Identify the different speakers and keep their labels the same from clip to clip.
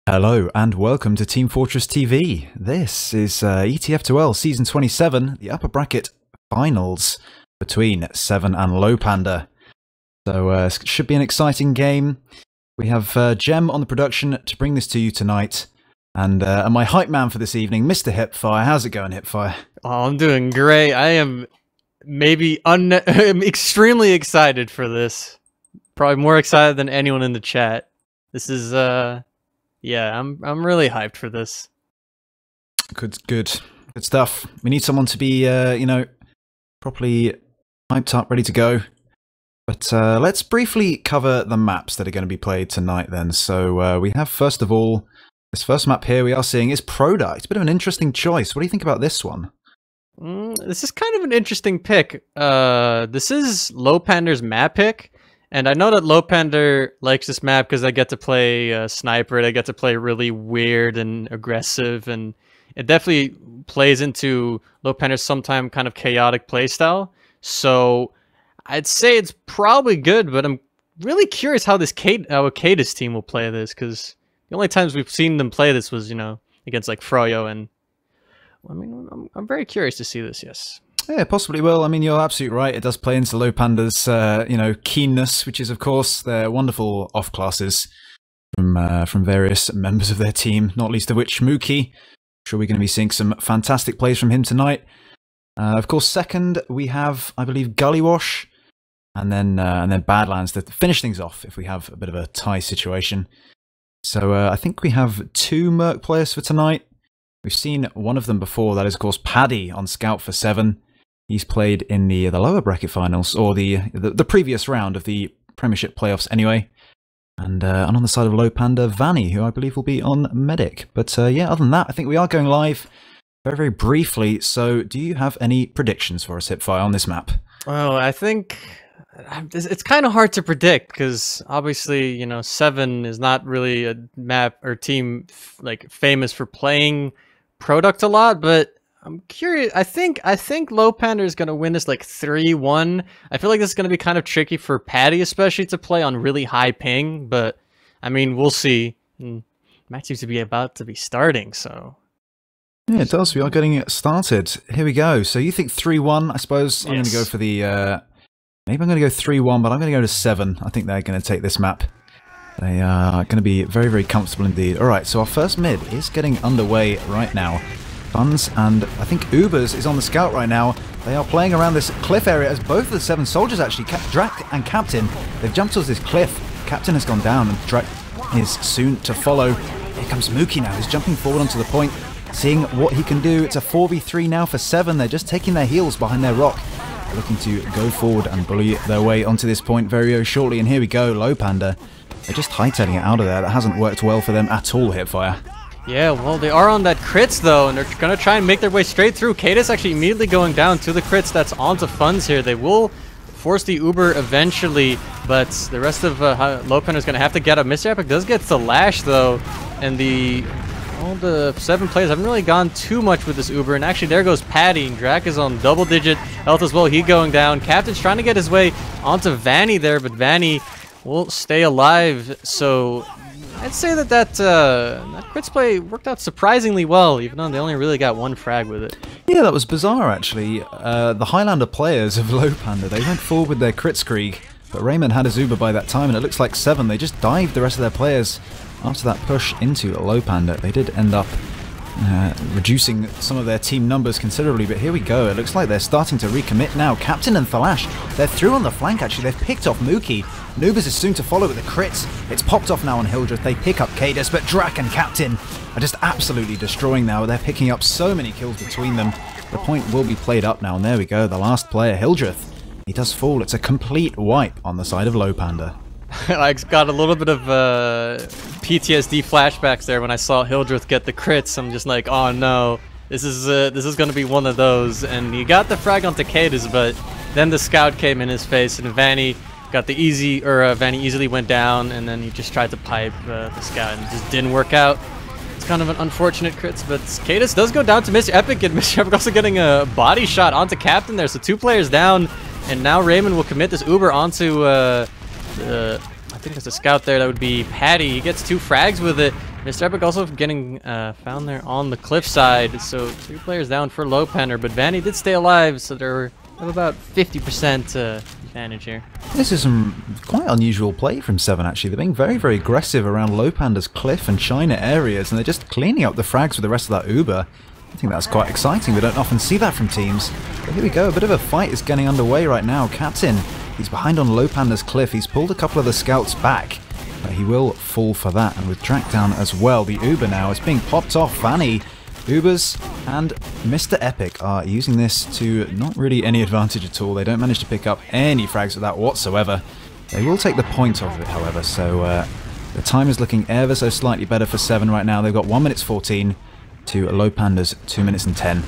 Speaker 1: Hello and welcome to Team Fortress TV. This is ETF2L Season 27, the upper bracket finals between Se7en and Lowpander. So it should be an exciting game. We have Gemm on the production to bring this to you tonight. And my hype man for this evening, Mr. HiipFire. How's it going, HiipFire?
Speaker 2: Oh, I'm doing great. I am I'm extremely excited for this. Probably more excited than anyone in the chat. This is yeah, I'm really hyped for this.
Speaker 1: Good stuff. We need someone to be you know, properly hyped up, ready to go. But let's briefly cover the maps that are going to be played tonight then. So we have, first of all, this first map here we are seeing is Product. Bit of an interesting choice. What do you think about this one?
Speaker 2: This is kind of an interesting pick. This is Lowpander's map pick. And I know that Lowpander likes this map because I get to play Sniper. I get to play really weird and aggressive. And it definitely plays into Lowpander's sometime kind of chaotic playstyle. So I'd say it's probably good, but I'm really curious how this Cadis team will play this, because the only times we've seen them play this was, you know, against like Froyo, and I mean, I'm very curious to see this. Yes.
Speaker 1: Yeah, possibly will. I mean, you're absolutely right. It does play into Lowpander's, you know, keenness, which is, of course, their wonderful off classes from various members of their team, not least of which Mookie. I'm sure we're going to be seeing some fantastic plays from him tonight. Of course, second we have, I believe, Gullywash, and then Badlands to finish things off if we have a bit of a tie situation. So I think we have two Merc players for tonight. We've seen one of them before. That is, of course, Paddy on Scout for Se7en. He's played in the lower bracket finals, or the previous round of the Premiership playoffs anyway. And on the side of Lowpander, Vanny, who I believe will be on Medic. But yeah, other than that, I think we are going live very, very briefly. So do you have any predictions for us, HiipFire, on this map?
Speaker 2: Oh, I think it's kind of hard to predict because obviously, you know, Se7en is not really a map or team like famous for playing Product a lot, but I'm curious. I think Lowpander is going to win this like 3-1. I feel like this is going to be kind of tricky for Paddy, especially to play on really high ping, but I mean, we'll see. Match seems to be about to be starting, so.
Speaker 1: Yeah, it does. We are getting it started. Here we go. So you think 3-1, I suppose. I'm going to go for the, maybe I'm going to go 3-1, but I'm going to go to Se7en. I think they're going to take this map. They are going to be very, very comfortable indeed. All right, so our first mid is getting underway right now. Funds and I think Ubers is on the scout right now. They are playing around this cliff area as both of the Se7en soldiers actually, Drak and Captain, they've jumped towards this cliff. Captain has gone down and Drak is soon to follow. Here comes Mookie now. He's jumping forward onto the point, seeing what he can do. It's a 4v3 now for Se7en. They're just taking their heels behind their rock. They're looking to go forward and bully their way onto this point very, very shortly. And here we go, Lowpander. They're just hightailing it out of there. That hasn't worked well for them at all, HiipFire.
Speaker 2: Yeah, well, they are on that crits, though, and they're going to try and make their way straight through. Cadis actually immediately going down to the crits. That's onto Funds here. They will force the Uber eventually, but the rest of Lowpander is going to have to get up. Mr. Epic does get the Lash, though, and all the Se7en players haven't really gone too much with this Uber, and actually there goes Paddy. Drak is on double-digit health as well. He going down. Captain's trying to get his way onto Vanny there, but Vanny will stay alive, so I'd say that crits play worked out surprisingly well, even though they only really got one frag with it.
Speaker 1: Yeah, that was bizarre, actually. The Highlander players of Lowpander, they went forward with their Kritzkrieg, but Raymond had his Uber by that time, and it looks like Se7en, they just dived the rest of their players after that push into Lowpander. They did end up reducing some of their team numbers considerably, but here we go. It looks like they're starting to recommit now. Captain and Thalash, they're through on the flank, actually. They've picked off Mookie. Nubers is soon to follow with the crits. It's popped off now on Hildreth. They pick up Cadis, but Drak and Captain are just absolutely destroying now. They're picking up so many kills between them. The point will be played up now, and there we go. The last player, Hildreth. He does fall. It's a complete wipe on the side of Lowpander.
Speaker 2: I got a little bit of PTSD flashbacks there when I saw Hildreth get the crits. I'm just like, oh no, this is going to be one of those. And he got the frag onto Cadis, but then the scout came in his face, and Vanny got the Vanny easily went down, and then he just tried to pipe the scout, and it just didn't work out. It's kind of an unfortunate crits, but Cadis does go down to Mr. Epic, and Mr. Epic also getting a body shot onto Captain there, so 2 players down, and now Raymond will commit this Uber onto I think there's a scout there. That would be Paddy. He gets 2 frags with it. Mr. Epic also getting found there on the cliff side, so 3 players down for Lowpander, but Vanny did stay alive, so they're about 50% advantage here.
Speaker 1: This is some quite unusual play from Se7en, actually. They're being very, very aggressive around Lowpander's cliff and China areas, and they're just cleaning up the frags with the rest of that Uber. I think that's quite exciting. We don't often see that from teams. But here we go, a bit of a fight is getting underway right now. Captain, he's behind on Lowpander's cliff. He's pulled a couple of the scouts back, but he will fall for that. And with Drac down as well, the Uber now is being popped off. Vanny, Ubers, and Mr. Epic are using this to not really any advantage at all. They don't manage to pick up any frags with that whatsoever. They will take the point off it, however, so the time is looking ever so slightly better for Se7en right now. They've got 1 minute 14 to Lowpander's 2 minutes and 10.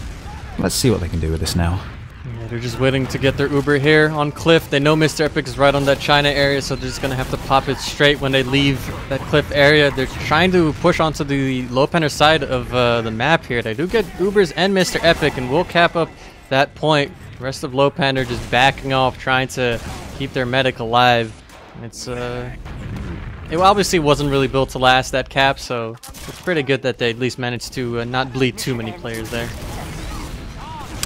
Speaker 1: Let's see what they can do with this now.
Speaker 2: Yeah, they're just waiting to get their Uber here on cliff. They know Mr. Epic is right on that China area, so they're just going to have to pop it straight when they leave that cliff area. They're trying to push onto the Lowpander side of the map here. They do get Ubers and Mr. Epic, and will cap up that point. The rest of Lowpander just backing off, trying to keep their medic alive. It's it obviously wasn't really built to last, that cap, so it's pretty good that they at least managed to not bleed too many players there.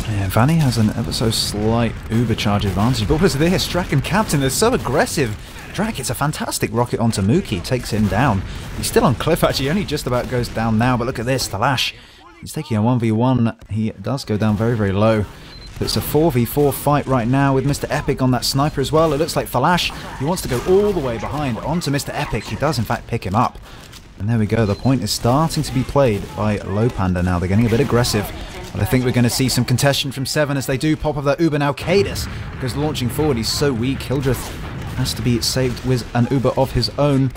Speaker 1: Yeah, Vanny has an ever so slight Uber charge advantage, but what is this? Drac and Captain, they're so aggressive. Drac hits a fantastic rocket onto Mookie, takes him down. He's still on cliff, actually, only just about goes down now, but look at this, the Lash. He's taking a 1v1, he does go down very, very low. It's a 4v4 fight right now with Mr. Epic on that sniper as well. It looks like Falash, he wants to go all the way behind onto Mr. Epic. He does in fact pick him up. And there we go, the point is starting to be played by Lowpander now. They're getting a bit aggressive. But I think we're going to see some contention from Se7en as they do pop up that Uber now. Cadus goes launching forward, he's so weak. Hildreth has to be saved with an Uber of his own.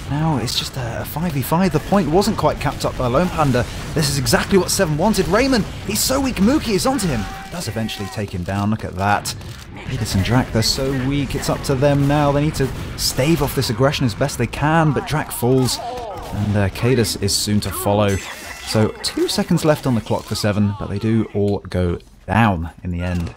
Speaker 1: Now it's just a 5v5. The point wasn't quite capped up by Lowpander. This is exactly what Se7en wanted. Raymond, he's so weak. Mookie is onto him. Does eventually take him down. Look at that. Cadus and Drac, they're so weak. It's up to them now. They need to stave off this aggression as best they can. But Drac falls, and Cadus is soon to follow. So 2 seconds left on the clock for Se7en, but they do all go down in the end.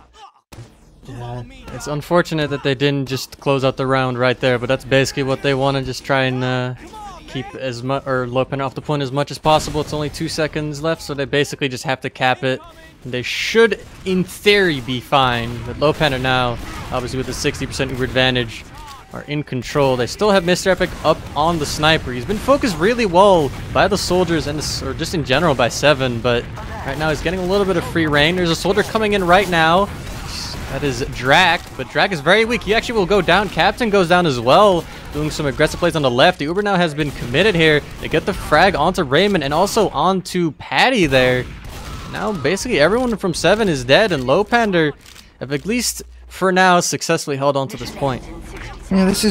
Speaker 2: Yeah, it's unfortunate that they didn't just close out the round right there, but that's basically what they want to just try and keep as much or Lowpander off the point as much as possible. It's only 2 seconds left, so they basically just have to cap it. And they should, in theory, be fine. But Lowpander now, obviously with the 60% Uber advantage, are in control. They still have Mr. Epic up on the sniper. He's been focused really well by the soldiers and or just in general by Se7en, but right now he's getting a little bit of free reign. There's a soldier coming in right now. That is Drac, but Drac is very weak. He actually will go down. Captain goes down as well, doing some aggressive plays on the left. The Uber now has been committed here. They get the frag onto Raymond and also onto Patty there. Now basically everyone from Se7en is dead, and Lowpander have at least for now successfully held on to this point.
Speaker 1: Yeah, this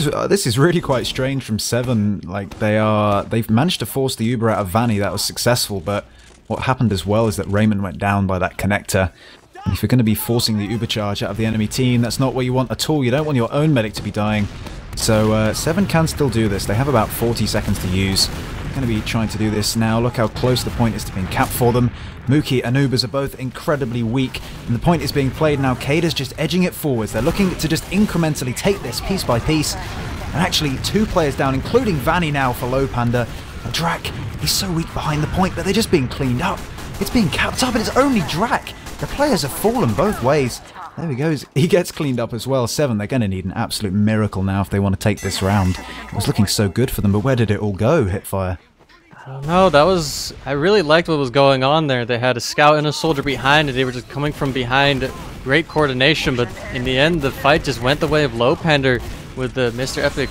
Speaker 1: is really quite strange from Se7en. Like they've managed to force the Uber out of Vanny. That was successful, but what happened as well is that Raymond went down by that connector. And if you're going to be forcing the Uber charge out of the enemy team, that's not what you want at all. You don't want your own medic to be dying. So Se7en can still do this. They have about 40 seconds to use. They're going to be trying to do this now. Look how close the point is to being capped for them. Mookie and Ubers are both incredibly weak, and the point is being played now. Kada's just edging it forwards. They're looking to just incrementally take this piece by piece. And actually 2 players down, including Vanny now for Lowpander. And Drac, he's so weak behind the point, but they're just being cleaned up. It's being capped up, and it's only Drac. The players have fallen both ways. There he goes. He gets cleaned up as well. Se7en, they're going to need an absolute miracle now if they want to take this round. It was looking so good for them, but where did it all go, HiipFire?
Speaker 2: I don't know, I really liked what was going on there. They had a scout and a soldier behind, and they were just coming from behind. Great coordination, but in the end, the fight just went the way of Lowpander with the Mr. Epic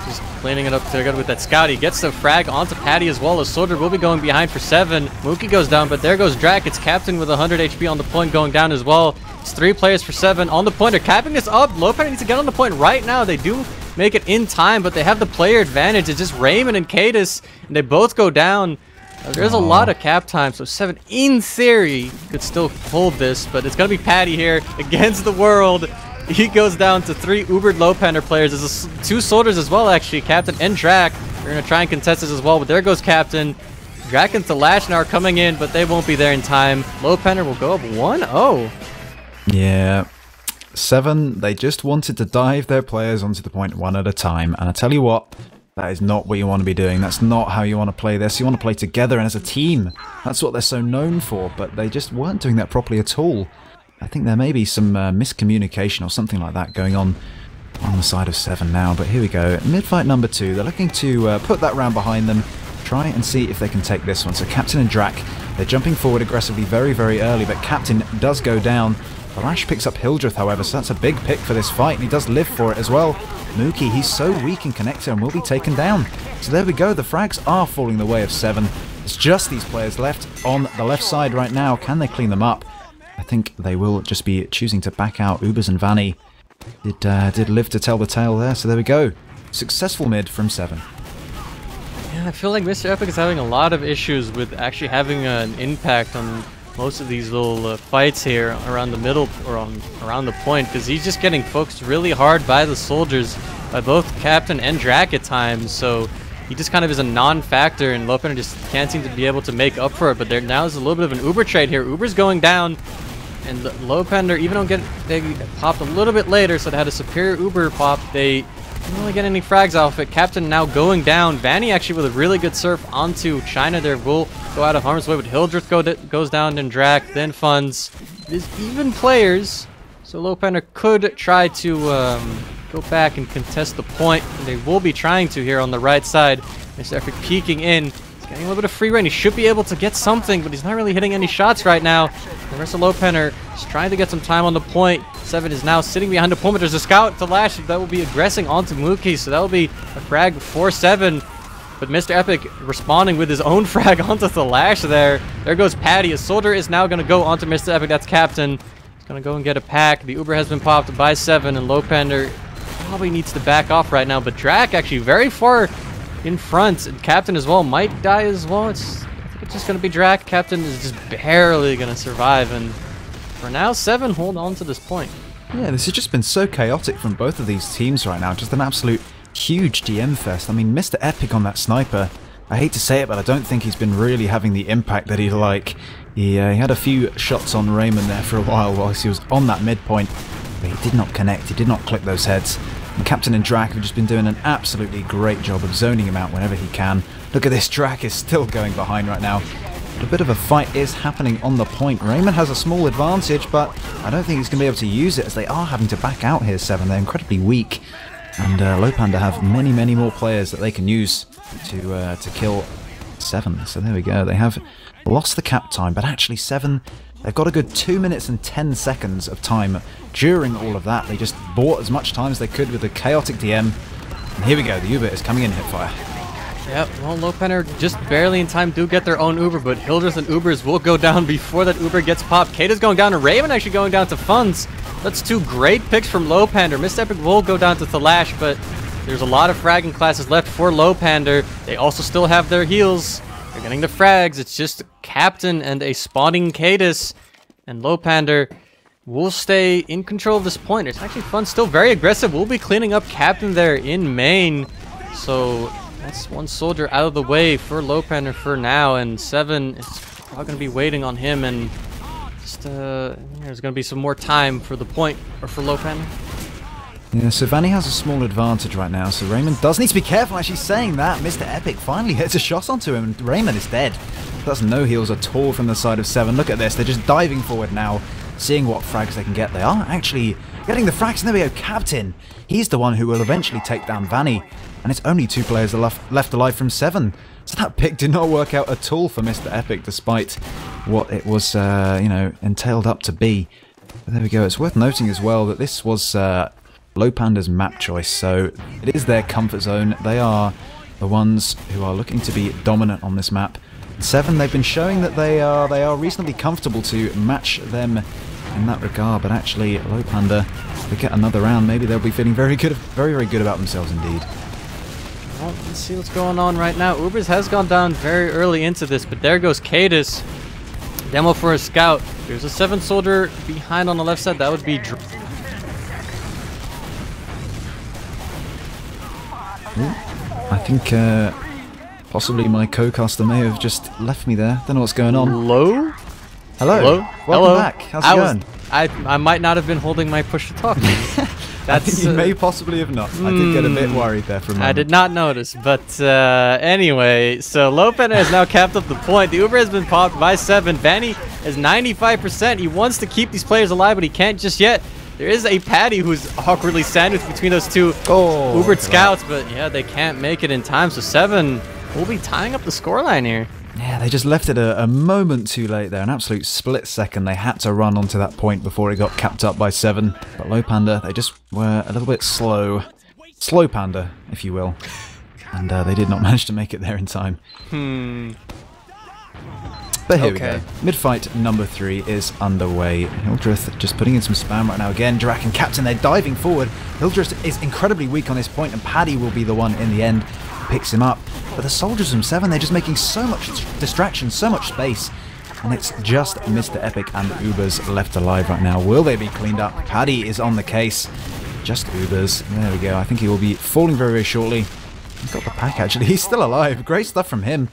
Speaker 2: just cleaning it up together with that scout. He gets the frag onto Patty as well. A soldier will be going behind for Se7en. Mookie goes down, but there goes Drac. It's Captain with 100 HP on the point going down as well. It's 3 players for Se7en on the point. They're capping this up. Lowpander needs to get on the point right now. They do make it in time, but they have the player advantage. It's just Raymond and Cadus, and they both go down. There's a lot of cap time, so Se7en, in theory, could still hold this, but it's going to be Patty here against the world. He goes down to 3 Ubered Lowpander players. There's 2 soldiers as well, actually, Captain and Drac. They're going to try and contest this as well, but there goes Captain. Drac and Thalash now are coming in, but they won't be there in time. Lowpander will go up 1-0.
Speaker 1: Yeah. Se7en, they just wanted to dive their players onto the point one at a time, and I tell you what, That is not what you want to be doing. That's not how you want to play this. You want to play together and as a team. That's what they're so known for, but they just weren't doing that properly at all. I think there may be some miscommunication or something like that going on the side of Se7en now, but here we go. Mid-fight number 2. They're looking to put that round behind them, try and see if they can take this one. So Captain and Drak, they're jumping forward aggressively very, very early, but Captain does go down. Lash picks up Hildreth, however, so that's a big pick for this fight, and he does live for it as well. Mookie, he's so weak in connector and will be taken down. So there we go, the frags are falling the way of Se7en. It's just these players left on the left side right now. Can they clean them up? I think they will just be choosing to back out. Ubers and Vanny did live to tell the tale there, so there we go. Successful mid from Se7en.
Speaker 2: Yeah, I feel like Mr. Epic is having a lot of issues with actually having an impact on most of these little fights here around the middle or around the point, because he's just getting focused really hard by the soldiers, by both Captain and Drak at times, so he just kind of is a non-factor, and Lowpander just can't seem to be able to make up for it. But there now is a little bit of an Uber trade here. Uber's going down, and Lowpander, even though they popped a little bit later, so they had a superior Uber pop, they didn't really get any frags off it. Captain now going down. Vanny actually with a really good surf onto China there will go out of harm's way, but Hildreth goes down, then Drak, then Funds. It is even players, so Lowpander could try to go back and contest the point, and they will be trying to here on the right side. Mr. Epic peeking in. He's getting a little bit of free reign. He should be able to get something, but he's not really hitting any shots right now. The rest of Lowpander is trying to get some time on the point. Se7en is now sitting behind the point, but there's a scout to Lash that will be aggressing onto Mookie, so that will be a frag for Se7en. But Mr. Epic responding with his own frag onto the Lash there. There goes Patty. A soldier is now going to go onto Mr. Epic. That's Captain. He's going to go and get a pack. The Uber has been popped by Se7en, and Lowpander probably needs to back off right now. But Drak actually very far in front. And Captain as well might die as well. I think it's just going to be Drak. Captain is just barely going to survive. And for now, Se7en hold on to this point.
Speaker 1: Yeah, this has just been so chaotic from both of these teams right now. Just an absolute huge DM fest. I mean, Mr. Epic on that sniper, I hate to say it, but I don't think he's been really having the impact that he'd like. He had a few shots on Raymond there for a whilst he was on that midpoint, but he did not connect, he did not click those heads. And Captain and Drak have just been doing an absolutely great job of zoning him out whenever he can. Look at this, Drak is still going behind right now. But a bit of a fight is happening on the point. Raymond has a small advantage, but I don't think he's going to be able to use it, as they are having to back out here, Se7en. They're incredibly weak. And Lowpander have many, many more players that they can use to kill Se7en. So there we go. They have lost the cap time, but actually Se7en, they've got a good 2 minutes and 10 seconds of time during all of that. They just bought as much time as they could with the chaotic DM. And here we go. The Uber is coming in, HiipFire.
Speaker 2: Yep, well, Lowpander just barely in time do get their own Uber, but Hildreth and Ubers will go down before that Uber gets popped. Kata's going down to Raven, actually going down to Funds. That's two great picks from Lowpander. Mr. Epic will go down to Thalash, but there's a lot of fragging classes left for Lowpander. They also still have their heals. They're getting the frags. It's just Captain and a spawning Cadis, and Lowpander will stay in control of this point. It's actually Fun, still very aggressive. We'll be cleaning up Captain there in main, so that's one soldier out of the way for Lowpander for now, and Se7en is probably going to be waiting on him, and just there's going to be some more time for the point, or for Lowpander.
Speaker 1: Yeah, so Vanny has a small advantage right now, so Raymond does need to be careful. Actually saying that, Mr. Epic finally hits a shot onto him, and Raymond is dead. That's no heals at all from the side of Se7en. Look at this, they're just diving forward now, seeing what frags they can get. They are actually getting the frags, and there we go, Captain. He's the one who will eventually take down Vanny, and it's only 2 players left alive from Se7en. So that pick did not work out at all for Mr. Epic, despite what it was, you know, entailed up to be. But there we go. It's worth noting as well that this was Lowpander's map choice, so it is their comfort zone. They are the ones who are looking to be dominant on this map. Se7en, they've been showing that they are reasonably comfortable to match them in that regard, but actually Lowpander, if they get another round, maybe they'll be feeling very good, very good about themselves indeed.
Speaker 2: Well, let's see what's going on right now. Ubers has gone down very early into this, but there goes Cadis. Demo for a scout. There's a 7 soldier behind on the left side. That would be
Speaker 1: I think possibly my co-caster may have just left me there. Don't know what's going on.
Speaker 2: Hello?
Speaker 1: Hello.
Speaker 2: Hello?
Speaker 1: Welcome back. How's it going?
Speaker 2: I might not have been holding my push to talk.
Speaker 1: I think you may possibly have not. I did get a bit worried there for a moment.
Speaker 2: I did not notice, but anyway, so Lowpander has now capped up the point. The Uber has been popped by Se7en. Vanny is 95%. He wants to keep these players alive, but he can't just yet. There is a Patty who's awkwardly sandwiched between those two Ubered scouts, but yeah, they can't make it in time, so Se7en will be tying up the scoreline here.
Speaker 1: Yeah, they just left it a moment too late there. An absolute split second. They had to run onto that point before it got capped up by Se7en. But Lowpander, they just were a little bit slow. Slow panda, if you will. And they did not manage to make it there in time. But here we go. Mid-fight number 3 is underway. Hildreth just putting in some spam right now. Again, Drac and Captain, they're diving forward. Hildreth is incredibly weak on this point, and Paddy will be the one in the end who picks him up. But the soldiers from Se7en, they're just making so much distraction, so much space. And it's just Mr. Epic and Ubers left alive right now. Will they be cleaned up? Paddy is on the case. Just Ubers. There we go. I think he will be falling very, very shortly. He's got the pack, actually. He's still alive. Great stuff from him.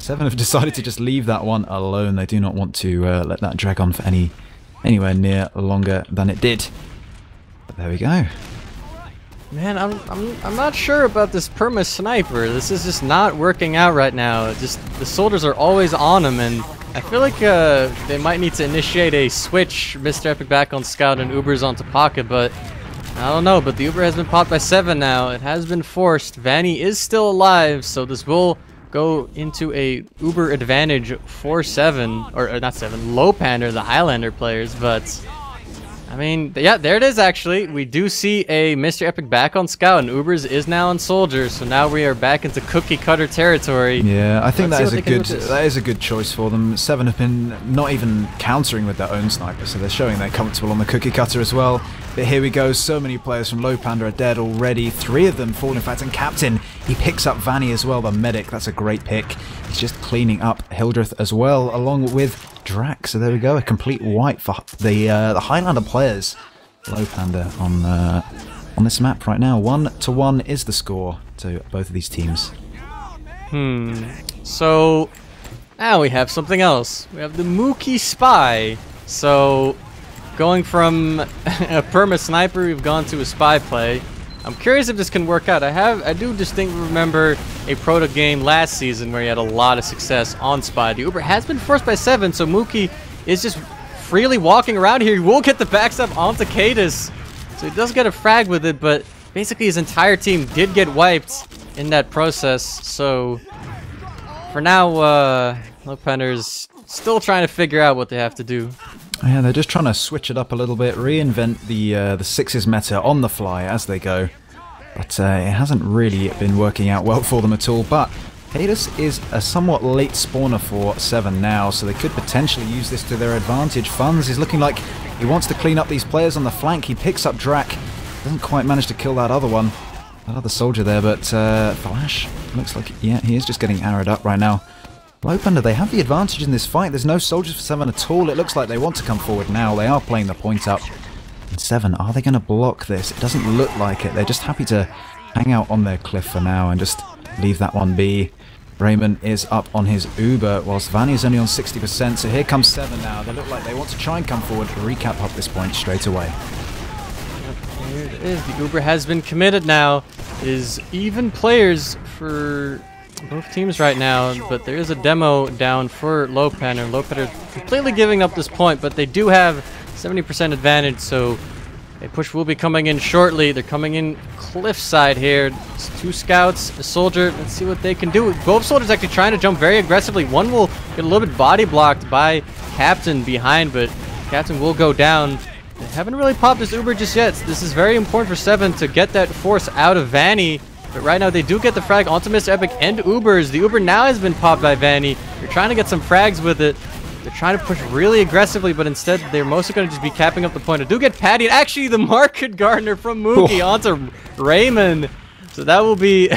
Speaker 1: Se7en have decided to just leave that one alone. They do not want to let that drag on for anywhere near longer than it did. But there we go.
Speaker 2: Man, I'm not sure about this perma sniper. This is just not working out right now. Just the soldiers are always on him, and I feel like they might need to initiate a switch. Mr. Epic back on scout and Uber's onto pocket, but I don't know. But the Uber has been popped by Se7en now. It has been forced. Vanny is still alive, so this will go into a Uber advantage for Se7en, or not Se7en, Lowpander, the Highlander players, but I mean, yeah, there it is actually. We do see a Mr. Epic back on Scout, and Ubers is now on Soldier, so now we are back into cookie cutter territory.
Speaker 1: Yeah, I think that is a good choice for them. Se7en have been not even countering with their own sniper, so they're showing they're comfortable on the cookie cutter as well. But here we go, so many players from Lowpander are dead already. 3 of them fall, in fact, and Captain, he picks up Vanny as well, the medic. That's a great pick. He's just cleaning up Hildreth as well, along with Drac. So there we go, a complete wipe for the Highlander players. Lowpander on this map right now. 1-1 is the score to both of these teams.
Speaker 2: So now we have something else. We have the Mookie Spy. So going from a perma sniper, we've gone to a spy play. I'm curious if this can work out. I do distinctly remember a proto game last season where he had a lot of success on spy. The Uber has been forced by Se7en, so Mookie is just freely walking around here. He will get the backstab onto Cadis, so he does get a frag with it, but basically his entire team did get wiped in that process. So for now, Lowpander's still trying to figure out what they have to do.
Speaker 1: Yeah, they're just trying to switch it up a little bit, reinvent the sixes meta on the fly as they go. But it hasn't really been working out well for them at all. But Cadis is a somewhat late spawner for Se7en now, so they could potentially use this to their advantage. Funz is looking like he wants to clean up these players on the flank. He picks up Drac. Doesn't quite manage to kill that other one, that other soldier there, but Flash looks like, yeah, he is just getting arrowed up right now. Lowpander, they have the advantage in this fight. There's no soldiers for Se7en at all. It looks like they want to come forward now. They are playing the point up. And Se7en, are they going to block this? It doesn't look like it. They're just happy to hang out on their cliff for now and just leave that one be. Raymond is up on his Uber, whilst Vanny is only on 60%. So here comes Se7en now. They look like they want to try and come forward, recap up this point straight away.
Speaker 2: Here it is. The Uber has been committed now. It is even players for both teams right now, but there is a demo down for Lowpander. Lowpander completely giving up this point, but they do have 70% advantage, so a push will be coming in shortly. They're coming in cliffside here. It's 2 scouts, a soldier. Let's see what they can do. Both soldiers actually trying to jump very aggressively. One will get a little bit body blocked by Captain behind, but Captain will go down. They haven't really popped this Uber just yet. This is very important for Se7en to get that force out of Vanny. But right now they do get the frag onto Mr. Epic and Ubers. The Uber now has been popped by Vanny. They're trying to get some frags with it. They're trying to push really aggressively, but instead they're mostly going to just be capping up the point. They do get Patty, and actually the Market Gardener from Mookie onto Raymond. So that will be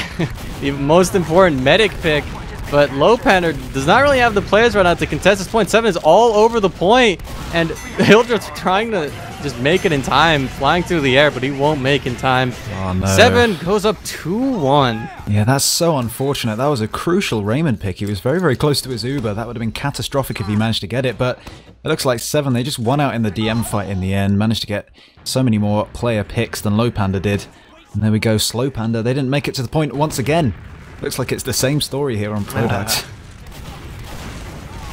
Speaker 2: the most important medic pick. But Lowpander does not really have the players right now to contest this point. Se7en is all over the point, and Hildreth's trying to just make it in time, flying through the air, but he won't make in time.
Speaker 1: Oh, no.
Speaker 2: Se7en goes up 2-1.
Speaker 1: Yeah, that's so unfortunate. That was a crucial Raymond pick. He was very, very close to his Uber. That would have been catastrophic if he managed to get it, but It looks like Se7en, they just won out in the DM fight in the end, managed to get so many more player picks than Lowpander did. And there we go, Slowpander, they didn't make it to the point once again. Looks like it's the same story here on Product.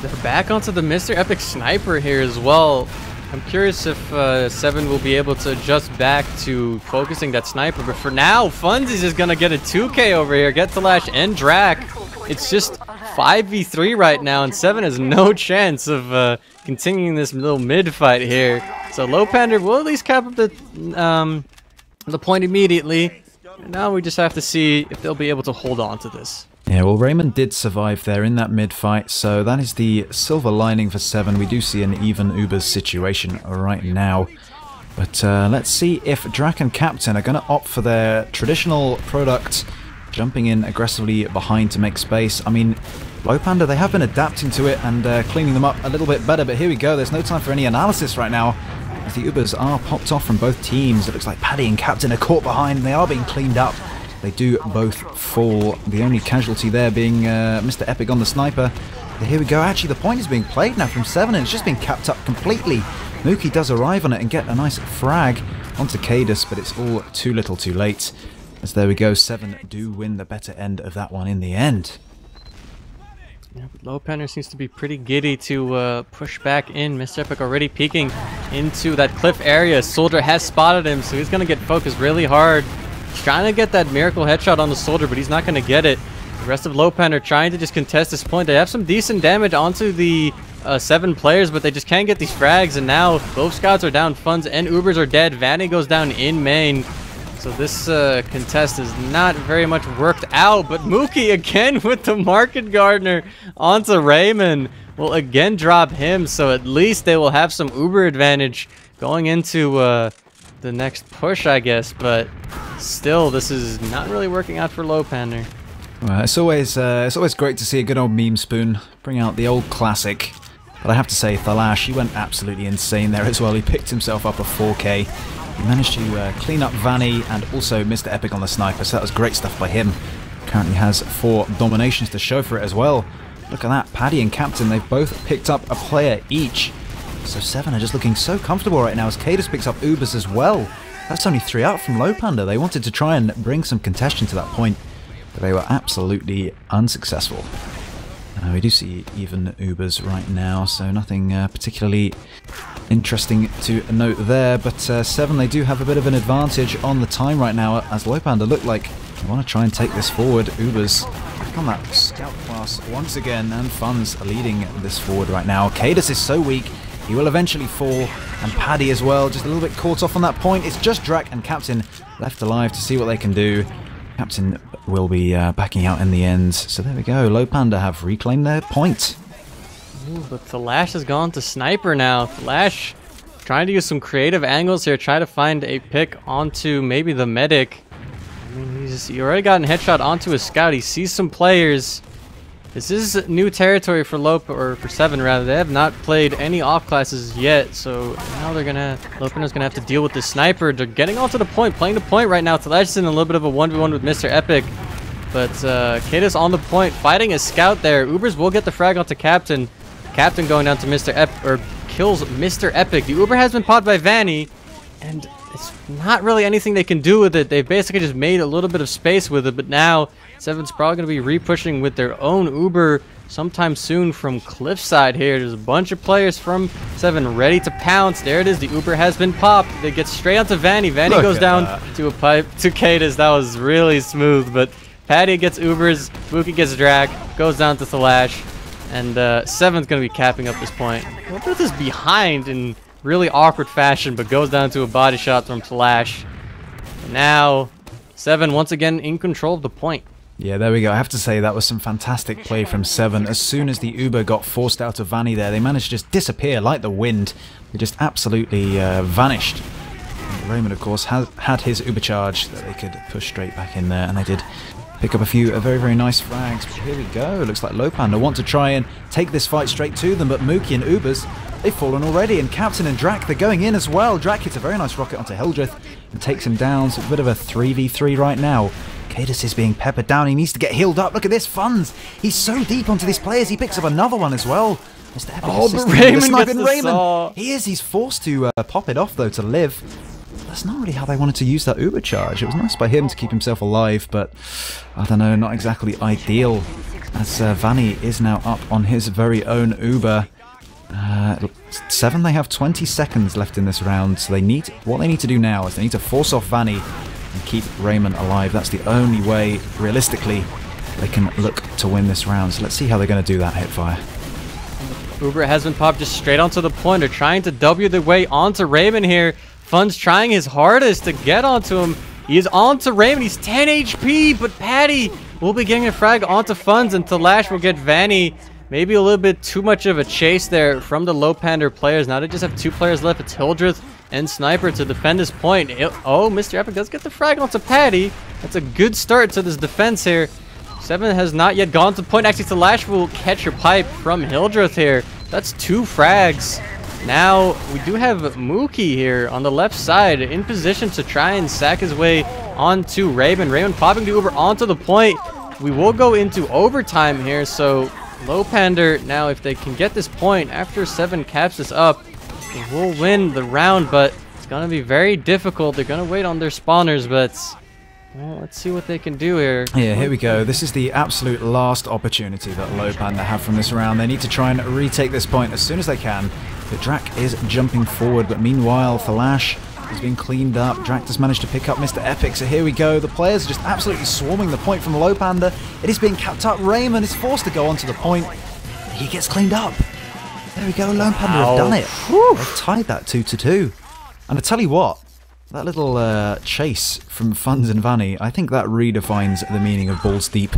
Speaker 2: They're back onto the Mr. Epic Sniper here as well. I'm curious if Se7en will be able to adjust back to focusing that sniper, but for now, Funzy's is gonna get a 2K over here, get Talash and Drak. It's just 5v3 right now, and Se7en has no chance of continuing this little mid fight here. So Lowpander will at least cap up the point immediately. And now we just have to see if they'll be able to hold on to this.
Speaker 1: Yeah, well, Raymond did survive there in that mid-fight, so that is the silver lining for Se7en. We do see an even Ubers situation right now. But let's see if Drak and Captain are going to opt for their traditional product, jumping in aggressively behind to make space. I mean, Lowpander, they have been adapting to it and cleaning them up a little bit better, but here we go. There's no time for any analysis right now, as the Ubers are popped off from both teams. It looks like Paddy and Captain are caught behind, and they are being cleaned up. They do both fall, the only casualty there being Mr. Epic on the sniper. But here we go, actually the point is being played now from Se7en, and it's just been capped up completely. Mookie does arrive on it and get a nice frag onto Cadus, but it's all too little too late. As there we go, Se7en do win the better end of that one in the end.
Speaker 2: Yeah, but Lowpander seems to be pretty giddy to push back in. Mr. Epic already peeking into that cliff area. Soldier has spotted him, so he's going to get focused really hard. He's trying to get that miracle headshot on the soldier, but he's not going to get it. The rest of Lowpander trying to just contest this point. They have some decent damage onto the Se7en players, but they just can't get these frags. And now both scouts are down. Funds and Ubers are dead. Vanny goes down in main. So this contest is not very much worked out. But Mookie again with the Market Gardener onto Raymond will again drop him. So at least they will have some Uber advantage going into the next push, I guess. But still, this is not really working out for Lowpander.
Speaker 1: Well, it's always great to see a good old meme spoon bring out the old classic. But I have to say, Thalash, he went absolutely insane there as well. He picked himself up a 4K. He managed to clean up Vanny and also Mr. Epic on the sniper, so that was great stuff by him. Currently has 4 dominations to show for it as well. Look at that, Paddy and Captain, they've both picked up a player each. So Se7en are just looking so comfortable right now as Cadus picks up Ubers as well. That's only 3 out from Lowpander. They wanted to try and bring some contention to that point, but they were absolutely unsuccessful. We do see even Ubers right now, so nothing particularly interesting to note there, but Se7en, they do have a bit of an advantage on the time right now, as Lowpander look like they want to try and take this forward. Ubers on that scout class once again, and Funds are leading this forward right now. Cadus is so weak, he will eventually fall, and Paddy as well, just a little bit caught off on that point. It's just Drak and Captain left alive to see what they can do. Captain will be backing out in the end. So there we go. Lowpander have reclaimed their point.
Speaker 2: Ooh, but Thalash has gone to Sniper now. Thalash trying to use some creative angles here. Try to find a pick onto maybe the medic. I mean, he already got a headshot onto his scout. He sees some players. This is new territory for Se7en rather. They have not played any off classes yet, so now Lowpander's gonna have to deal with the sniper. They're getting onto the point, playing the point right now. Thalash is in a little bit of a 1v1 with Mr. Epic, but Cadus on the point, fighting a scout there. Ubers will get the frag onto Captain. Captain going down to Mr. Epic, or kills Mr. Epic. The Uber has been popped by Vanny, and it's not really anything they can do with it. They've basically just made a little bit of space with it, but now Se7en's probably going to be re-pushing with their own Uber sometime soon from Cliffside here. There's a bunch of players from Se7en ready to pounce. There it is. The Uber has been popped. They get straight onto Vanny. Vanny goes down to a pipe to Cadus. That was really smooth, but Paddy gets Ubers. Mookie gets Drak. Goes down to Thalash. And Se7en's going to be capping up this point. Lowpander is behind in really awkward fashion, but goes down to a body shot from Thalash. And now Se7en once again in control of the point.
Speaker 1: Yeah, there we go. I have to say that was some fantastic play from Se7en. As soon as the Uber got forced out of Vanny there, they managed to just disappear like the wind. They just absolutely vanished. And Raymond, of course, had his Uber charge that they could push straight back in there, and they did pick up a few very, very nice frags. But here we go. It looks like Lowpander want to try and take this fight straight to them, but Mookie and Ubers, they've fallen already, and Captain and Drak, they're going in as well. Drak hits a very nice rocket onto Hildreth and takes him down. So it's a bit of a 3v3 right now. Cadus is being peppered down. He needs to get healed up. Look at this, Funds. He's so deep onto these players. He picks up another one as well. Mr. Epic
Speaker 2: Oh, but
Speaker 1: assisting
Speaker 2: Raymond
Speaker 1: with the
Speaker 2: gets
Speaker 1: snipe,
Speaker 2: the
Speaker 1: and
Speaker 2: saw.
Speaker 1: he's forced to pop it off though to live. That's not really how they wanted to use that Uber charge. It was nice by him to keep himself alive, but I don't know, not exactly ideal. As Vanny is now up on his very own Uber. Se7en, they have 20 seconds left in this round, so what they need to do now is they need to force off Vanny and keep Raymond alive. That's the only way, realistically, they can look to win this round. So let's see how they're going to do that, HiipFire.
Speaker 2: Uber has been popped just straight onto the point. They're trying to W their way onto Raymond here. Fun's trying his hardest to get onto him. He is onto Raymond. He's 10 HP, but Patty will be getting a frag onto Fun's, and Talash will get Vanny. Maybe a little bit too much of a chase there from the Lowpander players. Now they just have 2 players left. It's Hildreth and Sniper to defend this point. Oh, Mr. Epic does get the frag onto Patty. That's a good start to this defense here. Se7en has not yet gone to point. Actually, Talash will catch your pipe from Hildreth here. That's 2 frags. Now, we do have Mookie here on the left side in position to try and sack his way onto Raymond. Raymond popping the Uber onto the point. We will go into overtime here, so Lowpander, now if they can get this point after Se7en caps this up, they will win the round, but it's going to be very difficult. They're going to wait on their spawners, but well, let's see what they can do here.
Speaker 1: Yeah, here we go. This is the absolute last opportunity that Lowpander have from this round. They need to try and retake this point as soon as they can. The Drac is jumping forward, but meanwhile, Thalash has been cleaned up. Drac has managed to pick up Mr. Epic, so here we go. The players are just absolutely swarming the point from Lowpander. It is being capped up. Raymond is forced to go onto the point. He gets cleaned up. There we go. Lowpander have done it. They've tied that 2-2. And I tell you what, that little chase from Funds and Vanny, I think that redefines the meaning of balls deep.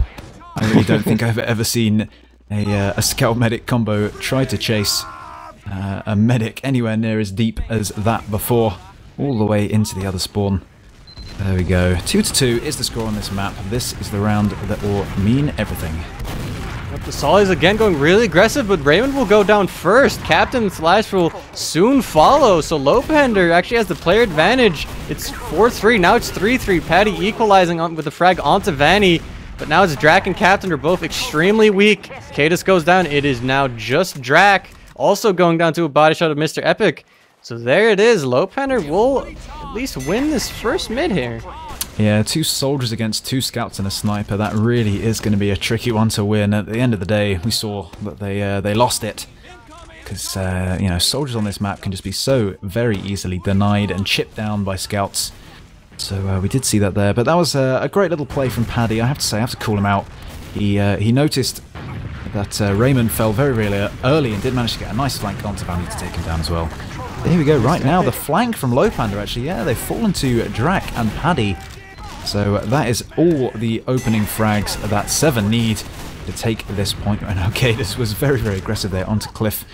Speaker 1: I really don't think I've ever seen a scout medic combo try to chase a medic anywhere near as deep as that before, all the way into the other spawn. There we go. 2-2 is the score on this map. This is the round that will mean everything.
Speaker 2: The Sol is again going really aggressive, but Raymond will go down first. Captain Slash will soon follow, so Lowpander actually has the player advantage. It's 4-3, now it's 3-3. Patty equalizing with the frag onto Vanny, but now it's Drac and Captain are both extremely weak. Cadis goes down. It is now just Drac, also going down to a body shot of Mr. Epic. So there it is. Lowpander will at least win this first mid here.
Speaker 1: Yeah, 2 soldiers against 2 scouts and a sniper. That really is going to be a tricky one to win. At the end of the day, we saw that they lost it. Because, you know, soldiers on this map can just be so very easily denied and chipped down by scouts. So we did see that there. But that was a great little play from Paddy. I have to say, I have to call him out. He noticed that Raymond fell very, really early and did manage to get a nice flank onto Vanny to take him down as well. Here we go, right now, the flank from Lowpander, actually. Yeah, they've fallen to Drac and Paddy. So that is all the opening frags that Se7en need to take this point right now. Okay, this was very, very aggressive there onto Cliff.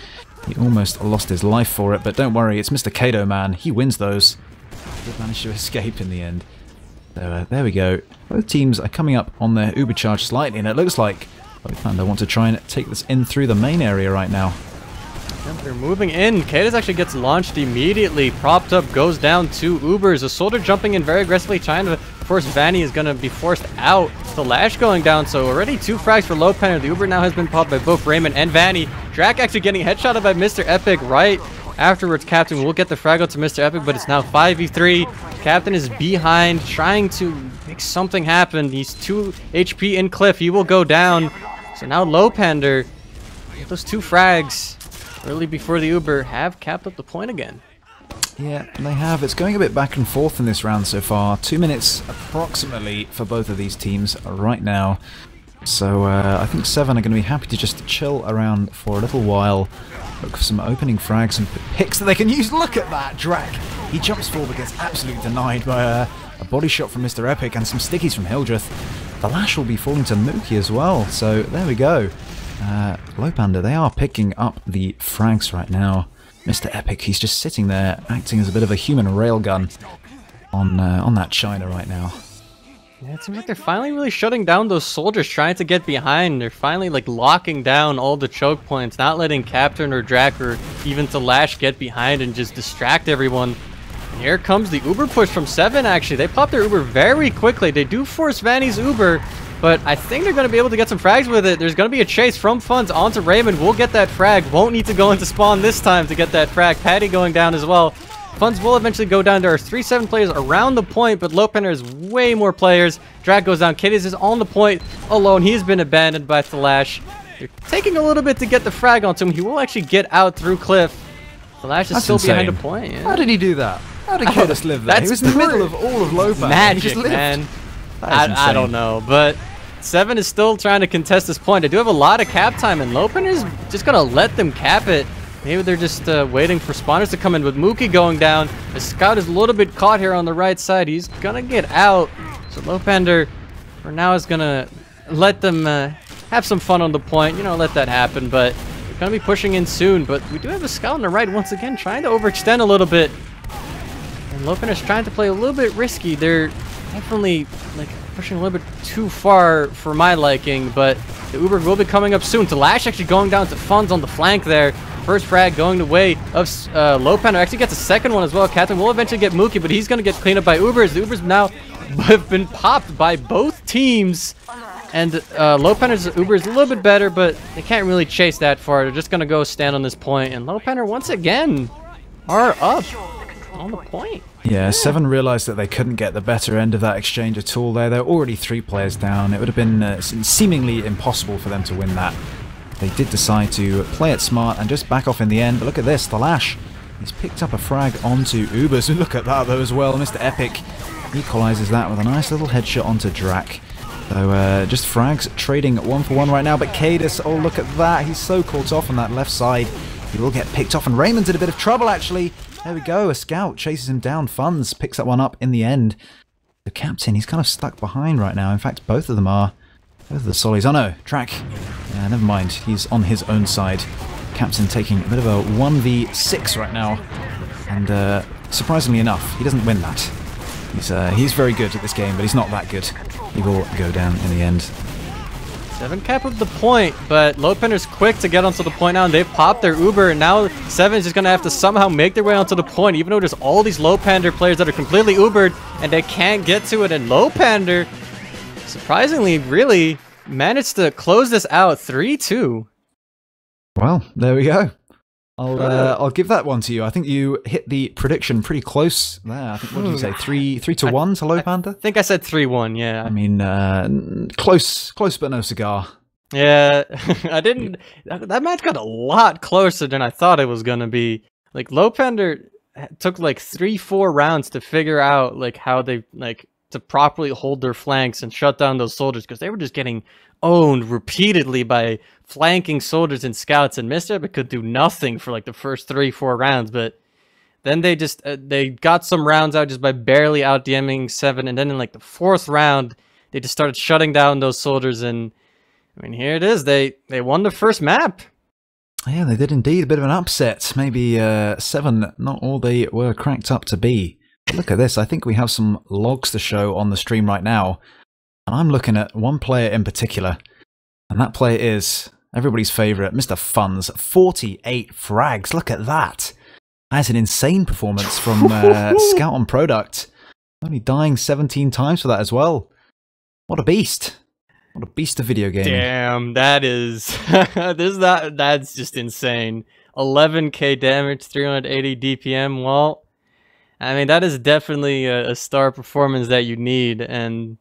Speaker 1: He almost lost his life for it, but don't worry, it's Mr. Kato, man. He wins those. He managed to escape in the end. So there we go. Both teams are coming up on their Uber charge slightly, and it looks like Lowpander want to try and take this in through the main area right now.
Speaker 2: Yep, they're moving in. Cadis actually gets launched immediately. Propped up, goes down 2 Ubers. A soldier jumping in very aggressively, trying to force Vanny is going to be forced out. The Lash going down, so already 2 frags for Lowpander. The Uber now has been popped by both Raymond and Vanny. Drac actually getting headshotted by Mr. Epic right afterwards. Captain will get the frag out to Mr. Epic, but it's now 5v3. Captain is behind, trying to make something happen. He's 2 HP in Cliff. He will go down. So now Lowpander, those 2 frags early before the Uber have capped up the point again.
Speaker 1: Yeah, they have. It's going a bit back and forth in this round so far. 2 minutes approximately for both of these teams right now. So I think Se7en are going to be happy to just chill around for a little while. Look for some opening frags and picks that they can use. Look at that, Drac. He jumps forward but gets absolutely denied by a body shot from Mr. Epic and some stickies from Hildreth. The Lash will be falling to Mookie as well. So there we go. Lowpander, they are picking up the frags right now. Mr. Epic, he's just sitting there acting as a bit of a human railgun on that China right now.
Speaker 2: Yeah, it seems like they're finally really shutting down those soldiers trying to get behind. They're finally like locking down all the choke points, not letting Captain or Drac or even Talash get behind and just distract everyone. And here comes the Uber push from Se7en actually. They pop their Uber very quickly. They do force Vanny's Uber, but I think they're going to be able to get some frags with it. There's going to be a chase from Funds onto Raymond. We'll get that frag. Won't need to go into spawn this time to get that frag. Patty going down as well. Funds will eventually go down. There are 3-7 players around the point, but Lowpander has way more players. Drag goes down. Kitties is on the point alone. He's been abandoned by Thalash. They're taking a little bit to get the frag onto him. He will actually get out through Cliff. Thalash is still behind the point. Yeah.
Speaker 1: How did he do that? How did Kitties live there? He was in the middle of all of Lowpander.
Speaker 2: Magic, man. I don't know, but Se7en is still trying to contest this point. They do have a lot of cap time, and Lowpander's just going to let them cap it. Maybe they're just waiting for spawners to come in with Mookie going down. The scout is a little bit caught here on the right side. He's going to get out. So Lowpander, for now, is going to let them have some fun on the point. You know, let that happen. But they're going to be pushing in soon. But we do have a scout on the right once again, trying to overextend a little bit. And Lowpander's trying to play a little bit risky. They're definitely like pushing a little bit too far for my liking. But the Uber will be coming up soon. Thalash actually going down to Funds on the flank there. First frag going the way of Lowpander. Actually gets a second one as well. Captain will eventually get Mookie, but he's going to get cleaned up by Ubers. The Ubers now have been popped by both teams. And Lowpander's Uber is a little bit better, but they can't really chase that far. They're just going to go stand on this point. And Lowpander, once again, are up on the point.
Speaker 1: Yeah, Se7en realized that they couldn't get the better end of that exchange at all there. They're already 3 players down. It would have been seemingly impossible for them to win that. They did decide to play it smart and just back off in the end. But look at this, Thalash. He's picked up a frag onto Ubers. And look at that though as well. Mr. Epic equalizes that with a nice little headshot onto Drak. So just frags trading 1-for-1 right now. But Cadis, oh look at that. He's so caught off on that left side. He will get picked off. And Raymond's in a bit of trouble actually. There we go. A scout chases him down. Funds picks that one up in the end. The captain, he's kind of stuck behind right now. In fact, both of them are. Both of the Sollies. Oh no, Drak. Yeah, never mind. He's on his own side. Captain taking a bit of a 1v6 right now. And surprisingly enough, he doesn't win that. He's very good at this game, but he's not that good. He will go down in the end.
Speaker 2: Se7en cap with the point, but Lowpander's quick to get onto the point now, and they've popped their Uber, and now Se7en is just going to have to somehow make their way onto the point, even though there's all these Lowpander players that are completely Ubered, and they can't get to it, and Lowpander, surprisingly, really managed to close this out 3-2.
Speaker 1: Well, there we go. I'll give that one to you. I think you hit the prediction pretty close there. I think, what did you say? 3-1 to Lowpander?
Speaker 2: I think I said 3-1, yeah.
Speaker 1: I mean, close but no cigar.
Speaker 2: Yeah, I didn't. That match got a lot closer than I thought it was gonna be. Like Lowpander took like 3-4 rounds to figure out like how they to properly hold their flanks and shut down those soldiers, because they were just getting owned repeatedly by flanking soldiers and scouts, and Mr. Epic could do nothing for like the first 3-4 rounds, but then they just they got some rounds out just by barely out DMing Se7en, and then in like the 4th round they just started shutting down those soldiers, and I mean, here it is. They won the first map.
Speaker 1: Yeah, they did indeed. A bit of an upset. Maybe Se7en not all they were cracked up to be. But look at this. I think we have some logs to show on the stream right now. And I'm looking at one player in particular. And that player is everybody's favourite, Mr. Funds. 48 frags. Look at that. That's an insane performance from Scout on Product. Only dying 17 times for that as well. What a beast. What a beast of video gaming.
Speaker 2: Damn, that is... that's just insane. 11k damage, 380 DPM. Well, I mean, that is definitely a star performance that you need. And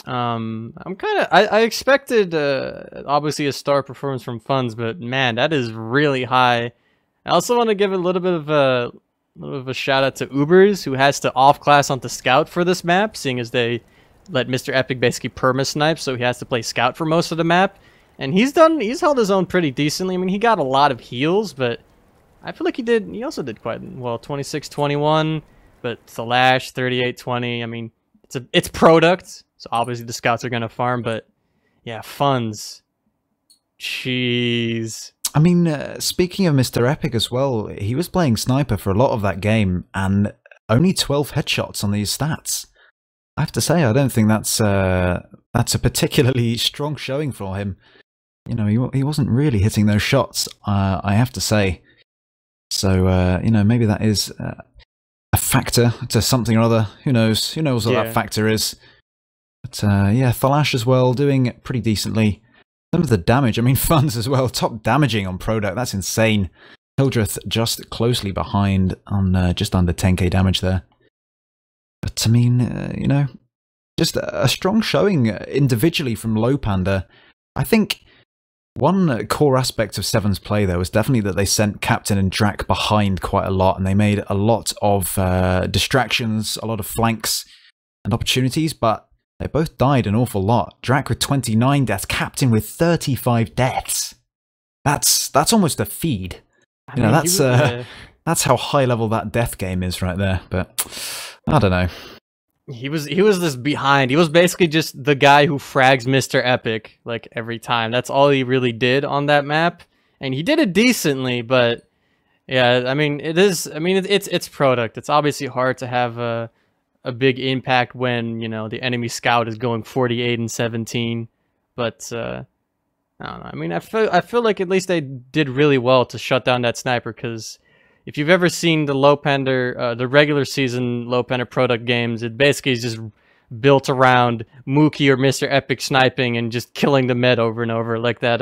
Speaker 2: I'm kind of... I expected, obviously, a star performance from Funds, but man, that is really high. I also want to give a little bit of a shout out to Ubers, who has to off-class onto Scout for this map, seeing as they let Mr. Epic basically perma-snipe, so he has to play Scout for most of the map. And he's held his own pretty decently. I mean, he got a lot of heals, but I feel like he also did quite well. 26-21, but Thalash 38-20. I mean, it's product, so obviously the Scouts are gonna farm, but yeah, Funds. Jeez.
Speaker 1: I mean, speaking of Mr. Epic as well, he was playing Sniper for a lot of that game, and only 12 headshots on these stats. I have to say, I don't think that's a particularly strong showing for him. You know, he wasn't really hitting those shots, I have to say. So, you know, maybe that is a factor to something or other. Who knows? Who knows what that factor is? But yeah, Thalash as well, doing pretty decently. Some of the damage, I mean, Funds as well, top damaging on Product, that's insane. Hildreth just closely behind on just under 10k damage there. But I mean, you know, just a strong showing individually from Lowpander. I think one core aspect of Se7en's play, though, was definitely that they sent Captain and Drac behind quite a lot, and they made a lot of distractions, a lot of flanks and opportunities, but they both died an awful lot. Drac with 29 deaths, Captain with 35 deaths. That's almost a feed. You know, that's how high level that death game is right there. But I don't know.
Speaker 2: He was this behind. He was basically just the guy who frags Mr. Epic like every time. That's all he really did on that map, and he did it decently. But yeah, I mean, it's Product. It's obviously hard to have a big impact when, you know, the enemy scout is going 48 and 17. But I don't know. I mean, I feel like at least they did really well to shut down that sniper, because if you've ever seen the Lowpander, the regular season Lowpander Product games, it basically is just built around Mookie or Mr. Epic sniping and just killing the med over and over, like that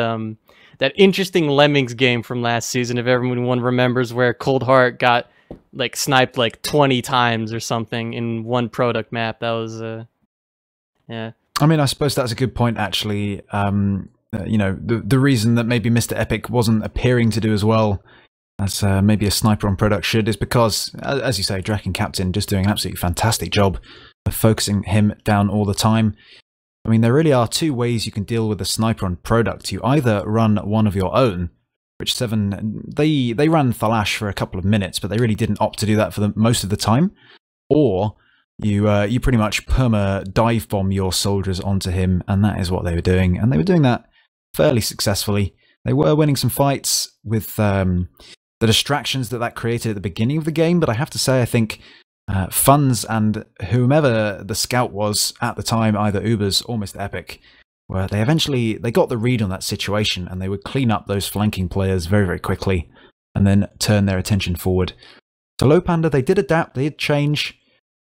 Speaker 2: that interesting Lemmings game from last season, if everyone remembers, where Cold Heart got like sniped like 20 times or something in one Product map. That was yeah.
Speaker 1: I mean, I suppose that's a good point, actually. You know, the reason that maybe Mr. Epic wasn't appearing to do as well as maybe a sniper on Product should is because, as you say, Drac and Captain just doing an absolutely fantastic job of focusing him down all the time. I mean, there really are two ways you can deal with a sniper on Product. You either run one of your own, which Se7en, they ran Thalash for a couple of minutes, but they really didn't opt to do that for most of the time, or you pretty much perma dive bomb your soldiers onto him, and that is what they were doing, and they were doing that fairly successfully. They were winning some fights with the distractions that created at the beginning of the game, but I have to say, I think Funds and whomever the scout was at the time, either Ubers or Mr. Epic, where they got the read on that situation, and they would clean up those flanking players very, very quickly, and then turn their attention forward. So Lowpander, they did adapt, they did change.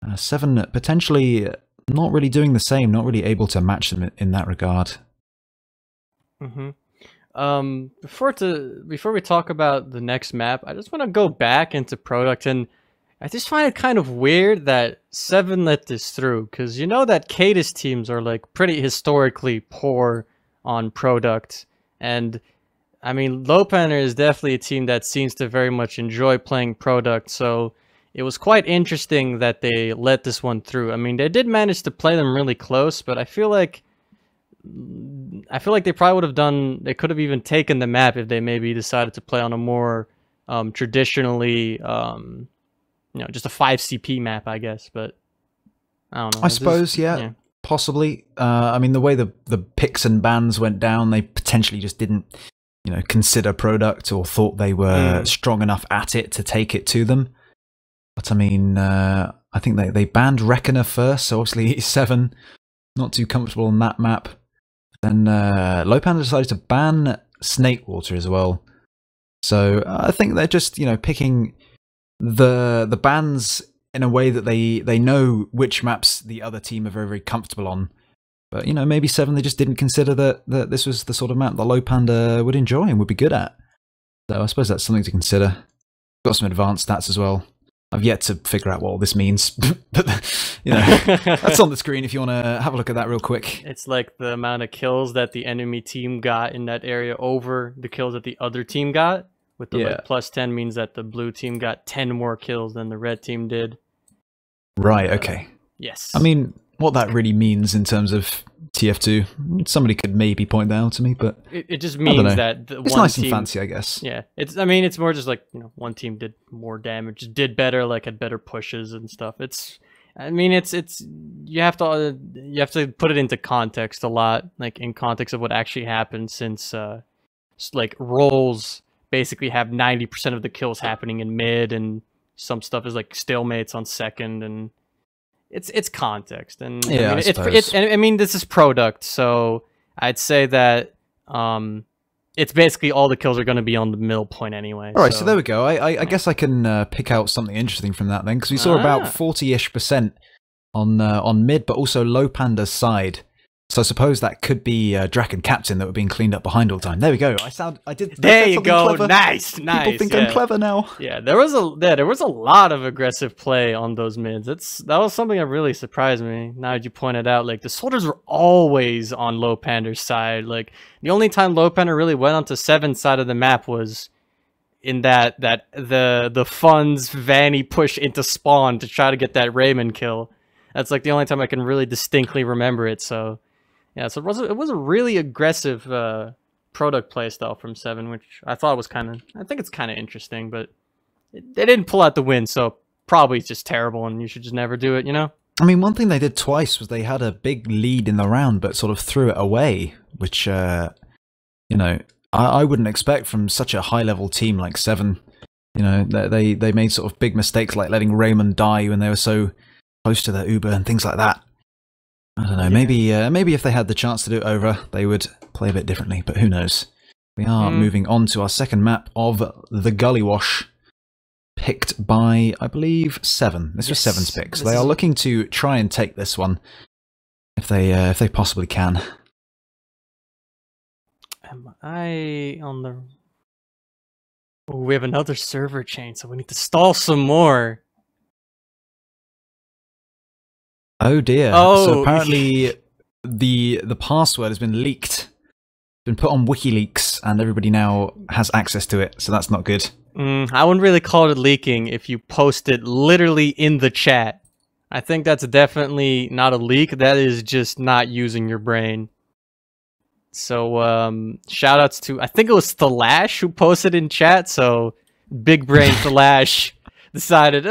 Speaker 1: Se7en potentially not really doing the same, not really able to match them in that regard.
Speaker 2: Before we talk about the next map, I just want to go back into Product, and I just find it kind of weird that Se7en let this through, because you know that Cadis teams are like pretty historically poor on Product, and I mean, Lowpander is definitely a team that seems to very much enjoy playing Product, so it was quite interesting that they let this one through. I mean, they did manage to play them really close, but I feel like they probably would have they could have even taken the map if they maybe decided to play on a more traditionally, you know, just a 5 CP map, I guess. But I don't know.
Speaker 1: I suppose, yeah, possibly. I mean, the way the picks and bans went down, they potentially just didn't, you know, consider Product or thought they were strong enough at it to take it to them. But I mean, I think they banned Reckoner first, so obviously Se7en not too comfortable on that map. Then Lowpander decided to ban Snakewater as well. So I think they're just, you know, picking the bans in a way that they know which maps the other team are very, very comfortable on. But, you know, maybe Se7en, they just didn't consider that this was the sort of map that Lowpander would enjoy and would be good at. So I suppose that's something to consider. Got some advanced stats as well. I've yet to figure out what all this means, but, you know, that's on the screen if you want to have a look at that real quick.
Speaker 2: It's like the amount of kills that the enemy team got in that area over the kills that the other team got. With the like, +10 means that the blue team got 10 more kills than the red team did.
Speaker 1: Right, okay.
Speaker 2: Yes.
Speaker 1: I mean, what that really means in terms of TF2, somebody could maybe point that out to me, but
Speaker 2: it just means that
Speaker 1: it's nice and fancy, I guess.
Speaker 2: Yeah, I mean, it's more just like, you know, one team did more damage, did better, like had better pushes and stuff. I mean, you have to put it into context a lot, like in context of what actually happened, since like roles basically have 90% of the kills happening in mid, and some stuff is like stalemates on second, and it's context. And
Speaker 1: yeah,
Speaker 2: I mean, this is Product, so I'd say that it's basically all the kills are going to be on the middle point anyway.
Speaker 1: All right, so there we go. I guess I can pick out something interesting from that then, because we saw about 40-ish% on mid, but also Lowpander's side. So I suppose that could be Draken Captain that were being cleaned up behind all the time. There we go.
Speaker 2: There you go.
Speaker 1: Clever.
Speaker 2: Nice.
Speaker 1: People think I'm clever now.
Speaker 2: Yeah, there was a lot of aggressive play on those mids. That was something that really surprised me. Now that you pointed out, like the soldiers were always on Lowpander's side. Like the only time Lowpander really went onto Se7en's side of the map was in the funds Vanny push into spawn to try to get that Raymond kill. That's like the only time I can really distinctly remember it. So. Yeah, so it was a really aggressive product playstyle from Se7en, which I thought was I think it's kind of interesting, but they didn't pull out the win, so probably it's just terrible, and you should just never do it, you know?
Speaker 1: I mean, one thing they did twice was they had a big lead in the round, but sort of threw it away, which, you know, I wouldn't expect from such a high-level team like Se7en. You know, they made sort of big mistakes like letting Raymond die when they were so close to their Uber and things like that. I don't know, maybe if they had the chance to do it over, they would play a bit differently, but who knows. We are moving on to our second map of the Gullywash, picked by, I believe, Se7en. This was Se7en's pick, so they are looking to try and take this one, if they possibly can.
Speaker 2: Am I on the... Oh, we have another server change, so we need to stall some more.
Speaker 1: Oh dear.
Speaker 2: Oh.
Speaker 1: So apparently the password has been leaked. Been put on WikiLeaks and everybody now has access to it, so that's not good.
Speaker 2: I wouldn't really call it leaking if you post it literally in the chat. I think that's definitely not a leak, that is just not using your brain. So shoutouts to, I think it was Thalash who posted in chat, so big brain Thalash decided,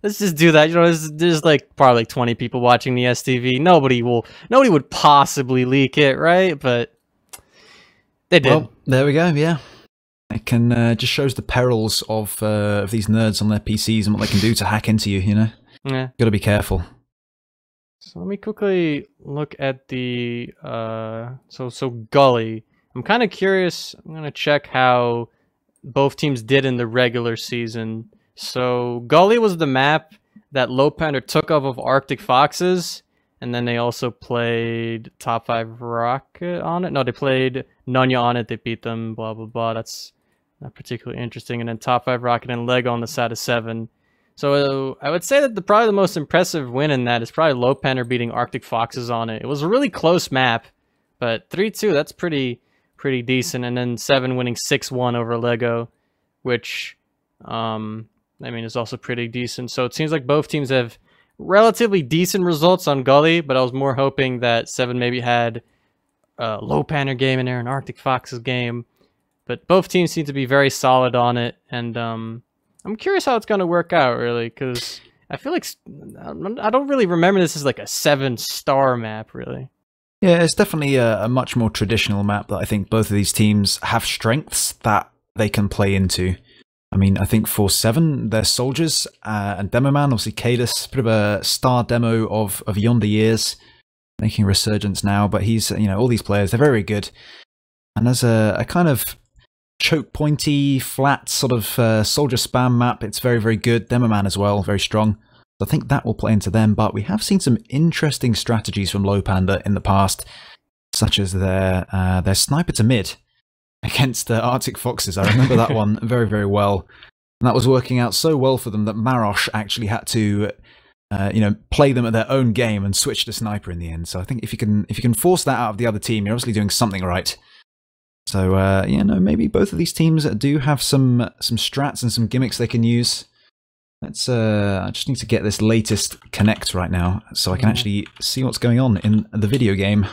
Speaker 2: let's just do that. You know, there's like probably like 20 people watching the STV. Nobody would possibly leak it, right? But they did.
Speaker 1: Well, there we go. Yeah, it can just shows the perils of these nerds on their PCs and what they can do to hack into you. You know,
Speaker 2: yeah,
Speaker 1: got to be careful.
Speaker 2: So let me quickly look at the so Gully. I'm kind of curious. I'm gonna check how both teams did in the regular season. So Gully was the map that Lowpander took off of Arctic Foxes, and then they also played Top 5 Rocket on it. No, they played Nunya on it. They beat them, blah, blah, blah. That's not particularly interesting. And then Top 5 Rocket and Lego on the side of Se7en. So I would say that probably the most impressive win in that is probably Lowpander beating Arctic Foxes on it. It was a really close map, but 3-2, that's pretty decent. And then Se7en winning 6-1 over Lego, which... I mean, it's also pretty decent. So it seems like both teams have relatively decent results on Gully, but I was more hoping that Se7en maybe had a Lowpander game in there, an Arctic Foxes game. But both teams seem to be very solid on it, and I'm curious how it's going to work out, really, because I feel like I don't really remember this as like a 7-star map, really.
Speaker 1: Yeah, it's definitely a much more traditional map that I think both of these teams have strengths that they can play into. I mean, I think for Se7en, their soldiers and demo man, obviously Cadus, bit of a star demo of yonder years, making a resurgence now. But he's, you know, all these players, they're very good. And as a kind of choke pointy, flat sort of soldier spam map, it's very, very good. Demo man as well, very strong. So I think that will play into them. But we have seen some interesting strategies from Lowpander in the past, such as their sniper to mid against Arctic Foxes. I remember that one very, very well. And that was working out so well for them that Marosh actually had to, you know, play them at their own game and switch to sniper in the end. So I think if you can force that out of the other team, you're obviously doing something right. So you know, maybe both of these teams do have some strats and some gimmicks they can use. Let's. I just need to get this latest connect right now so I can actually see what's going on in the video game.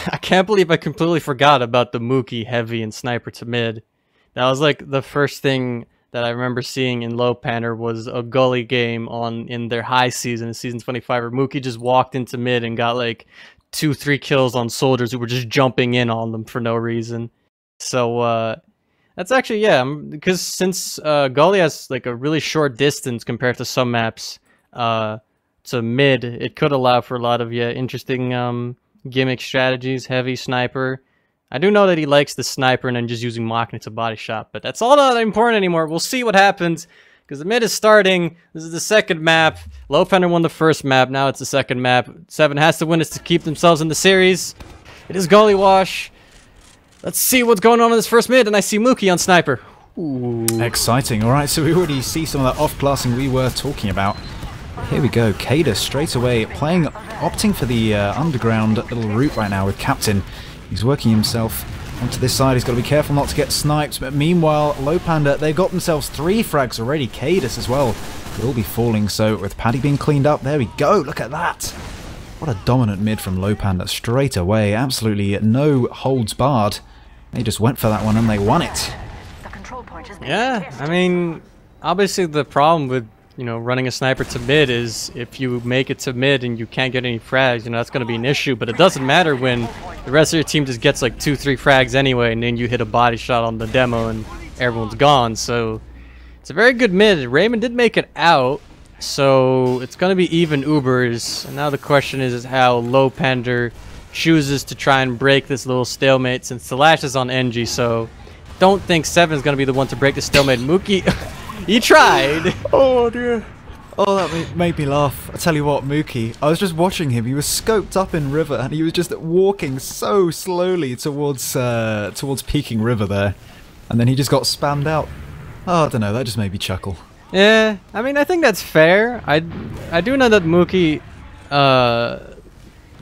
Speaker 2: I can't believe I completely forgot about the Mookie heavy and sniper to mid. That was like the first thing that I remember seeing in Lowpander was a Gully game in their high season, in season 25, where Mookie just walked into mid and got like 2-3 kills on soldiers who were just jumping in on them for no reason. So that's actually, yeah, because since Gully has like a really short distance compared to some maps to mid, it could allow for a lot of interesting gimmick strategies. Heavy sniper. I do know that he likes the sniper and then just using Machina to body shot, but that's all not important anymore. We'll see what happens because the mid is starting. This is the second map. Lowpander won the first map. Now it's the second map. Se7en has to win this to keep themselves in the series. It is Gullywash. Let's see what's going on in this first mid, and I see Mookie on sniper. Ooh.
Speaker 1: Exciting. All right, so we already see some of that off-classing we were talking about. Here we go. Kada straight away opting for the underground little route right now with Captain. He's working himself onto this side. He's got to be careful not to get sniped. But meanwhile, Lowpander, they've got themselves 3 frags already. Cadus as well will be falling. So with Paddy being cleaned up, there we go. Look at that. What a dominant mid from Lowpander straight away. Absolutely no holds barred. They just went for that one and they won it.
Speaker 2: Yeah, I mean, obviously the problem with, you know, running a sniper to mid is if you make it to mid and you can't get any frags, you know, that's going to be an issue. But it doesn't matter when the rest of your team just gets like 2-3 frags anyway, and then you hit a body shot on the demo and everyone's gone. So it's a very good mid. Raymond did make it out, so it's going to be even Ubers. And now the question is how Lowpander chooses to try and break this little stalemate, since the lash is on NG. So don't think Se7en is going to be the one to break the stalemate. Mookie, he tried.
Speaker 1: Oh dear. Oh, that made me laugh. I tell you what, Mookie, I was just watching him. He was scoped up in river, and he was just walking so slowly towards peaking river there, and then he just got spammed out. Oh, I don't know. That just made me chuckle.
Speaker 2: Yeah, I mean, I think that's fair. I do know that Mookie,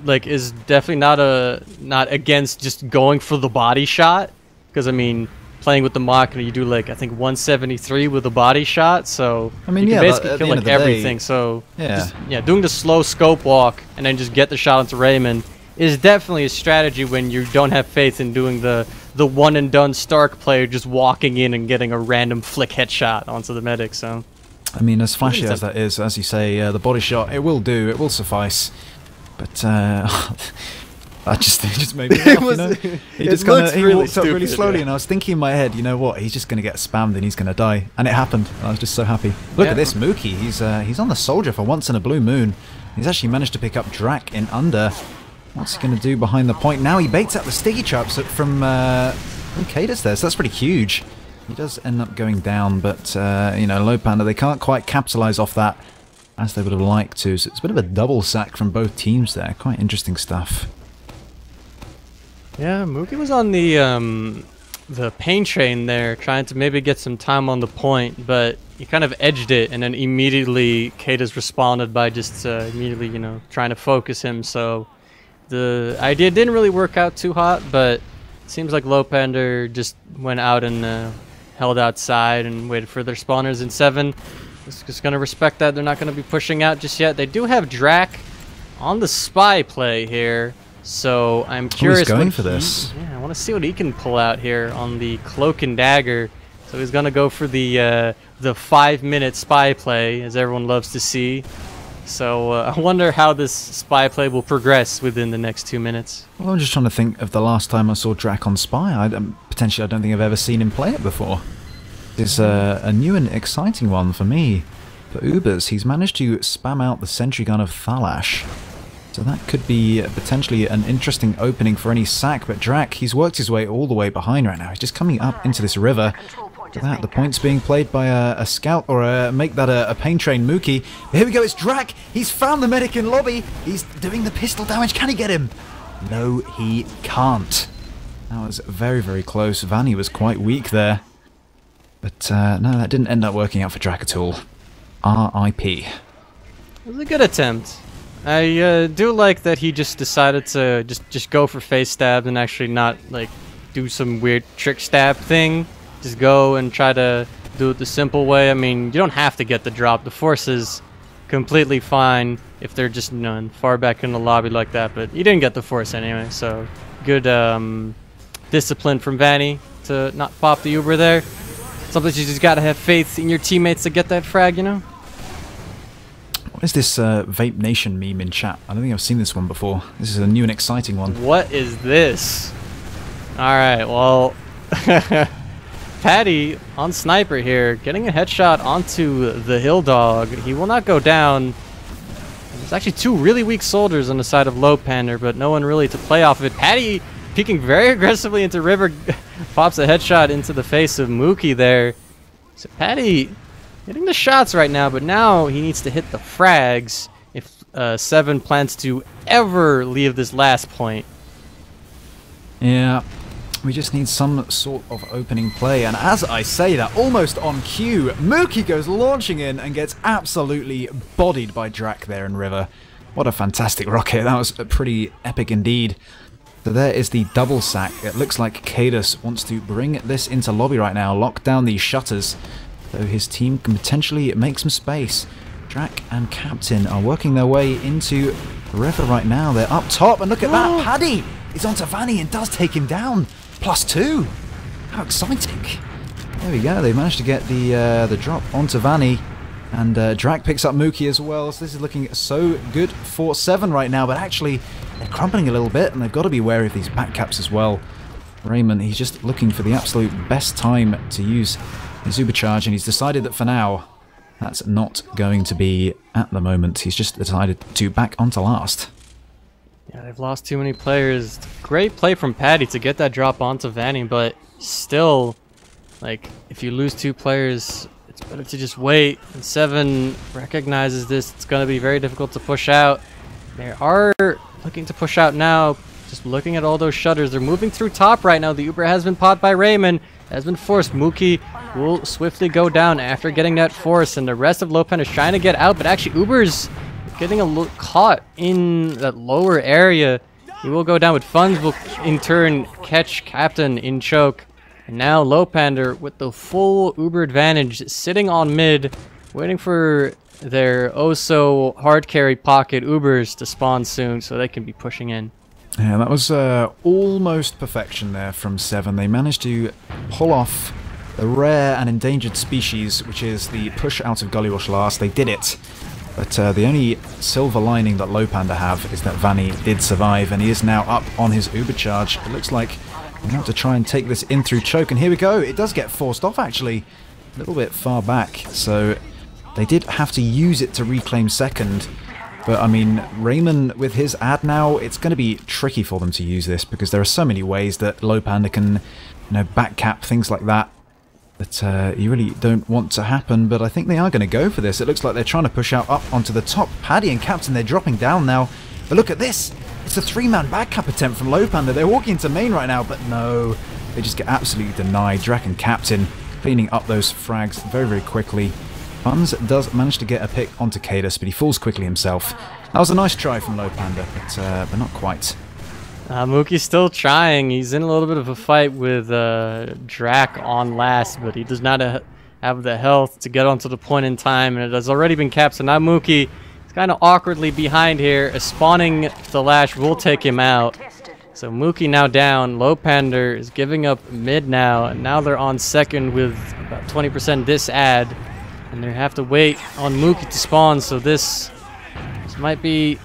Speaker 2: like, is definitely not against just going for the body shot, because I mean, playing with the mock, you do like I think 173 with a body shot, so
Speaker 1: I mean,
Speaker 2: you can
Speaker 1: yeah,
Speaker 2: basically kill like everything. So
Speaker 1: yeah,
Speaker 2: doing the slow scope walk and then just get the shot into Raymond is definitely a strategy when you don't have faith in doing the one and done Stark player just walking in and getting a random flick headshot onto the medic. So
Speaker 1: I mean, as flashy as that is, as you say, the body shot, it will suffice, but it just made me laugh, you know? He just walked up really slowly, and I was thinking in my head, you know what, he's just going to get spammed and he's going to die. And it happened, and I was just so happy. Look at this Mookie, he's on the soldier for once in a blue moon. He's actually managed to pick up Drak in under. What's he going to do behind the point? Now he baits out the sticky traps from Cadus there, so that's pretty huge. He does end up going down, but, you know, Lowpander, they can't quite capitalize off that as they would have liked to. So it's a bit of a double sack from both teams there. Quite interesting stuff.
Speaker 2: Yeah, Mookie was on the pain train there, trying to maybe get some time on the point, but he kind of edged it, and then immediately Cadus responded by just immediately, you know, trying to focus him. So the idea didn't really work out too hot, but it seems like Lowpander just went out and held outside and waited for their spawners. And Se7en is just going to respect that. They're not going to be pushing out just yet. They do have Drak on the spy play here. So I'm curious.
Speaker 1: He's going for this.
Speaker 2: Yeah, I want to see what he can pull out here on the cloak and dagger. So he's gonna go for the 5-minute spy play, as everyone loves to see. So I wonder how this spy play will progress within the next 2 minutes.
Speaker 1: Well, I'm just trying to think of the last time I saw Drak on spy. Potentially, I don't think I've ever seen him play it before. It's a new and exciting one for me. For Ubers, he's managed to spam out the sentry gun of Thalash. So that could be potentially an interesting opening for any sack, but Drak, he's worked his way all the way behind right now. He's just coming up into this river. To that, the point's being played by a scout, or make that a pain train Mookie. But here we go, it's Drak! He's found the medic in lobby! He's doing the pistol damage, can he get him? No, he can't. That was very, very close. Vanny was quite weak there. But no, that didn't end up working out for Drak at all. R.I.P.
Speaker 2: It was a good attempt. I do like that he just decided to just go for face stab and actually not like do some weird trick stab thing. Just go and try to do it the simple way. I mean, you don't have to get the drop. The force is completely fine if they're just, you know, far back in the lobby like that. But you didn't get the force anyway, so good discipline from Vanny to not pop the Uber there. Sometimes you just gotta have faith in your teammates to get that frag, you know.
Speaker 1: What is this Vape Nation meme in chat? I don't think I've seen this one before. This is a new and exciting one.
Speaker 2: What is this? Alright, well... Paddy on sniper here, getting a headshot onto the Hill Dog. He will not go down. There's actually 2 really weak soldiers on the side of Lowpander, but no one really to play off of it. Paddy peeking very aggressively into River, pops a headshot into the face of Mookie there. So Paddy hitting the shots right now, but now he needs to hit the frags if Se7en plans to ever leave this last point.
Speaker 1: Yeah, we just need some sort of opening play, and as I say that, almost on cue, Mookie goes launching in and gets absolutely bodied by Drak there in River. What a fantastic rocket, that was pretty epic indeed. So there is the double sack. It looks like Cadus wants to bring this into lobby right now, lock down these shutters, so his team can potentially make some space. Drak and Captain are working their way into River right now. They're up top, and look at that, Paddy is onto Vanny and does take him down. +2. How exciting. There we go, they managed to get the drop onto Vanny. And Drak picks up Mookie as well, so this is looking so good for Se7en right now, but actually they're crumpling a little bit, and they've got to be wary of these back caps as well. Raymond, he's just looking for the absolute best time to use his Ubercharge, and he's decided that for now, that's not going to be at the moment. He's just decided to back onto last.
Speaker 2: Yeah, they've lost too many players. Great play from Paddy to get that drop onto Vanny, but still, like, if you lose 2 players, it's better to just wait. And Se7en recognizes this. It's going to be very difficult to push out. They are looking to push out now. Just looking at all those shutters. They're moving through top right now. The Uber has been popped by Raymond. Has been forced. Mookie will swiftly go down after getting that force. And the rest of Lowpander is trying to get out. But actually, Uber's getting caught in that lower area. He will go down, but Funds will in turn catch Captain in choke. And now Lowpander with the full Uber advantage, sitting on mid, waiting for their oh-so hard carry pocket Ubers to spawn soon so they can be pushing in.
Speaker 1: Yeah, that was almost perfection there from Se7en. They managed to pull off the rare and endangered species, which is the push out of Gullywash last. They did it. But the only silver lining that Lowpander have is that Vanny did survive, and he is now up on his Ubercharge. It looks like we have to try and take this in through choke, and here we go. It does get forced off, actually, a little bit far back, so they did have to use it to reclaim second. But, I mean, Raymond with his ad now, it's going to be tricky for them to use this, because there are so many ways that Lowpander can, backcap, things like that, that you really don't want to happen. But I think they are going to go for this. It looks like they're trying to push out up onto the top. Paddy and Captain, they're dropping down now. But look at this. It's a 3-man backcap attempt from Lowpander. They're walking into main right now, but no. They just get absolutely denied. Drak and Captain cleaning up those frags very, very quickly. Funds does manage to get a pick onto Cadus, but he falls quickly himself. That was a nice try from Lowpander, but not quite.
Speaker 2: Mookie's still trying. He's in a little bit of a fight with Drak on last, but he does not have the health to get onto the point in time, and it has already been capped, so now Mookie is kind of awkwardly behind here. A spawning the lash will take him out. So Mookie now down. Lowpander is giving up mid now, and now they're on second with about 20% this ad. And they have to wait on Mookie to spawn, so this might be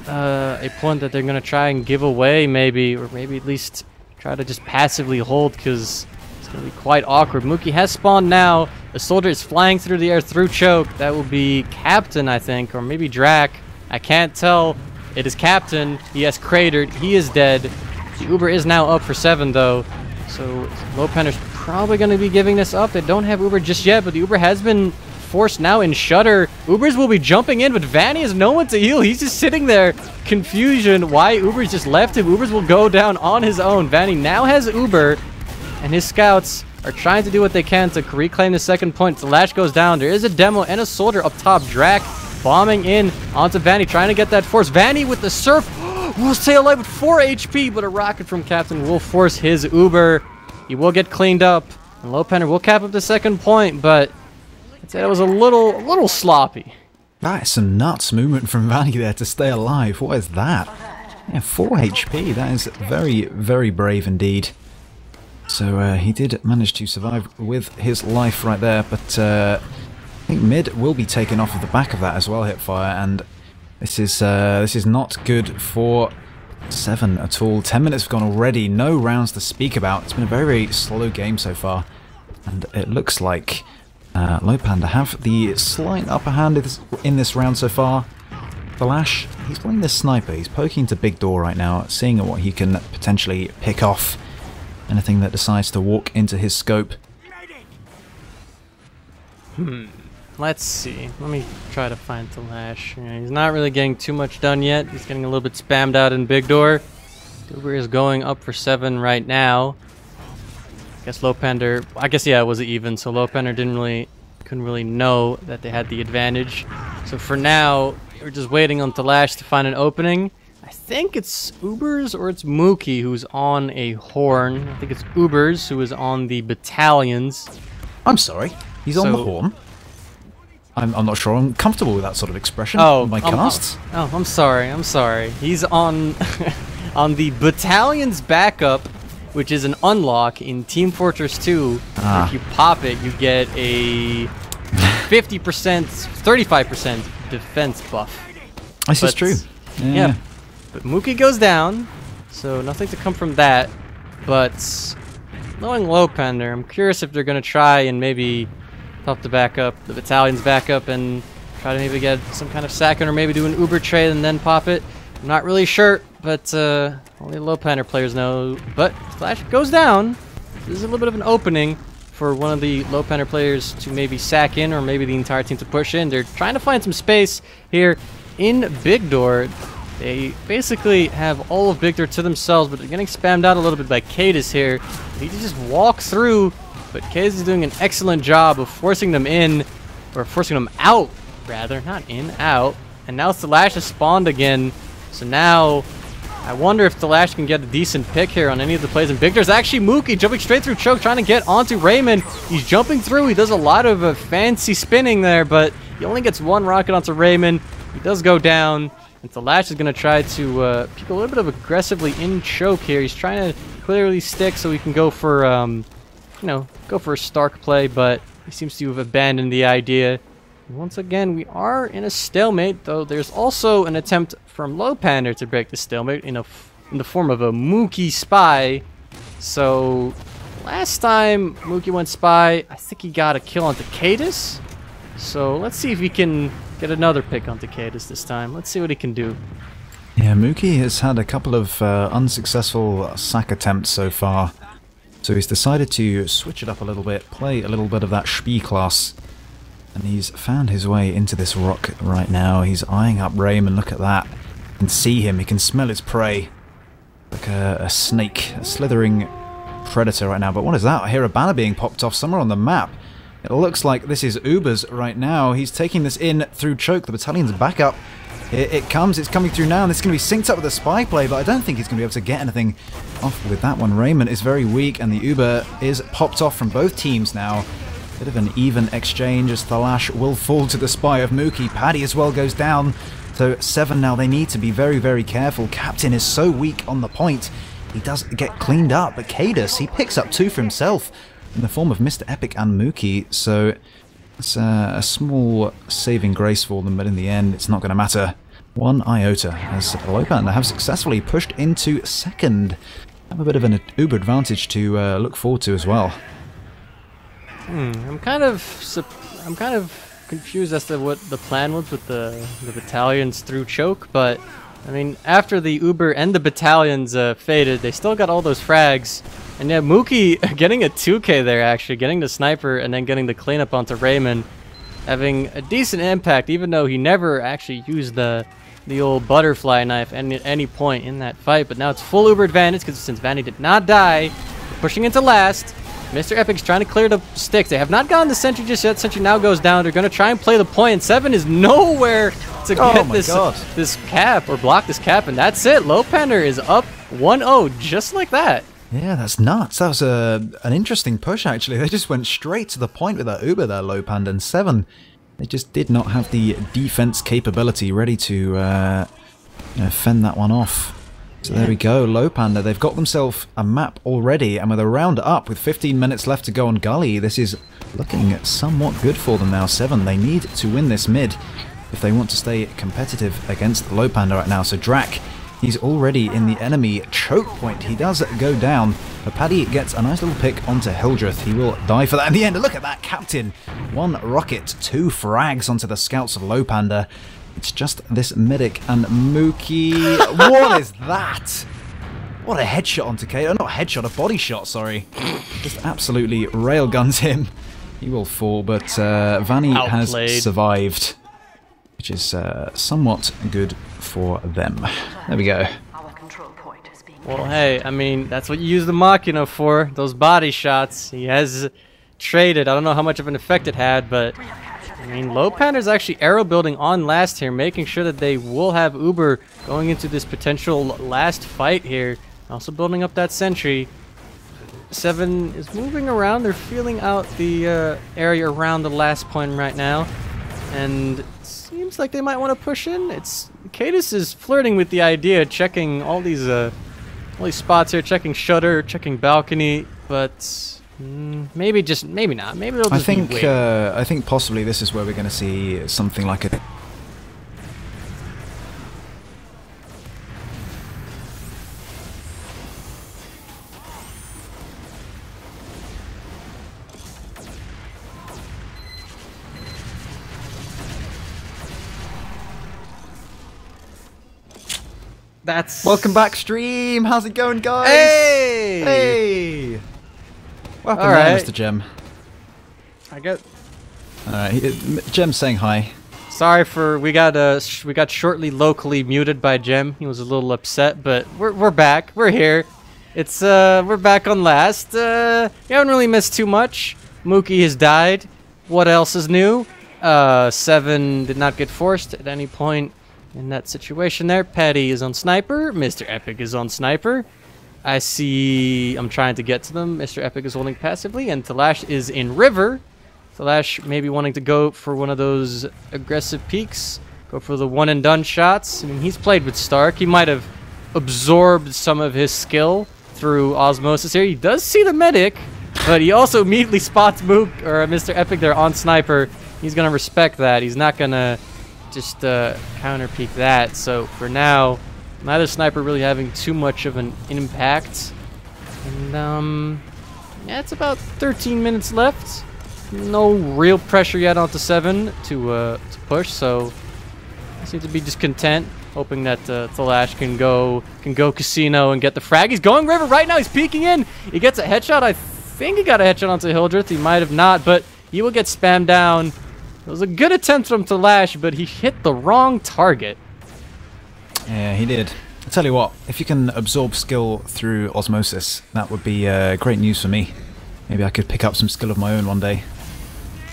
Speaker 2: a point that they're going to try and give away, maybe, or maybe at least try to just passively hold, because it's going to be quite awkward. Mookie has spawned now. The soldier is flying through the air through choke. That will be Captain, I think, or maybe Drak. I can't tell. It is Captain. He has cratered. He is dead. The Uber is now up for 7, though. So Lowpander's probably going to be giving this up. They don't have Uber just yet, but the Uber has been forced now in Shutter. Ubers will be jumping in, but Vanny has no one to heal. He's just sitting there. Confusion. Why Ubers just left him. Ubers will go down on his own. Vanny now has Uber, and his scouts are trying to do what they can to reclaim the second point. The lash goes down. There is a demo and a soldier up top. Drak bombing in onto Vanny, trying to get that force. Vanny with the surf will stay alive with 4 HP, but a rocket from Captain will force his Uber. He will get cleaned up, and Lowpander will cap up the second point, but I'd say that was a little sloppy.
Speaker 1: That is some nuts movement from Vanny there to stay alive. What is that? Yeah, 4 HP. That is very, very brave indeed. So he did manage to survive with his life right there, but I think mid will be taken off of the back of that as well, HiipFire, and this is not good for Se7en at all. 10 minutes have gone already, no rounds to speak about. It's been a very, very slow game so far, and it looks like Lowpander have the slight upper hand in this round so far. The Lash, he's playing this sniper. He's poking to big door right now, seeing what he can potentially pick off. Anything that decides to walk into his scope.
Speaker 2: let's see. Let me try to find Talash. Yeah, he's not really getting too much done yet. He's getting a little bit spammed out in big door. Uber is going up for 7 right now. I guess Lowpander, I guess, yeah, it was even, so Lowpander couldn't really know that they had the advantage. So for now, we're just waiting on Talash to find an opening. I think it's Ubers or it's Mookie who's on a horn. I think it's Ubers who is on the battalions.
Speaker 1: I'm sorry, he's on the horn. I'm not sure I'm comfortable with that sort of expression.
Speaker 2: Oh,
Speaker 1: my casts.
Speaker 2: I'm sorry. He's on on the battalion's backup, which is an unlock in Team Fortress 2. If you pop it, you get a 50%, 35% defense buff.
Speaker 1: This is true.
Speaker 2: Yeah. But Mookie goes down, so nothing to come from that. But knowing Lowpander, I'm curious if they're going to try and maybe pop the backup, the battalion's backup, and try to maybe get some kind of second or maybe do an Uber trade and then pop it. I'm not really sure, but only Lowpander players know. But Flash goes down. This is a little bit of an opening for one of the Lowpander players to maybe sack in or maybe the entire team to push in. They're trying to find some space here in Big Door. They basically have all of Big Door to themselves, but they're getting spammed out a little bit by Cadis here. They need to just walk through, but Cadis is doing an excellent job of forcing them in, or forcing them out, rather. Not in, out. And now Thalash has spawned again, so now I wonder if Thalash can get a decent pick here on any of the plays. And Big Door's actually Mookie jumping straight through choke, trying to get onto Raymond. He's jumping through. He does a lot of fancy spinning there, but he only gets one rocket onto Raymond. He does go down. And Thalash is going to try to peek a little bit of aggressively in choke here. He's trying to clearly stick so he can go for, you know, go for a Stark play, but he seems to have abandoned the idea. And once again, we are in a stalemate, though there's also an attempt from Lowpander to break the stalemate in the form of a Mookie spy. So last time Mookie went spy, I think he got a kill onto Cadis. So let's see if he can get another pick onto Cadis this time. Let's see what he can do.
Speaker 1: Yeah, Mookie has had a couple of unsuccessful sack attempts so far. So he's decided to switch it up a little bit, play a little bit of that Spee class. And he's found his way into this rock right now. He's eyeing up Raymond. Look at that. You can see him. He can smell his prey. Like a snake, a slithering predator right now. But what is that? I hear a banner being popped off somewhere on the map. It looks like this is Ubers right now. He's taking this in through choke. The battalion's back up. It comes. It's coming through now. And it's going to be synced up with a spy play. But I don't think he's going to be able to get anything off with that one. Raymond is very weak. And the Uber is popped off from both teams now. Bit of an even exchange as Thalash will fall to the spy of Mookie. Paddy as well goes down. So 7 now. They need to be very, very careful. Captain is so weak on the point. He does get cleaned up. But Cadis, he picks up 2 for himself in the form of Mr. Epic and Mookie. So it's a small saving grace for them. But in the end, it's not going to matter one iota as Lowpander have successfully pushed into second. Have a bit of an Uber advantage to look forward to as well.
Speaker 2: I'm kind of confused as to what the plan was with the battalions through choke, but I mean, after the Uber and the battalions faded, they still got all those frags. And yeah, Mookie getting a 2K there, actually, getting the sniper and then getting the cleanup onto Raymond, having a decent impact, even though he never actually used the old butterfly knife at any point in that fight. But now it's full Uber advantage, because since Vanny did not die, pushing into last. Mr. Epic's trying to clear the sticks. They have not gotten the sentry just yet. Sentry now goes down. They're going to try and play the point, and 7 is nowhere to get this cap or block this cap, and that's it. Lowpander is up 1-0 just like that.
Speaker 1: Yeah, that's nuts. That was an interesting push, actually. They just went straight to the point with that Uber there, Lowpander, and 7. They just did not have the defense capability ready to fend that one off. So there we go, Lowpander, they've got themselves a map already, and with a round up, with 15 minutes left to go on Gully, this is looking somewhat good for them now. 7, they need to win this mid if they want to stay competitive against Lowpander right now. So Drac, he's already in the enemy choke point. He does go down, but Paddy gets a nice little pick onto Hildreth. He will die for that in the end. Look at that, Captain. 1 rocket, 2 frags onto the scouts of Lowpander. It's just this medic and Mookie. What is that? What a headshot onto Kato. Not a headshot, a body shot, sorry. Just absolutely railguns him. He will fall, but Vanny has
Speaker 2: Outplayed.
Speaker 1: survived, which is somewhat good for them. There we go.
Speaker 3: Well,
Speaker 2: Hey, I mean, that's what you use the Machina for, those body shots. He has traded. I don't know how much of an effect it had, but I mean, Lowpander's actually arrow building on last here, making sure that they will have Uber going into this potential last fight here. Also building up that sentry. Se7en is moving around. They're feeling out the area around the last point right now. And it seems like they might want to push in. Cadis is flirting with the idea, checking all these spots here, checking shutter, checking balcony, but maybe not. Maybe they'll just be waiting.
Speaker 1: I think possibly this is where we're going to see something like a... Welcome back, stream. How's it going, guys?
Speaker 2: Hey!
Speaker 1: Hey! What happened
Speaker 2: All
Speaker 1: there,
Speaker 2: right.
Speaker 1: Mr. Gem?
Speaker 2: I get.
Speaker 1: Gem's saying hi.
Speaker 2: Sorry for we got shortly locally muted by Gem. He was a little upset, but we're back. We're here. It's we're back on last. You haven't really missed too much. Mookie has died. What else is new? Se7en did not get forced at any point in that situation there. Patty is on sniper. Mr. Epic is on sniper. I see. I'm trying to get to them. Mr. Epic is holding passively, and Talash is in river. Talash maybe wanting to go for one of those aggressive peeks. Go for the one and done shots. I mean, he's played with Stark. He might have absorbed some of his skill through osmosis here. He does see the medic, but he also immediately spots Mook or Mr. Epic there on sniper. He's gonna respect that. He's not gonna just counter peek that. So for now, neither sniper really having too much of an impact. And yeah, it's about 13 minutes left. No real pressure yet onto Se7en to push. So I seem to be just content, hoping that Talash can go casino and get the frag. He's going river right now. He's peeking in. He gets a headshot. I think he got a headshot onto Hildreth. He might have not, but he will get spammed down. It was a good attempt from Talash, but he hit the wrong target.
Speaker 1: Yeah, he did. I'll tell you what, if you can absorb skill through osmosis, that would be great news for me. Maybe I could pick up some skill of my own one day.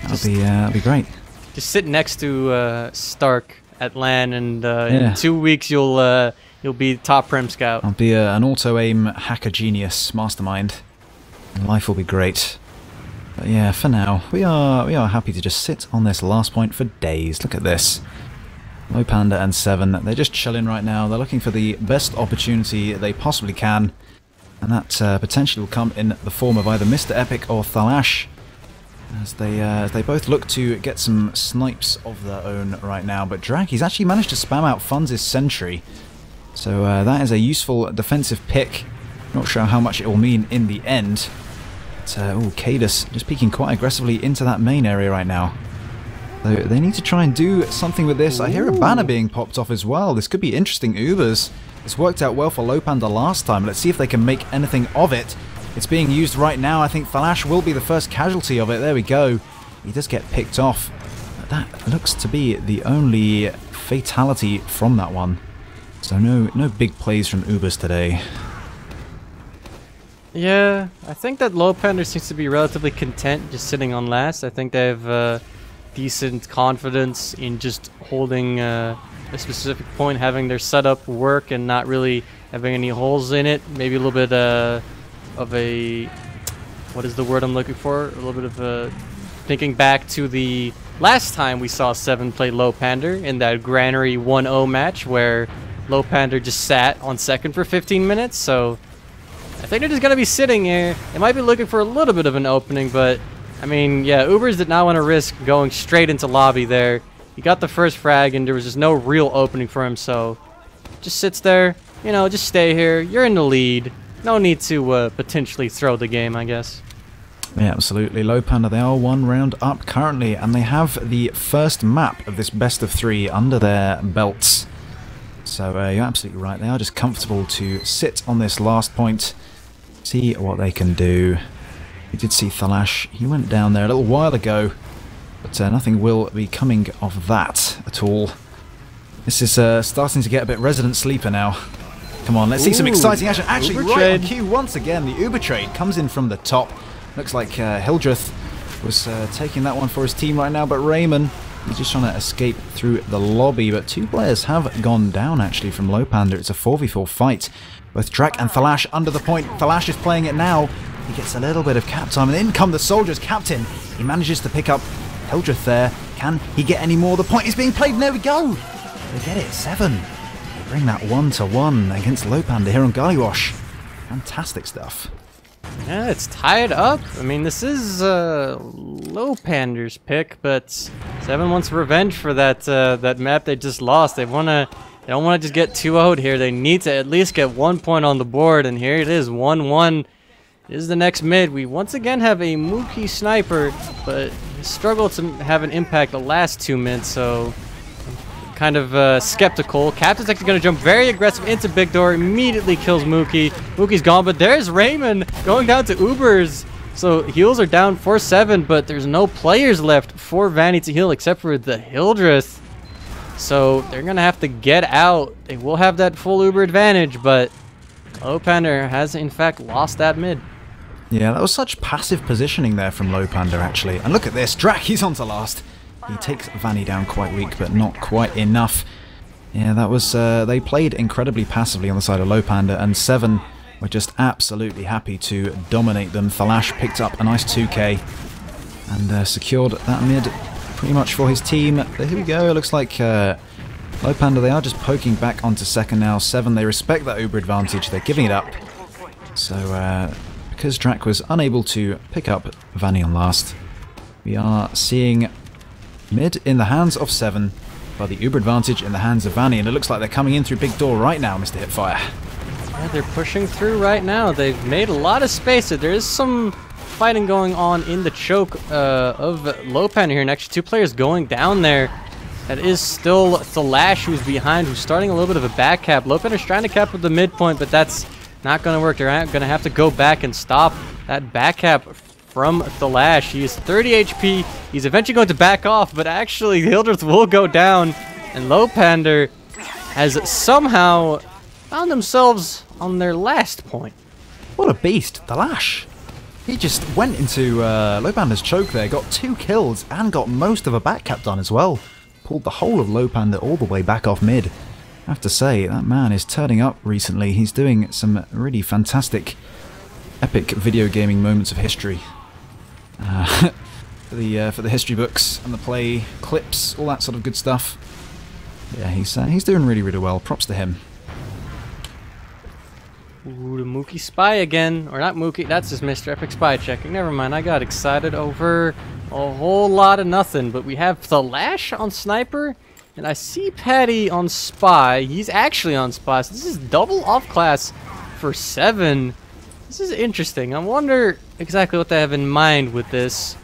Speaker 1: That'd be great.
Speaker 2: Just sit next to Stark at LAN, and in 2 weeks you'll be top Prem Scout.
Speaker 1: I'll be an auto-aim hacker genius mastermind. And life will be great. But yeah, for now, we are happy to just sit on this last point for days. Look at this. Lowpander and Se7en, they're just chilling right now. They're looking for the best opportunity they possibly can. And that potentially will come in the form of either Mr. Epic or Talash. As they both look to get some snipes of their own right now. But Drag, he's actually managed to spam out Fun's sentry. So that is a useful defensive pick. Not sure how much it will mean in the end. But, Cadis just peeking quite aggressively into that main area right now. So they need to try and do something with this. I hear a banner being popped off as well. This could be interesting Ubers. This worked out well for Lowpander last time. Let's see if they can make anything of it. It's being used right now. I think Talash will be the first casualty of it. There we go. He does get picked off. But that looks to be the only fatality from that one. So no big plays from Ubers today. Yeah,
Speaker 2: I think that Lowpander seems to be relatively content just sitting on last. I think they have decent confidence in just holding a specific point, having their setup work and not really having any holes in it. Maybe a little bit of a, what is the word I'm looking for? A little bit of thinking back to the last time we saw Se7en play Lowpander in that Granary 1-0 match where Lowpander just sat on second for 15 minutes. So I think they're just going to be sitting here. They might be looking for a little bit of an opening, but I mean, yeah, Ubers did not want to risk going straight into lobby there. He got the first frag and there was just no real opening for him, so just sits there, you know, just stay here. You're in the lead. No need to potentially throw the game, I guess. Yeah, absolutely. Lowpander, they are one round up currently, and they have the first map of this best of 3 under their belts. So you're absolutely right. They are just comfortable to sit on this last point, see what they can do.
Speaker 1: We did see Thalash. He went down there a little while ago, but nothing will be coming of that at all. This is starting to get a bit resident sleeper now. Come on, let's see some exciting action. Actually,
Speaker 2: Uber
Speaker 1: right
Speaker 2: trade.
Speaker 1: on cue once again. The Uber trade comes in from the top. Looks like Hildreth was taking that one for his team right now, but Raymond, he's just trying to escape through the lobby. But two players have gone down, actually, from Lowpander. It's a 4v4 fight. Both Drak and Thalash under the point. Thalash is playing it now. He gets a little bit of cap time, and in come the soldiers. Captain, he manages to pick up Hildreth there. Can he get any more? The point is being played, and there we go. They get it, 7. They bring that 1-1 against Lowpander here on Gullywash. Fantastic stuff.
Speaker 2: Yeah, it's tied up. I mean, this is Lowpander's pick, but 7 wants revenge for that that map they just lost. They don't want to just get 2-0'd here. They need to at least get 1 point on the board, and here it is, 1-1. This is the next mid. We once again have a Mookie sniper, but struggled to have an impact the last 2 mids, so I'm kind of skeptical. Captain's actually going to jump very aggressive into Big Door, immediately kills Mookie. Mookie's gone, but there's Raymond going down to Ubers. So heals are down for 7, but there's no players left for Vanny to heal except for the Hildreth. So they're going to have to get out. They will have that full Uber advantage, but Lowpander has in fact lost that mid.
Speaker 1: Yeah, that was such passive positioning there from Lowpander, actually. And look at this, Drak, he's on to last. He takes Vanny down quite weak, but not quite enough. Yeah, that was, they played incredibly passively on the side of Lowpander, and 7 were just absolutely happy to dominate them. Thalash picked up a nice 2k and secured that mid pretty much for his team. But here we go, it looks like Lowpander, they are just poking back onto second now. 7, they respect that Uber advantage, they're giving it up. So, because Drak was unable to pick up Vanny on last, we are seeing mid in the hands of 7, but the Uber advantage in the hands of Vanny, and it looks like they're coming in through Big Door right now, Mr. HiipFire.
Speaker 2: Yeah, they're pushing through right now. They've made a lot of space. There is some fighting going on in the choke of Lowpander here, and actually 2 players going down there. That is still Thalash, who's behind, who's starting a little bit of a back cap. Lowpander's trying to cap with the midpoint, but that's not going to work. They're going to have to go back and stop that back cap from Thalash. He is 30 HP. He's eventually going to back off, but actually Hildreth will go down, and Lowpander has somehow found themselves on their last point.
Speaker 1: What a beast, Thalash. He just went into Lowpander's choke there, got 2 kills, and got most of a back cap done as well. Pulled the whole of Lowpander all the way back off mid. I have to say, that man is turning up recently. He's doing some really fantastic, epic video gaming moments of history. For the history books and the play clips, all that sort of good stuff. Yeah, he's doing really, really well. Props to him.
Speaker 2: Ooh, the Mookie spy again. Or not Mookie, that's just Mr. Epic Spy checking. Never mind, I got excited over a whole lot of nothing. But we have Thalash on Sniper, and I see Patty on Spy. He's actually on Spy, so this is double off class for 7. This is interesting. I wonder exactly what they have in mind with this.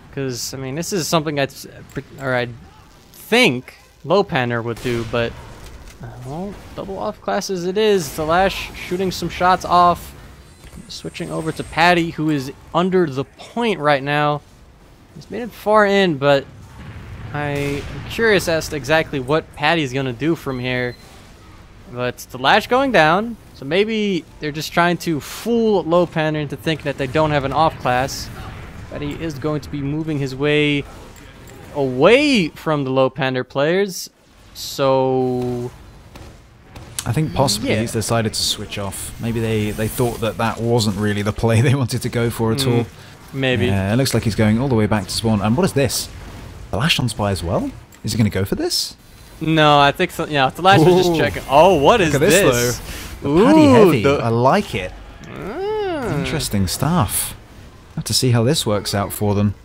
Speaker 2: Because, I mean, this is something I think Lowpander would do, but well, double off classes it is. Thalash shooting some shots off. Switching over to Patty, who is under the point right now. He's made it far in, but I'm curious as to exactly what Patty's going to do from here. But Thalash going down, so maybe they're just trying to fool Lowpander into thinking that they don't have an off class. Patty is going to be moving his way away from the Lowpander players, so
Speaker 1: I think possibly he's decided to switch off. Maybe they thought that that wasn't really the play they wanted to go for at all.
Speaker 2: Maybe.
Speaker 1: Yeah, it looks like he's going all the way back to spawn. And what is this? Thalash on Spy as well? Is he going to go for this?
Speaker 2: No, I think so. Yeah, Thalash was just checking. Oh, what is
Speaker 1: Look at
Speaker 2: this?
Speaker 1: Though. The Paddy heavy. I like it. Interesting stuff. Have to see how this works out for them.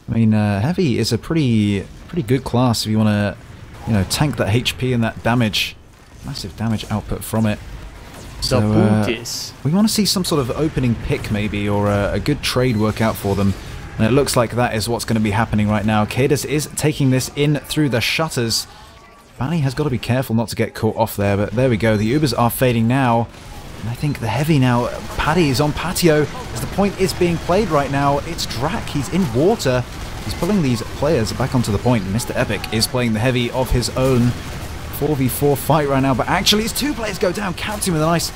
Speaker 1: I mean, heavy is a pretty good class if you want to, tank that HP and that damage, massive damage output from it. So we want to see some sort of opening pick maybe, or a good trade work out for them. And it looks like that is what's going to be happening right now. Cadus is taking this in through the shutters. Vanny has got to be careful not to get caught off there, but there we go. The Ubers are fading now. And I think the heavy now, Paddy is on patio as the point is being played right now. It's Drac, he's in water. He's pulling these players back onto the point. Mr. Epic is playing the heavy of his own 4v4 fight right now, but actually his 2 players go down, counting with a nice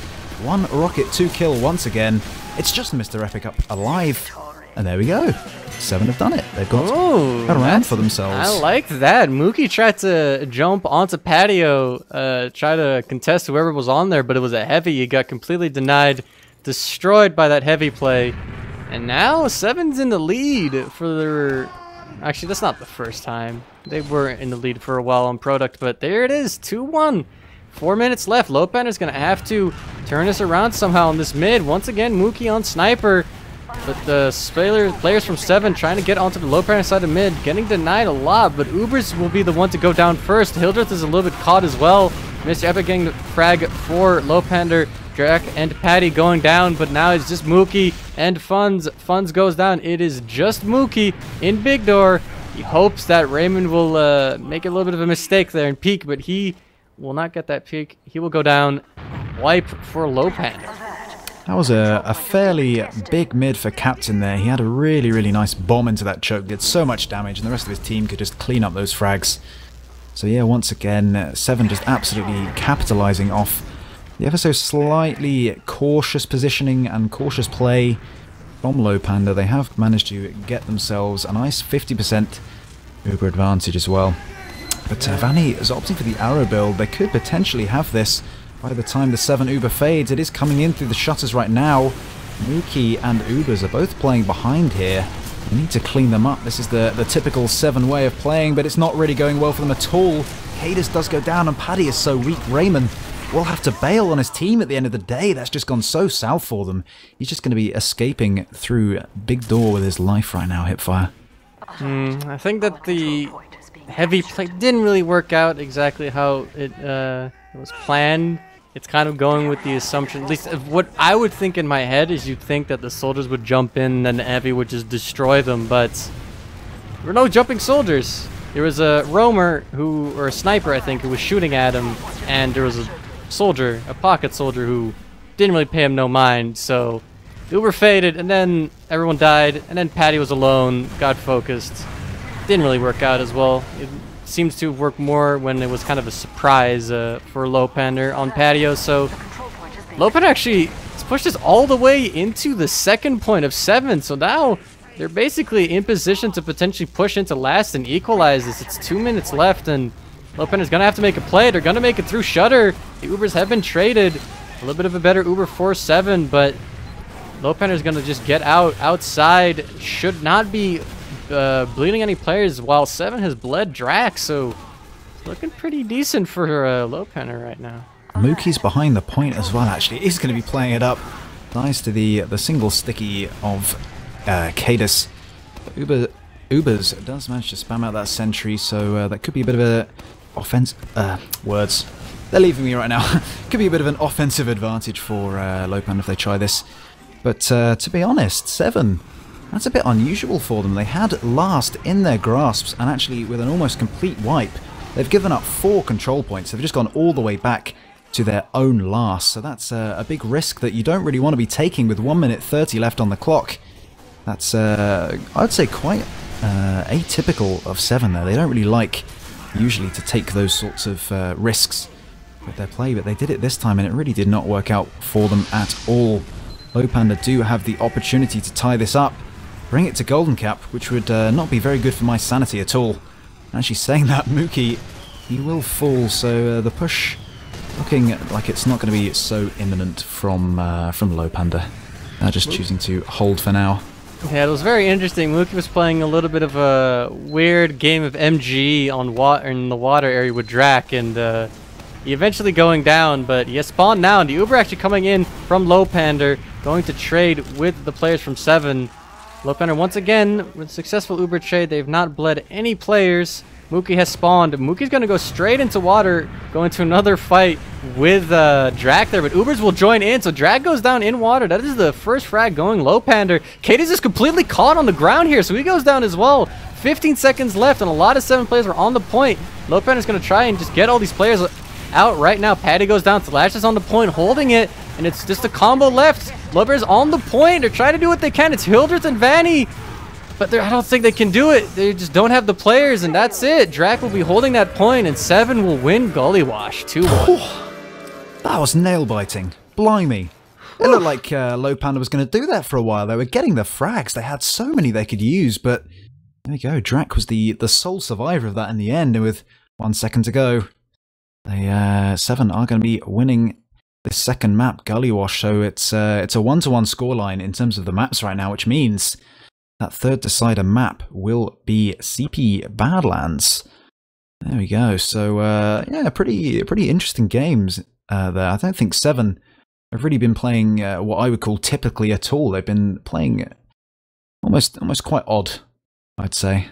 Speaker 1: 1 rocket, 2 kill once again. It's just Mr. Epic up alive. And there we go. Se7en have done it. They've got a round for themselves.
Speaker 2: I like that. Mookie tried to jump onto patio, try to contest whoever was on there, but it was a heavy. He got completely denied, destroyed by that heavy play. And now Se7en's in the lead for their... Actually, that's not the first time. They were in the lead for a while on product, but there it is, 2-1. 4 minutes left. Lowpander's going to have to turn this around somehow in this mid. Once again, Mookie on sniper. But the players from Se7en trying to get onto the Lowpander side of mid, getting denied a lot, but Ubers will be the one to go down first. Hildreth is a little bit caught as well. Mr. Epic getting the frag for Lowpander. Drac and Paddy going down, but now it's just Mookie and Funds. Funds goes down. It is just Mookie in big door. He hopes that Raymond will make a little bit of a mistake there and peek, but he will not get that peek. He will go down. Wipe for Lowpander.
Speaker 1: That was a fairly big mid for Captain there. He had a really, really nice bomb into that choke. Did so much damage, and the rest of his team could just clean up those frags. So yeah, once again, Se7en just absolutely capitalizing off the ever so slightly cautious positioning and cautious play from Lowpander. They have managed to get themselves a nice 50% Uber advantage as well. But Vanny is opting for the arrow build. They could potentially have this by the time the Se7en Uber fades. It is coming in through the shutters right now. Mookie and Ubers are both playing behind here. They need to clean them up. This is the typical Se7en way of playing, but it's not really going well for them at all. Cadus does go down, and Paddy is so weak. Raymond will have to bail on his team at the end of the day. That's just gone so south for them. He's just going to be escaping through big door with his life right now, HiipFire.
Speaker 2: I think that the heavy play didn't really work out exactly how it was planned. It's kind of going with the assumption, at least of what I would think in my head, is you'd think that the soldiers would jump in and then the heavy would just destroy them, but there were no jumping soldiers. There was a roamer or a sniper, I think, who was shooting at him, and there was a soldier, a pocket soldier, who didn't really pay him no mind. So Uber faded, and then everyone died, and then Paddy was alone, got focused. Didn't really work out as well. It seems to work more when it was kind of a surprise for Lowpander on patio. So Lowpander actually pushed us all the way into the second point of Se7en. So now they're basically in position to potentially push into last and equalize this. It's 2 minutes left, and Lowpander's going to have to make a play. They're going to make it through Shutter. The Ubers have been traded. A little bit of a better Uber for Se7en, but Lowpander's going to just get outside. Should not be bleeding any players, while Se7en has bled Drac, so it's looking pretty decent for Lowpander right now.
Speaker 1: Mookie's behind the point as well, actually. He's going to be playing it up. Nice to the single sticky of Cadus. Ubers does manage to spam out that sentry, so that could be a bit of a offense. Words. They're leaving me right now. Could be a bit of an offensive advantage for Lowpander if they try this. But to be honest, Se7en, that's a bit unusual for them. They had last in their grasps, and actually with an almost complete wipe, they've given up 4 control points. They've just gone all the way back to their own last. So that's a big risk that you don't really want to be taking with 1 minute 30 left on the clock. That's, I'd say, quite atypical of Se7en there. They don't really like usually to take those sorts of risks with their play, but they did it this time, and it really did not work out for them at all. Lowpander do have the opportunity to tie this up, bring it to Golden Cap, which would not be very good for my sanity at all. Actually, saying that, Mookie, he will fall, so the push looking like it's not going to be so imminent from Lowpander. They're just choosing to hold for now.
Speaker 2: Yeah, it was very interesting. Mookie was playing a little bit of a weird game of MG in the water area with Drac, and he eventually going down, but he has spawned now, and the Uber actually coming in from Lowpander, going to trade with the players from Se7en. Lowpander once again with successful Uber trade. They've not bled any players. Mookie has spawned. Mookie's going to go straight into water, go into another fight with Drac there, but Ubers will join in, so Drac goes down in water. That is the first frag going Lowpander. Cadus is completely caught on the ground here, so he goes down as well. 15 seconds left, and a lot of Se7en players are on the point. Lowpander's going to try and just get all these players out right now. Paddy goes down. Slash is on the point, holding it. and it's just a combo left. Lowpander's on the point. They're trying to do what they can. It's Hildreth and Vanny, but I don't think they can do it. They just don't have the players, and that's it. Drac will be holding that point, and Se7en will win Gullywash 2-1.
Speaker 1: That was nail-biting. Blimey. It looked like Lowpander was going to do that for a while. They were getting the frags. They had so many they could use, but there you go. Drac was the sole survivor of that in the end, and with 1 second to go, they Se7en are going to be winning this second map, Gullywash. So it's a 1-1 scoreline in terms of the maps right now, which means that third decider map will be CP Badlands. There we go. So yeah, pretty interesting games there. I don't think Se7en have really been playing what I would call typically at all. They've been playing almost quite odd, I'd say.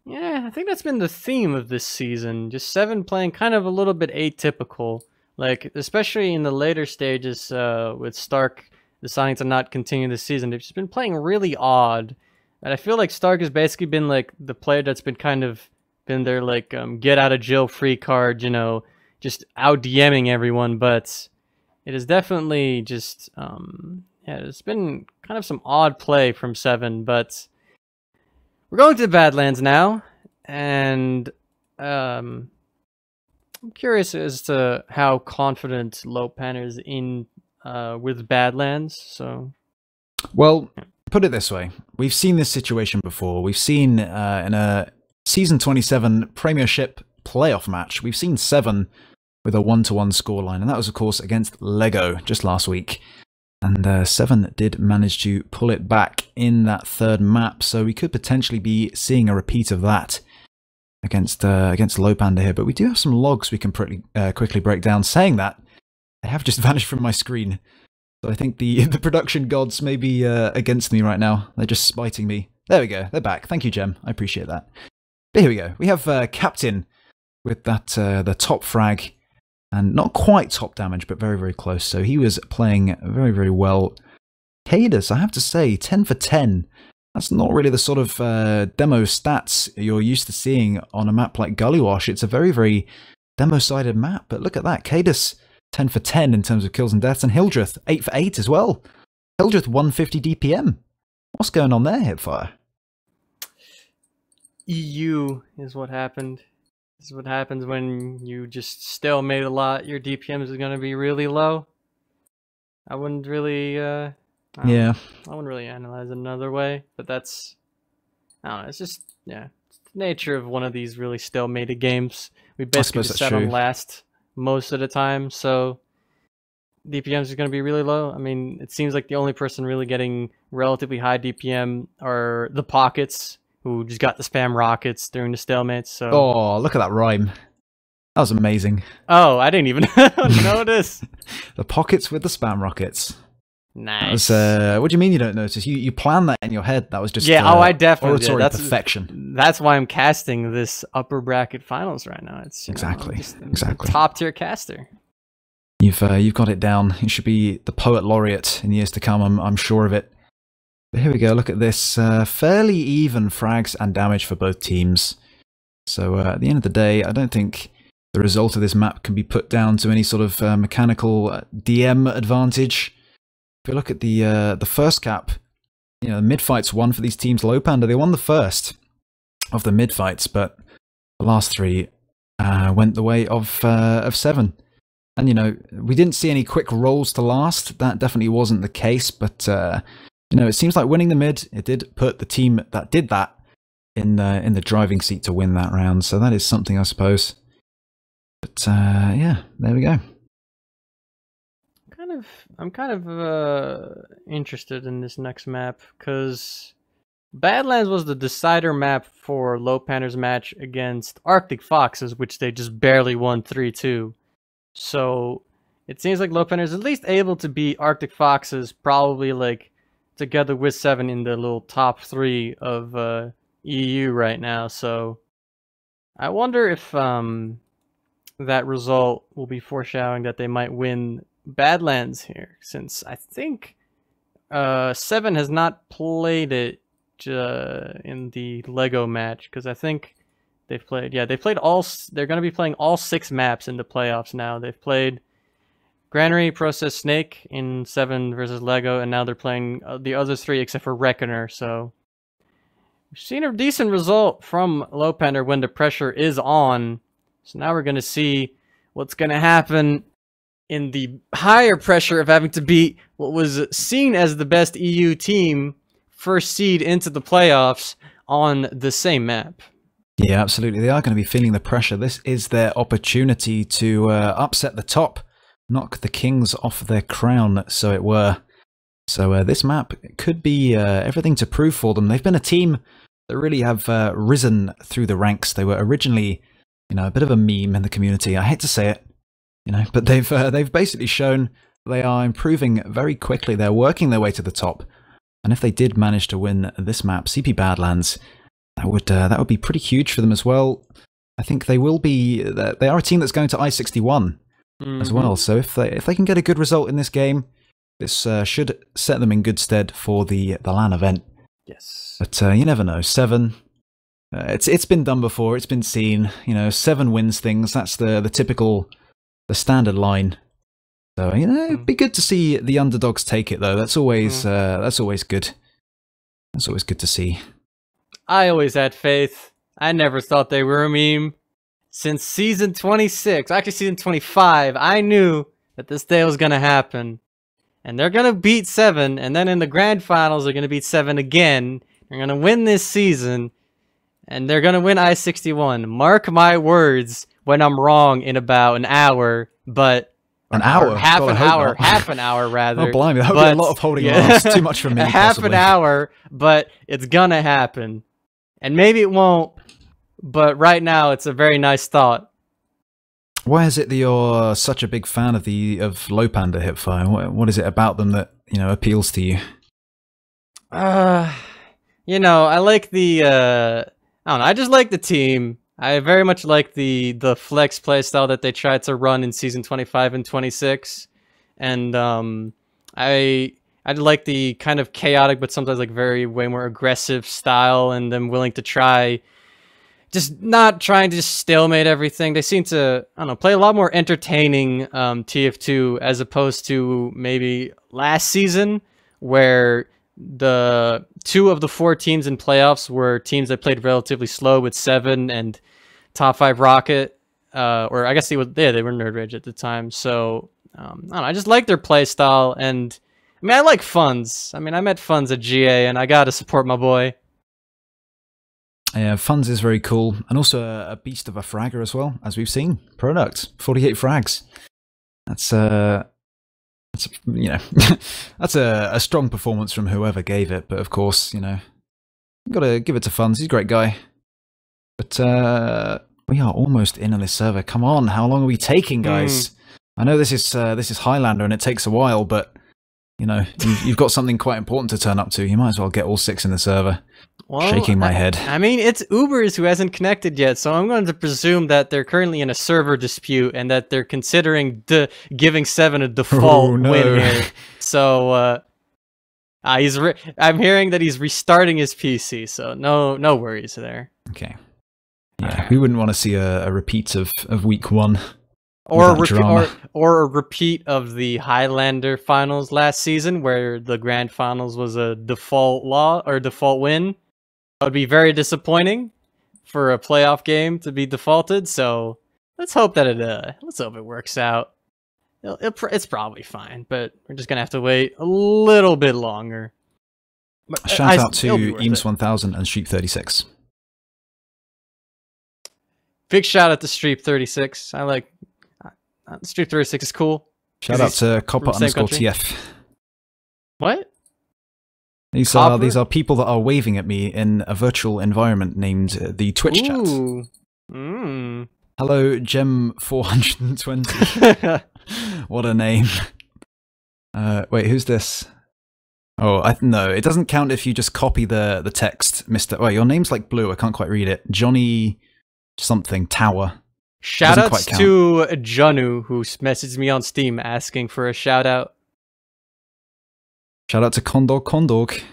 Speaker 2: Yeah, I think that's been the theme of this season. Just Se7en playing kind of a little bit atypical. Like, especially in the later stages with Stark deciding to not continue the season. They've just been playing really odd. And I feel like Stark has basically been like the player that's been kind of been their like get out of jail free card, you know, just out DMing everyone. But it is definitely just, yeah, it's been kind of some odd play from Se7en. But we're going to the Badlands now, and I'm curious as to how confident Lowpander is in with Badlands. So,
Speaker 1: well, put it this way: we've seen this situation before. We've seen in a Season 27 Premiership playoff match, we've seen Se7en with a 1-1 scoreline, and that was, of course, against Lego just last week. And Se7en did manage to pull it back in that third map, so we could potentially be seeing a repeat of that against Lowpander here. But we do have some logs we can pretty quickly break down. Saying that, they have just vanished from my screen. So I think the production gods may be against me right now. They're just spiting me. There we go. They're back. Thank you, Gem. I appreciate that. But here we go. We have Captain with that the top frag. And not quite top damage, but very, very close. So he was playing very, very well. Cadus, I have to say, 10 for 10. That's not really the sort of demo stats you're used to seeing on a map like Gullywash. It's a very, very demo-sided map. But look at that. Cadus, 10 for 10 in terms of kills and deaths. And Hildreth, 8 for 8 as well. Hildreth, 150 DPM. What's going on there, HiipFire?
Speaker 2: EU is what happened. This is what happens when you just stalemate a lot. Your DPMs is going to be really low. I wouldn't really, I wouldn't really analyze it another way, but that's, I don't know, it's just, yeah, it's the nature of one of these really stalemated games. We basically just sat on last most of the time, so DPMs is going to be really low. I mean, it seems like the only person really getting relatively high DPM are the Pockets, who just got the spam rockets during the stalemates. So,
Speaker 1: oh, look at that rhyme. That was amazing.
Speaker 2: Oh, I didn't even notice.
Speaker 1: The Pockets with the spam rockets.
Speaker 2: Nice.
Speaker 1: That was, what do you mean you don't notice? You planned that in your head. That was just
Speaker 2: I definitely did.
Speaker 1: That's perfection.
Speaker 2: That's why I'm casting this upper bracket finals right now. It's
Speaker 1: exactly.
Speaker 2: Top tier caster.
Speaker 1: You've got it down. You should be the poet laureate in years to come. I'm sure of it. But here we go, look at this, fairly even frags and damage for both teams. So at the end of the day, I don't think the result of this map can be put down to any sort of mechanical DM advantage. If we look at the first cap, you know, the mid-fights won for these teams. Lowpander, they won the first of the mid-fights, but the last three went the way of Se7en. And, you know, we didn't see any quick rolls to last. That definitely wasn't the case, but you know, it seems like winning the mid, it did put the team that did that in the driving seat to win that round. So that is something, I suppose. But yeah, there we go.
Speaker 2: I'm kind of interested in this next map because Badlands was the decider map for Lowpander's match against Arctic Foxes, which they just barely won 3-2. So it seems like Lowpander is at least able to beat Arctic Foxes, probably like together with Se7en in the little top 3 of EU right now. So I wonder if that result will be foreshadowing that they might win Badlands here, since I think Se7en has not played it in the Lego match, because I think they've played, they're going to be playing all 6 maps in the playoffs now. They've played Granary, Process, Snake in 7 versus Lego, and now they're playing the other 3 except for Reckoner. So we've seen a decent result from Lowpander when the pressure is on. So now we're going to see what's going to happen in the higher pressure of having to beat what was seen as the best EU team, first seed into the playoffs on the same map.
Speaker 1: Yeah, absolutely. They are going to be feeling the pressure. This is their opportunity to upset the top, knock the Kings off their crown, so it were. So this map could be everything to prove for them. They've been a team that really have risen through the ranks. They were originally, you know, a bit of a meme in the community. I hate to say it, you know, but they've basically shown they are improving very quickly. They're working their way to the top, and if they did manage to win this map, CP Badlands, that would be pretty huge for them as well. I think they will be. They are a team that's going to I-61 as well. So if they can get a good result in this game, this should set them in good stead for the LAN event.
Speaker 2: Yes.
Speaker 1: But you never know. Se7en. It's been done before. It's been seen. You know, Se7en wins things. That's the typical, the standard line. So you know, it'd be good to see the underdogs take it though. That's always good. That's always good to see.
Speaker 2: I always had faith. I never thought they were a meme. Since season 26, actually season 25, I knew that this day was going to happen. And they're going to beat Se7en, and then in the grand finals, they're going to beat Se7en again. They're going to win this season, and they're going to win I-61. Mark my words when I'm wrong in about an hour, but...
Speaker 1: An hour?
Speaker 2: Half
Speaker 1: God,
Speaker 2: an hour. Half an hour, rather.
Speaker 1: Oh, blimey, that would be a lot of holding on. Too much for me,
Speaker 2: Half
Speaker 1: possibly.
Speaker 2: an hour, but it's gonna happen. And maybe it won't, but right now it's a very nice thought.
Speaker 1: Why is it that you're such a big fan of Lowpander, HiipFire? What is it about them that, you know, appeals to you?
Speaker 2: You know, I like the I don't know, I just like the team. I very much like the flex playstyle that they tried to run in season 25 and 26. And I like the kind of chaotic but sometimes like way more aggressive style, and them willing to try, just not trying to just stalemate everything. They seem to, I don't know, play a lot more entertaining TF2 as opposed to maybe last season, where the 2 of the 4 teams in playoffs were teams that played relatively slow with Se7en and Top 5 Rocket, or I guess they were Nerd Rage at the time. So I don't know, I just like their play style, and I mean, I like Funds. I mean, I met Funds at GA, and I gotta support my boy.
Speaker 1: Yeah, Funds is very cool, and also a beast of a fragger as well, as we've seen. Product 48 frags. That's you know, that's a strong performance from whoever gave it. But of course, you know, you gotta give it to Funds. He's a great guy. But we are almost in on this server. Come on, how long are we taking, guys? I know this is Highlander and it takes a while, but you know, you've got something quite important to turn up to. You might as well get all 6 in the server. Well, shaking my head.
Speaker 2: I mean, it's Ubers who hasn't connected yet, so I'm going to presume that they're currently in a server dispute and that they're considering giving Se7en a default win here. So I'm hearing that he's restarting his PC, so no worries there.
Speaker 1: Okay. Yeah, we wouldn't want to see a repeat of week 1.
Speaker 2: Or a repeat of the Highlander finals last season, where the grand finals was a default win. That would be very disappointing for a playoff game to be defaulted. So let's hope that it works out. It's probably fine, but we're just gonna have to wait a little bit longer. But
Speaker 1: shout out to Eames1000 and Streep36.
Speaker 2: Big shout out to Streep36. I like Streep36 is cool.
Speaker 1: Shout out to Copper_TF.
Speaker 2: What?
Speaker 1: These are people that are waving at me in a virtual environment named the Twitch chat. Hello, gemm420. What a name. Wait, who's this? Oh, no, it doesn't count if you just copy the text, Mr. Oh, your name's like blue. I can't quite read it. Johnny something Tower.
Speaker 2: Shoutouts to Janu, who messaged me on Steam asking for a shout out.
Speaker 1: Shout out to Condog.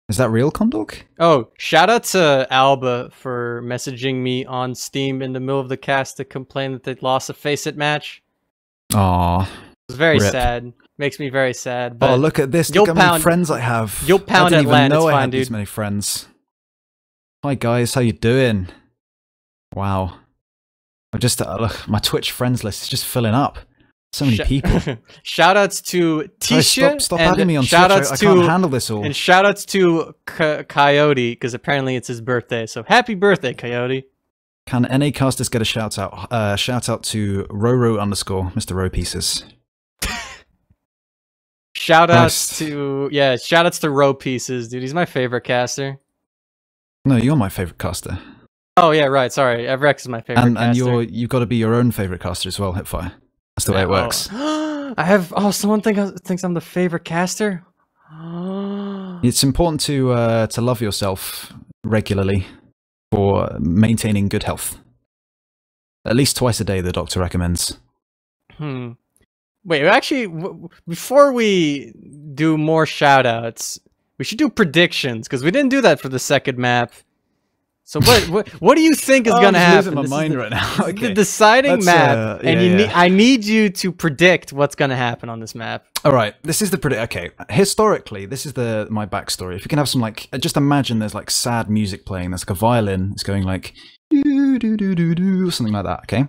Speaker 1: Is that real Condog?
Speaker 2: Oh, shout out to Alba for messaging me on Steam in the middle of the cast to complain that they lost a Face It match.
Speaker 1: Aww.
Speaker 2: It's very
Speaker 1: Rip.
Speaker 2: sad. Makes me very sad. But
Speaker 1: Oh, look at this. Look how many friends I have.
Speaker 2: You'll pound
Speaker 1: I
Speaker 2: at
Speaker 1: didn't even
Speaker 2: land.
Speaker 1: know
Speaker 2: It's
Speaker 1: I
Speaker 2: fine,
Speaker 1: had
Speaker 2: dude.
Speaker 1: these many friends. Hi, guys. How you doing? Wow. I just look, my Twitch friends list is just filling up. So many people.
Speaker 2: Shoutouts to Tisha.
Speaker 1: Stop adding me on Twitch. I can't handle this all.
Speaker 2: And shoutouts to Coyote, because apparently it's his birthday. So happy birthday, Coyote.
Speaker 1: Can NA casters get a shout out? Shout out to Roro _ Mr. Row Pieces.
Speaker 2: Shoutouts to Row Pieces, dude. He's my favorite caster.
Speaker 1: No, you're my favorite caster.
Speaker 2: Oh yeah, right. Sorry, Evrex is my favorite caster.
Speaker 1: And you've got to be your own favorite caster as well, HiipFire. That's the way it works.
Speaker 2: I have. Oh, someone thinks I'm the favorite caster.
Speaker 1: It's important to love yourself regularly for maintaining good health. At least twice a day, the doctor recommends.
Speaker 2: Wait, actually, before we do more shoutouts, we should do predictions because we didn't do that for the second map. So what do you think is going to happen?
Speaker 1: I'm losing my mind right now. Okay.
Speaker 2: The deciding map, and I need you to predict what's going to happen on this map.
Speaker 1: All right, this is the Okay, historically, this is my backstory. If you can have some just imagine there's like sad music playing. There's like a violin. It's going like do do do do do something like that. Okay.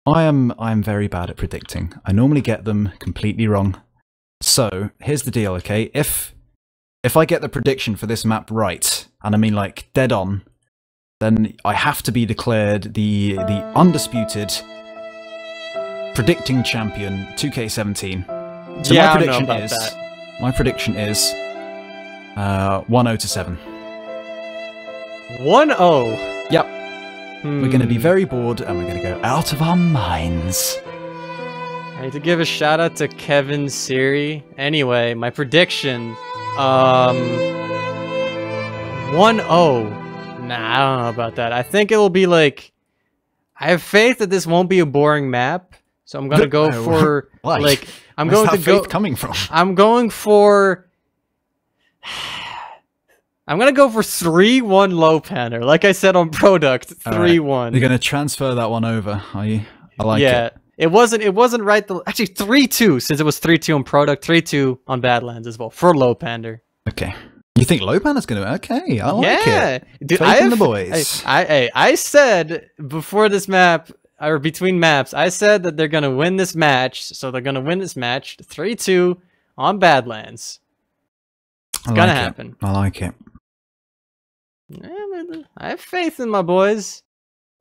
Speaker 1: I'm very bad at predicting. I normally get them completely wrong. So here's the deal. Okay, if I get the prediction for this map right, and I mean like dead on, then I have to be declared the undisputed predicting champion 2K17. So my prediction is 1-0 to 7.
Speaker 2: 1-0.
Speaker 1: Yep. We're going to be very bored and we're going to go out of our minds.
Speaker 2: I need to give a shout out to Kevin Siri. Anyway, my prediction 1-0. Nah, I don't know about that. I think it'll be like... I have faith that this won't be a boring map. So I'm gonna go for... like, I'm
Speaker 1: Where's
Speaker 2: going
Speaker 1: that
Speaker 2: to go...
Speaker 1: faith coming from?
Speaker 2: I'm going for... I'm gonna go for 3-1 Lowpander. Like I said on product, 3-1.
Speaker 1: Right. You're gonna transfer that one over, are you? I like it.
Speaker 2: Yeah. It wasn't right. Actually, 3-2, since it was 3-2 on product, 3-2 on Badlands as well, for Lowpander.
Speaker 1: Okay. You think Lowpander's going to... Okay, I like it.
Speaker 2: Dude,
Speaker 1: Faith in the boys.
Speaker 2: I said before this map, or between maps, I said that they're going to win this match. So they're going to win this match 3-2 on Badlands. It's going to happen.
Speaker 1: I like it.
Speaker 2: Yeah, man, I have faith in my boys.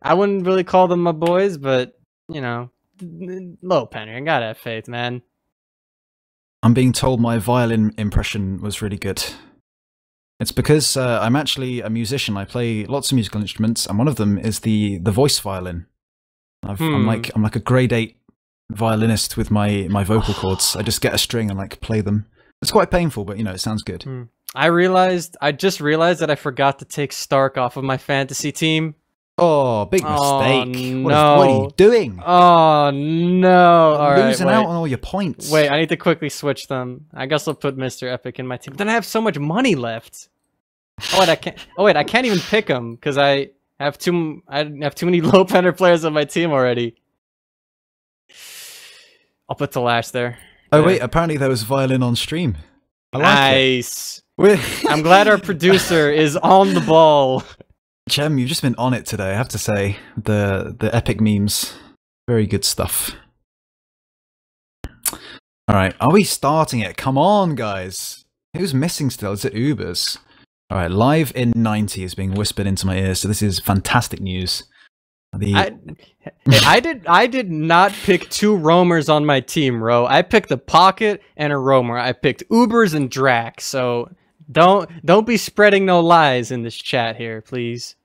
Speaker 2: I wouldn't really call them my boys, but, you know, Lowpander, I got to have faith, man.
Speaker 1: I'm being told my violin impression was really good. It's because I'm actually a musician. I play lots of musical instruments, and one of them is the voice violin. I'm like a grade 8 violinist with my vocal cords. I just get a string and like play them. It's quite painful, but you know, it sounds good.
Speaker 2: I just realized that I forgot to take Stark off of my fantasy team.
Speaker 1: Oh, big mistake.
Speaker 2: Oh,
Speaker 1: what are you doing?
Speaker 2: Oh no. All right,
Speaker 1: losing out on all your points.
Speaker 2: Wait, I need to quickly switch them. I guess I'll put Mr. Epic in my team. But then I have so much money left. Oh wait, I can't. Oh wait, I can't even pick them because I have too many Lowpander players on my team already. I'll put Talash there.
Speaker 1: Oh wait, apparently there was violin on stream. I like
Speaker 2: nice. I'm glad our producer is on the ball.
Speaker 1: Gemm, you've just been on it today, I have to say. The epic memes. Very good stuff. Alright, are we starting it? Come on, guys. Who's missing still? Is it Ubers? Alright, live in 90 is being whispered into my ears, so this is fantastic news.
Speaker 2: I did not pick 2 roamers on my team, Ro. I picked a pocket and a roamer. I picked Ubers and Drax, so don't be spreading no lies in this chat here, please.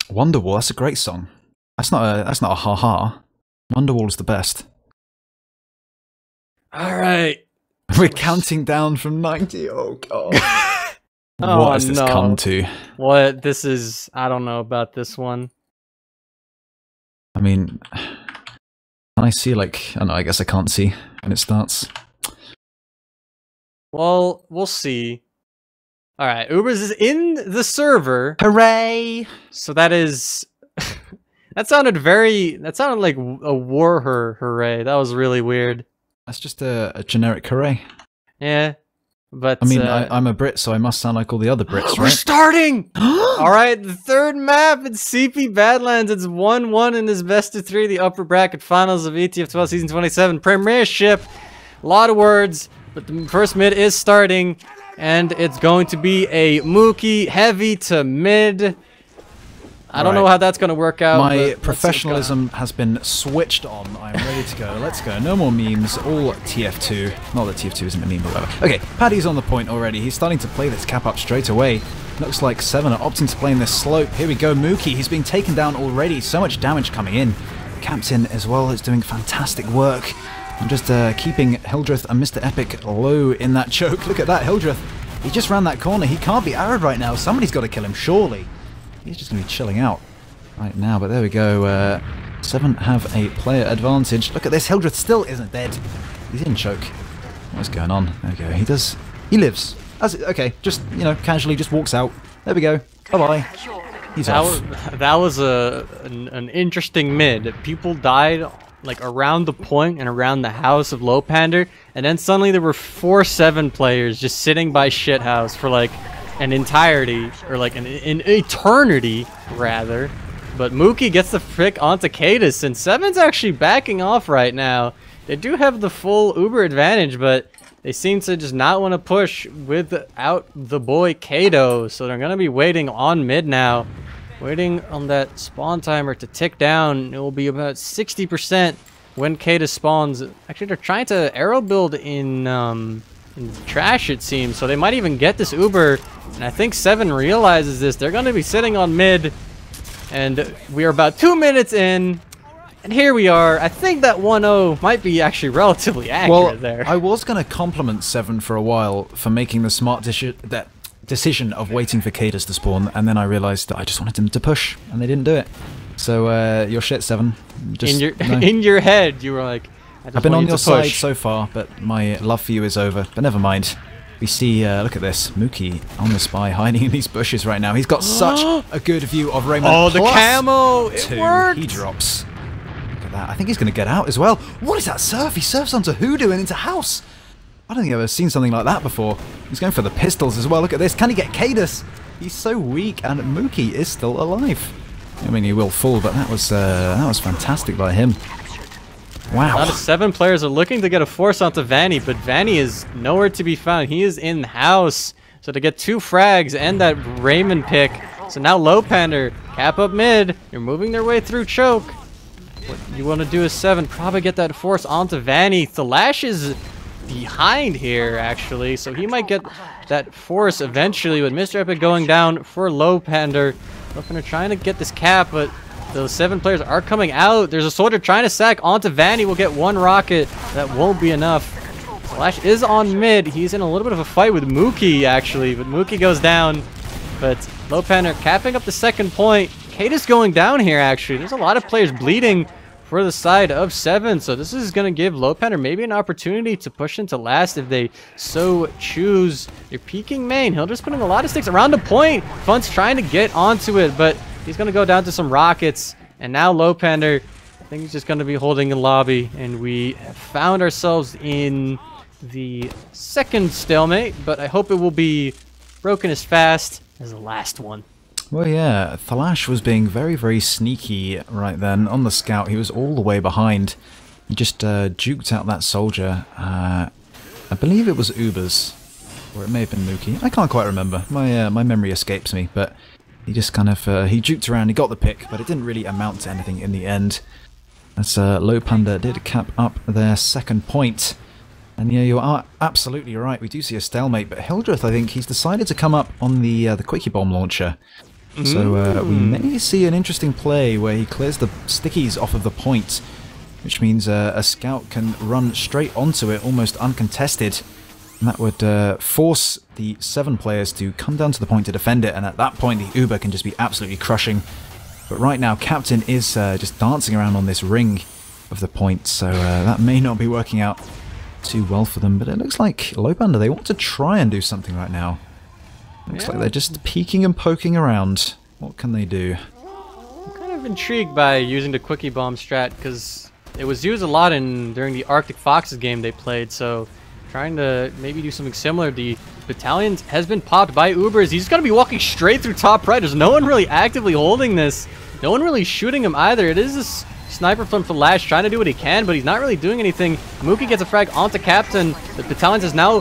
Speaker 1: Wonderwall, that's a great song. That's not a ha-ha. Wonderwall is the best.
Speaker 2: Alright.
Speaker 1: We're counting down from 90. Oh god. What has this come to?
Speaker 2: What? This is... I don't know about this one.
Speaker 1: I mean... Can I see, like... I don't know, I guess I can't see when it starts.
Speaker 2: Well, we'll see. Alright, Ubers is in the server.
Speaker 1: Hooray!
Speaker 2: So that is... That sounded like a war hooray. That was really weird.
Speaker 1: That's just a generic hooray.
Speaker 2: Yeah, but
Speaker 1: I mean, I'm a Brit, so I must sound like all the other Brits,
Speaker 2: we're
Speaker 1: right?
Speaker 2: starting! Alright, the third map in CP Badlands. It's 1-1 in this best of 3, the upper bracket finals of ETF2L Season 27 Premiership. A lot of words, but the first mid is starting, and it's going to be a Mookie heavy to mid. I don't know how that's going to work out.
Speaker 1: My professionalism has been switched on. I'm ready to go. Let's go. No more memes. All TF2. Not that TF2 isn't a meme, but whatever. Okay, Paddy's on the point already. He's starting to play this cap up straight away. Looks like Se7en are opting to play in this slope. Here we go. Mookie, he's being taken down already. So much damage coming in. Captain as well is doing fantastic work. I'm just keeping Hildreth and Mr. Epic low in that choke. Look at that, Hildreth. He just ran that corner. He can't be arrowed right now. Somebody's got to kill him, surely. He's just going to be chilling out right now, but there we go. Se7en have a player advantage. Look at this, Hildreth still isn't dead. He's in choke. What's going on? There we go. He lives. Okay, just, you know, casually just walks out. There we go. Bye-bye. He's off.
Speaker 2: That was an interesting mid. People died like around the point and around the house of Lowpander, and then suddenly there were 4 Se7en players just sitting by shithouse for like an entirety, or like an eternity, rather. But Mookie gets the frick onto Cadis, and Se7en's actually backing off right now. They do have the full Uber advantage, but they seem to just not want to push without the boy Kato, so they're going to be waiting on mid now. Waiting on that spawn timer to tick down. It will be about 60% when Kato spawns. Actually, they're trying to arrow build in trash, it seems, so they might even get this Uber, and I think Se7en realizes this. They're going to be sitting on mid, and we are about 2 minutes in, and here we are. I think that 1-0 might be actually relatively accurate there.
Speaker 1: I was going to compliment Se7en for a while for making the smart decision of waiting for Cadis to spawn, and then I realized that I just wanted them to push, and they didn't do it. So, you're shit, Se7en.
Speaker 2: In your head, you were like,
Speaker 1: I've been on your side so far, but my love for you is over. But never mind. We see, look at this, Mookie on the spy, hiding in these bushes right now. He's got such a good view of Raymond.
Speaker 2: Oh, the camo! It worked!
Speaker 1: He drops. Look at that. I think he's going to get out as well. What is that surf? He surfs onto Hoodoo and into house. I don't think I've ever seen something like that before. He's going for the pistols as well. Look at this. Can he get Cadis? He's so weak, and Mookie is still alive. I mean, he will fall, but that was fantastic by him. Wow. A
Speaker 2: lot of Se7en players are looking to get a force onto Vanny, but Vanny is nowhere to be found. He is in house. So to get 2 frags and that Raymond pick. So now Lowpander, cap up mid. They're moving their way through choke. What you want to do is Se7en probably get that force onto Vanny. Thalash is behind here, actually, so he might get that force eventually, with Mr. Epic going down for Lowpander. Lowpander trying to get this cap, but those 7 players are coming out. There's a soldier trying to sack onto Vanny. Will get 1 rocket. That won't be enough. Flash is on mid. He's in a little bit of a fight with Mookie, actually, but Mookie goes down. But Lowpander capping up the 2nd point. Kate is going down here, actually. There's a lot of players bleeding for the side of Se7en, so this is going to give Lowpander maybe an opportunity to push into last if they so choose. They're peeking main. Hildreth's putting a lot of sticks around the point. Fun's trying to get onto it, but he's going to go down to some rockets. And now Lowpander, I think he's just going to be holding a lobby, and we have found ourselves in the 2nd stalemate, but I hope it will be broken as fast as the last one.
Speaker 1: Well, yeah, Thalash was being very, very sneaky right then. On the scout, he was all the way behind. He just juked out that soldier. I believe it was Ubers, or it may have been Mookie. I can't quite remember. My memory escapes me, but he just kind of, he juked around, he got the pick, but it didn't really amount to anything in the end. As Lowpander did cap up their 2nd point. And yeah, you are absolutely right. We do see a stalemate, but Hildreth, I think, he's decided to come up on the Quickie Bomb launcher. So we may see an interesting play where he clears the stickies off of the point, which means a scout can run straight onto it, almost uncontested. And that would force the 7 players to come down to the point to defend it, and at that point the Uber can just be absolutely crushing. But right now, Captain is just dancing around on this ring of the point, so that may not be working out too well for them. But it looks like Lowpander, they want to try and do something right now. Looks like they're just peeking and poking around. What can they do?
Speaker 2: I'm kind of of intrigued by using the quickie bomb strat because it was used a lot during the Arctic Foxes game they played. So trying to maybe do something similar. The battalion has been popped by Ubers. He's going to be walking straight through top right. There's no one really actively holding this. No one really shooting him either. It is this sniper from Flash trying to do what he can, but he's not really doing anything. Mookie gets a frag onto Captain. The battalion is now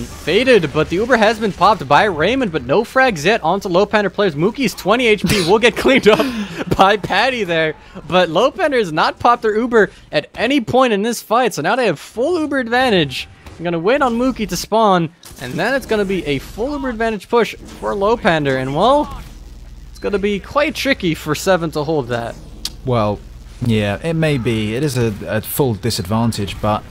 Speaker 2: faded, but the Uber has been popped by Raymond, but no frags yet onto Lowpander players. Mookie's 20 HP will get cleaned up by Patty there, but Lowpander has not popped their Uber at any point in this fight, so now they have full Uber advantage. I'm going to wait on Mookie to spawn, and then it's going to be a full Uber advantage push for Lowpander, and well, it's going to be quite tricky for Se7en to hold that.
Speaker 1: Well, yeah, it may be. It is a full disadvantage, but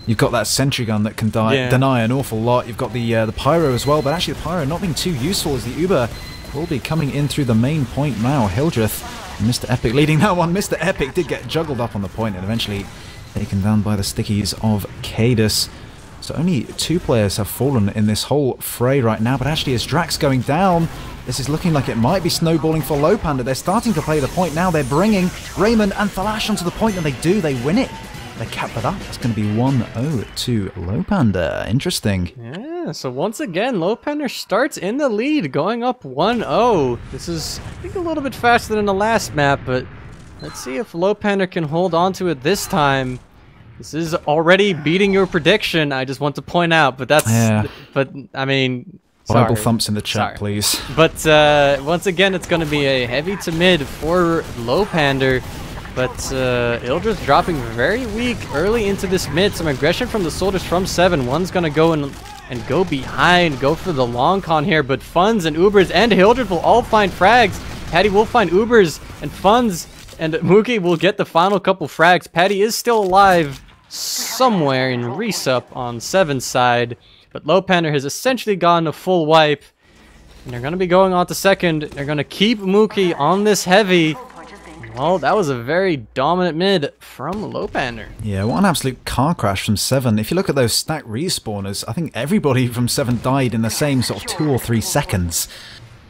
Speaker 1: you've got that sentry gun that can deny an awful lot. You've got the pyro as well, but actually the pyro not being too useful as the Uber will be coming in through the main point now. Hildreth, Mr. Epic leading that one. Mr. Epic did get juggled up on the point and eventually taken down by the stickies of Cadus. So only 2 players have fallen in this whole fray right now, but actually as Drax going down, this is looking like it might be snowballing for Lowpander. They're starting to play the point now. They're bringing Raymond and Flash onto the point, and they win it. They cap it up. It's going to be 1-0 to Lowpander. Interesting.
Speaker 2: Yeah, so once again, Lowpander starts in the lead, going up 1-0. This is, I think, a little bit faster than the last map, but let's see if Lowpander can hold on to it this time. This is already beating your prediction, I just want to point out, but that's... Yeah. But, I mean...
Speaker 1: Bible thumps in the chat, please.
Speaker 2: But once again, it's going to be a heavy to mid for Lowpander. But Ildrith dropping very weak early into this mid. Some aggression from the soldiers from Se7en. One's going to go and go behind, go for the long con here. But Funds and Ubers and Hildreth will all find frags. Patty will find Ubers and Funds, and Mookie will get the final couple frags. Patty is still alive somewhere in resup on Se7en's side. But Lowpander has essentially gotten a full wipe. And they're going to be going on to second. They're going to keep Mookie on this heavy. Well, that was a very dominant mid from Lowpander.
Speaker 1: Yeah, what an absolute car crash from Se7en. If you look at those stacked respawners, I think everybody from Se7en died in the same sort of 2 or 3 seconds.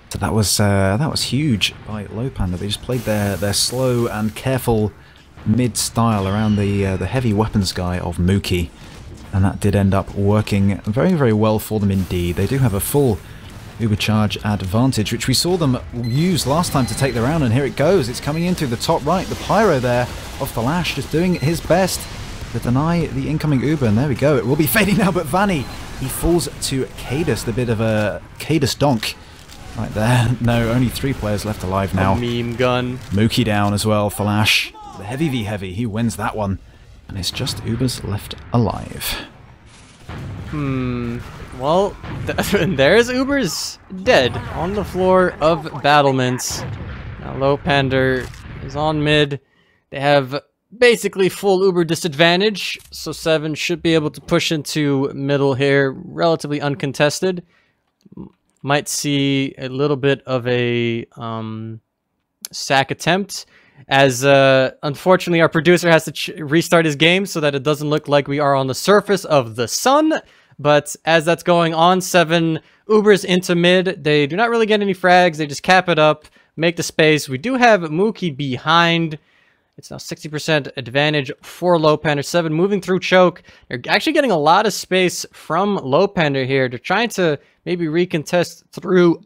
Speaker 1: So that was huge by Lowpander. They just played their slow and careful mid style around the heavy weapons guy of Mookie. And that did end up working very, very well for them indeed. They do have a full Ubercharge advantage, which we saw them use last time to take the round, and here it goes. It's coming in through the top right. The Pyro there of Flash just doing his best to deny the incoming Uber, and there we go. It will be fading now, but Vanny, he falls to Cadus, the bit of a Cadus donk right there. No, only 3 players left alive now.
Speaker 2: A meme gun.
Speaker 1: Mookie down as well. Flash, the heavy v heavy, he wins that one. And it's just Ubers left alive.
Speaker 2: Well, there's Ubers dead on the floor of battlements. Now Lowpander is on mid. They have basically full Uber disadvantage, so Se7en should be able to push into middle here relatively uncontested. Might see a little bit of a sack attempt, as unfortunately our producer has to restart his game so that it doesn't look like we are on the surface of the sun. But as that's going on, Se7en Ubers into mid. They do not really get any frags. They just cap it up, make the space. We do have Mookie behind. It's now 60% advantage for Lowpander. Se7en moving through choke. They're actually getting a lot of space from Lowpander here. They're trying to maybe recontest through...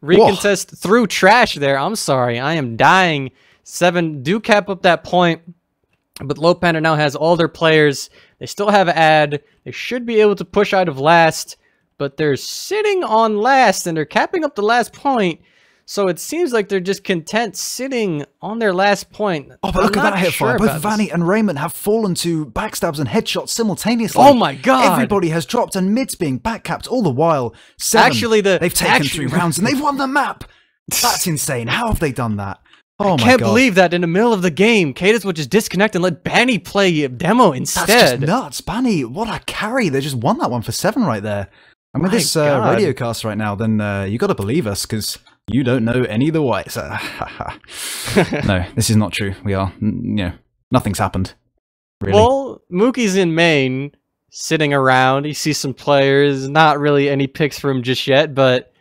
Speaker 2: recontest through trash there. I'm sorry. I am dying. Se7en do cap up that point, but Lowpander now has all their players. They still have ad. They should be able to push out of last, but they're sitting on last, and they're capping up the last point. So it seems like they're just content sitting on their last point.
Speaker 1: Oh, but look at that HiipFire. Both Vanny and Raymond have fallen to backstabs and headshots simultaneously.
Speaker 2: Oh my god.
Speaker 1: Everybody has dropped, and mid's being backcapped all the while. Se7en,
Speaker 2: actually,
Speaker 1: they've taken 3 rounds, and they've won the map. That's insane. How have they done that? Oh my god. I
Speaker 2: can't believe that in the middle of the game, Cadus would just disconnect and let Banny play a demo instead.
Speaker 1: That's just nuts. Banny, what a carry. They just won that one for Se7en right there. And with this radio cast right now, then you got to believe us, because you don't know any of the whites. No, this is not true. We are, nothing's happened. Really.
Speaker 2: Well, Mookie's in main, sitting around. He sees some players. Not really any picks for him just yet, but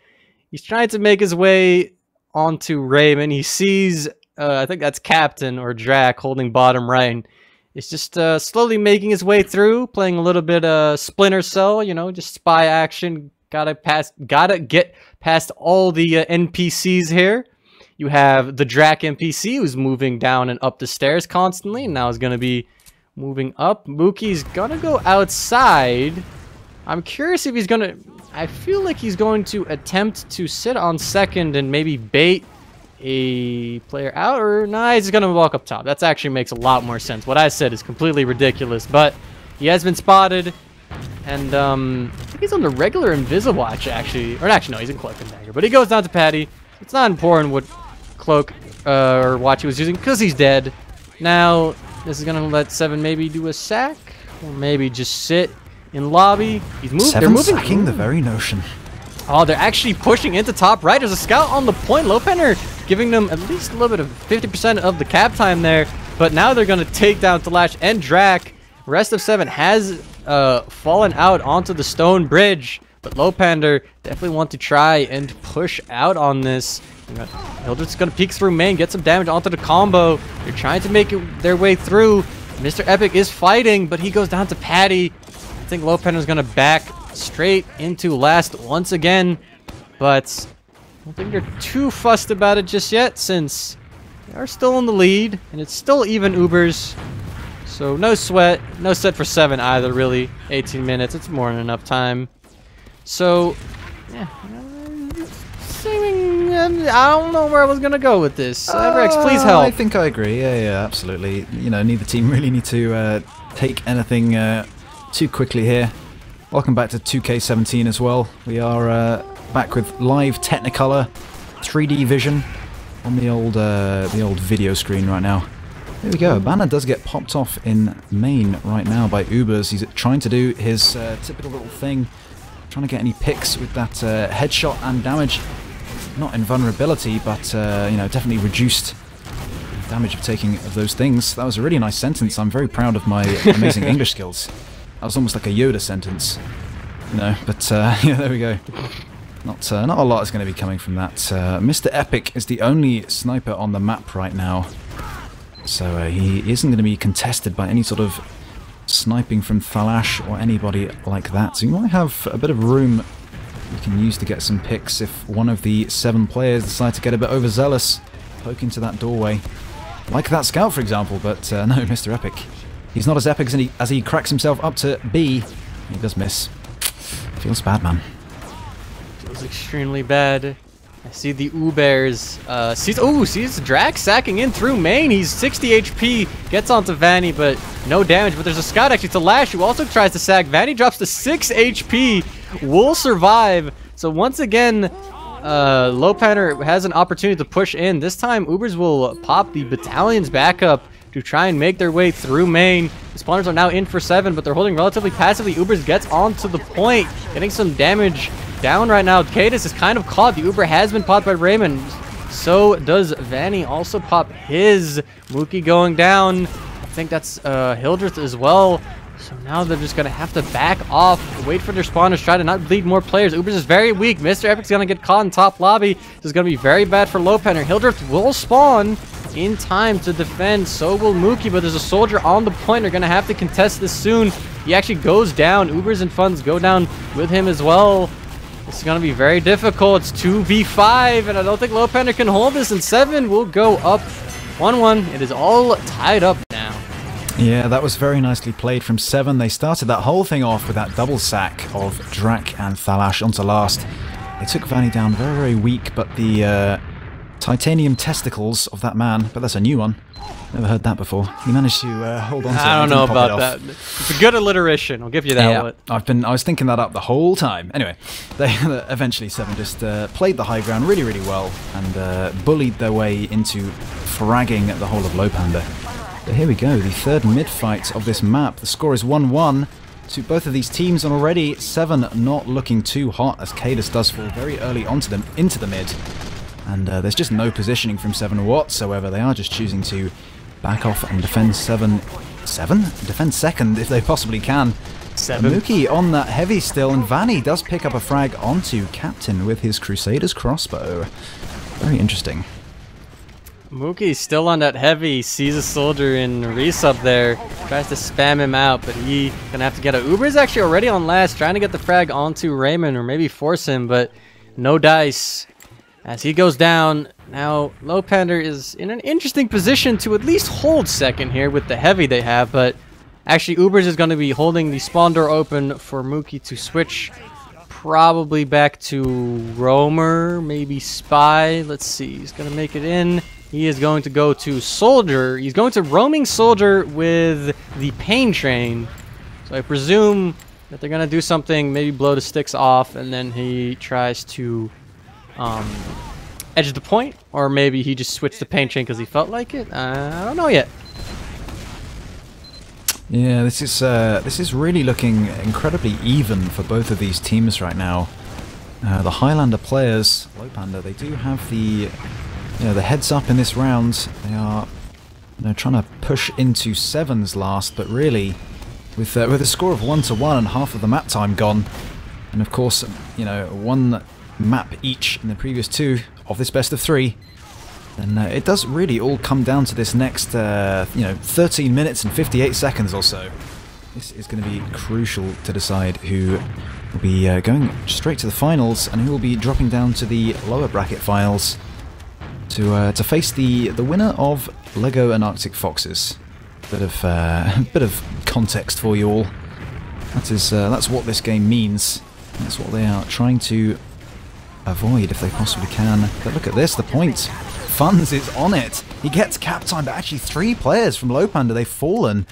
Speaker 2: he's trying to make his way onto Raymond. He sees, I think that's Captain or Drac holding bottom right. It's just slowly making his way through, playing a little bit Splinter Cell, you know, just spy action. Gotta get past all the NPCs here. You have the Drac NPC who's moving down and up the stairs constantly, and now is going to be moving up. Mookie's going to go outside. I'm curious if he's going to... I feel like he's going to attempt to sit on second and maybe bait a player out, or nah, he's going to walk up top. That actually makes a lot more sense. What I said is completely ridiculous, but he has been spotted, and I think he's on the regular Invisawatch, actually. Or actually, no, he's in Cloak and Dagger, but he goes down to Patty. It's not important what Cloak or watch he was using because he's dead. Now, this is going to let Se7en maybe do a sack, or maybe just sit in lobby. He's moved. They're moving.
Speaker 1: Sacking the very notion.
Speaker 2: Oh, they're actually pushing into top right. There's a scout on the point. Lowpander giving them at least a little bit of 50% of the cap time there. But now they're going to take down Talash and Drac. Rest of Se7en has fallen out onto the stone bridge. But Lowpander definitely want to try and push out on this. Hildreth's going to peek through main, get some damage onto the combo. They're trying to make their way through. Mr. Epic is fighting, but he goes down to Patty. I think Lowpander's going to back straight into last once again. But I don't think they're too fussed about it just yet, since they are still in the lead, and it's still even Ubers. So no sweat. No sweat for Se7en either, really. 18 minutes. It's more than enough time. So, yeah. I don't know where I was going to go with this. Everex, please help.
Speaker 1: I think I agree. Yeah, absolutely. You know, neither team really need to take anything too quickly here. Welcome back to 2K17 as well. We are back with live Technicolor 3D vision on the old video screen right now. There we go. Banner does get popped off in main right now by Ubers. He's trying to do his typical little thing, trying to get any picks with that headshot and damage. Not invulnerability, but you know, definitely reduced damage of taking of those things. That was a really nice sentence. I'm very proud of my amazing English skills. That was almost like a Yoda sentence, you know. But yeah, there we go. Not a lot is going to be coming from that. Mr. Epic is the only sniper on the map right now, so he isn't going to be contested by any sort of sniping from Thalash or anybody like that. So you might have a bit of room you can use to get some picks if one of the 7 players decide to get a bit overzealous, poke into that doorway. Like that scout, for example, but no, Mr. Epic. He's not as epic as he cracks himself up to B. He does miss. Feels bad, man.
Speaker 2: Feels extremely bad. I see the Ubers. Sees Drac sacking in through main. He's 60 HP, gets onto Vanny, but no damage. But there's a scout actually to Lash, who also tries to sack. Vanny drops to 6 HP, will survive. So once again, Lowpander has an opportunity to push in. This time, Ubers will pop the battalion's backup to try and make their way through main. The spawners are now in for Se7en, but they're holding relatively passively. Ubers gets onto the point, getting some damage down right now. Cadis is kind of caught. The Uber has been popped by Raymond. So does Vanny also pop his. Mookie going down. I think that's Hildreth as well. So now they're just going to have to back off, wait for their spawners, try to not bleed more players. Ubers is very weak. Mr. Epic's going to get caught in top lobby. This is going to be very bad for Lowpander. Hildreth will spawn in time to defend. So will Mookie, but there's a soldier on the point. They're going to have to contest this soon. He actually goes down. Ubers and Funds go down with him as well. This is going to be very difficult. It's 2v5, and I don't think Lowpander can hold this, and Se7en will go up 1-1. It is all tied up now.
Speaker 1: Yeah, that was very nicely played from Se7en. They started that whole thing off with that double sack of Drac and Thalash onto last. They took Vanny down very, very weak, but the titanium testicles of that man, but that's a new one. Never heard that before. He managed to hold on to it.
Speaker 2: I don't know about that. It's a good alliteration. I'll give you that one.
Speaker 1: I was thinking that up the whole time. Anyway, they eventually Se7en just played the high ground really, really well and bullied their way into fragging the whole of Lowpander. But here we go, the third mid-fight of this map. The score is 1-1 to both of these teams, and already Se7en not looking too hot as Cadis does fall very early onto them into the mid. And there's just no positioning from Se7en whatsoever. They are just choosing to back off and defend defend second if they possibly can. Mookie on that heavy still, and Vanny does pick up a frag onto Captain with his Crusader's crossbow. Very interesting.
Speaker 2: Mookie's still on that heavy, sees a soldier in resub there, tries to spam him out, but he gonna have to get a Uber's actually already on last, trying to get the frag onto Raymond or maybe force him, but no dice. As he goes down, now Lowpander is in an interesting position to at least hold second here with the heavy they have, but actually Ubers is going to be holding the spawn door open for Mookie to switch probably back to Roamer, maybe Spy. Let's see, he's going to make it in. He is going to go to Soldier. He's going to Roaming Soldier with the Pain Train. So I presume that they're going to do something, maybe blow the sticks off, and then he tries to edge the point, or maybe he just switched to Pain Train because he felt like it. I don't know yet.
Speaker 1: Yeah, this is really looking incredibly even for both of these teams right now. The Highlander players, Lowpander, they do have the heads up in this round. They are trying to push into sevens last, but really with a score of 1-1 and half of the map time gone, and of course one map each in the previous two of this best of three, then it does really all come down to this next 13 minutes and 58 seconds or so. This is going to be crucial to decide who will be going straight to the finals and who will be dropping down to the lower bracket finals to face the winner of Lego and Arctic Foxes. Bit of context for you all. That's what this game means. That's what they are trying to avoid if they possibly can. But look at this, the point. Funds is on it. He gets cap time, but actually 3 players from Lowpander, they've fallen.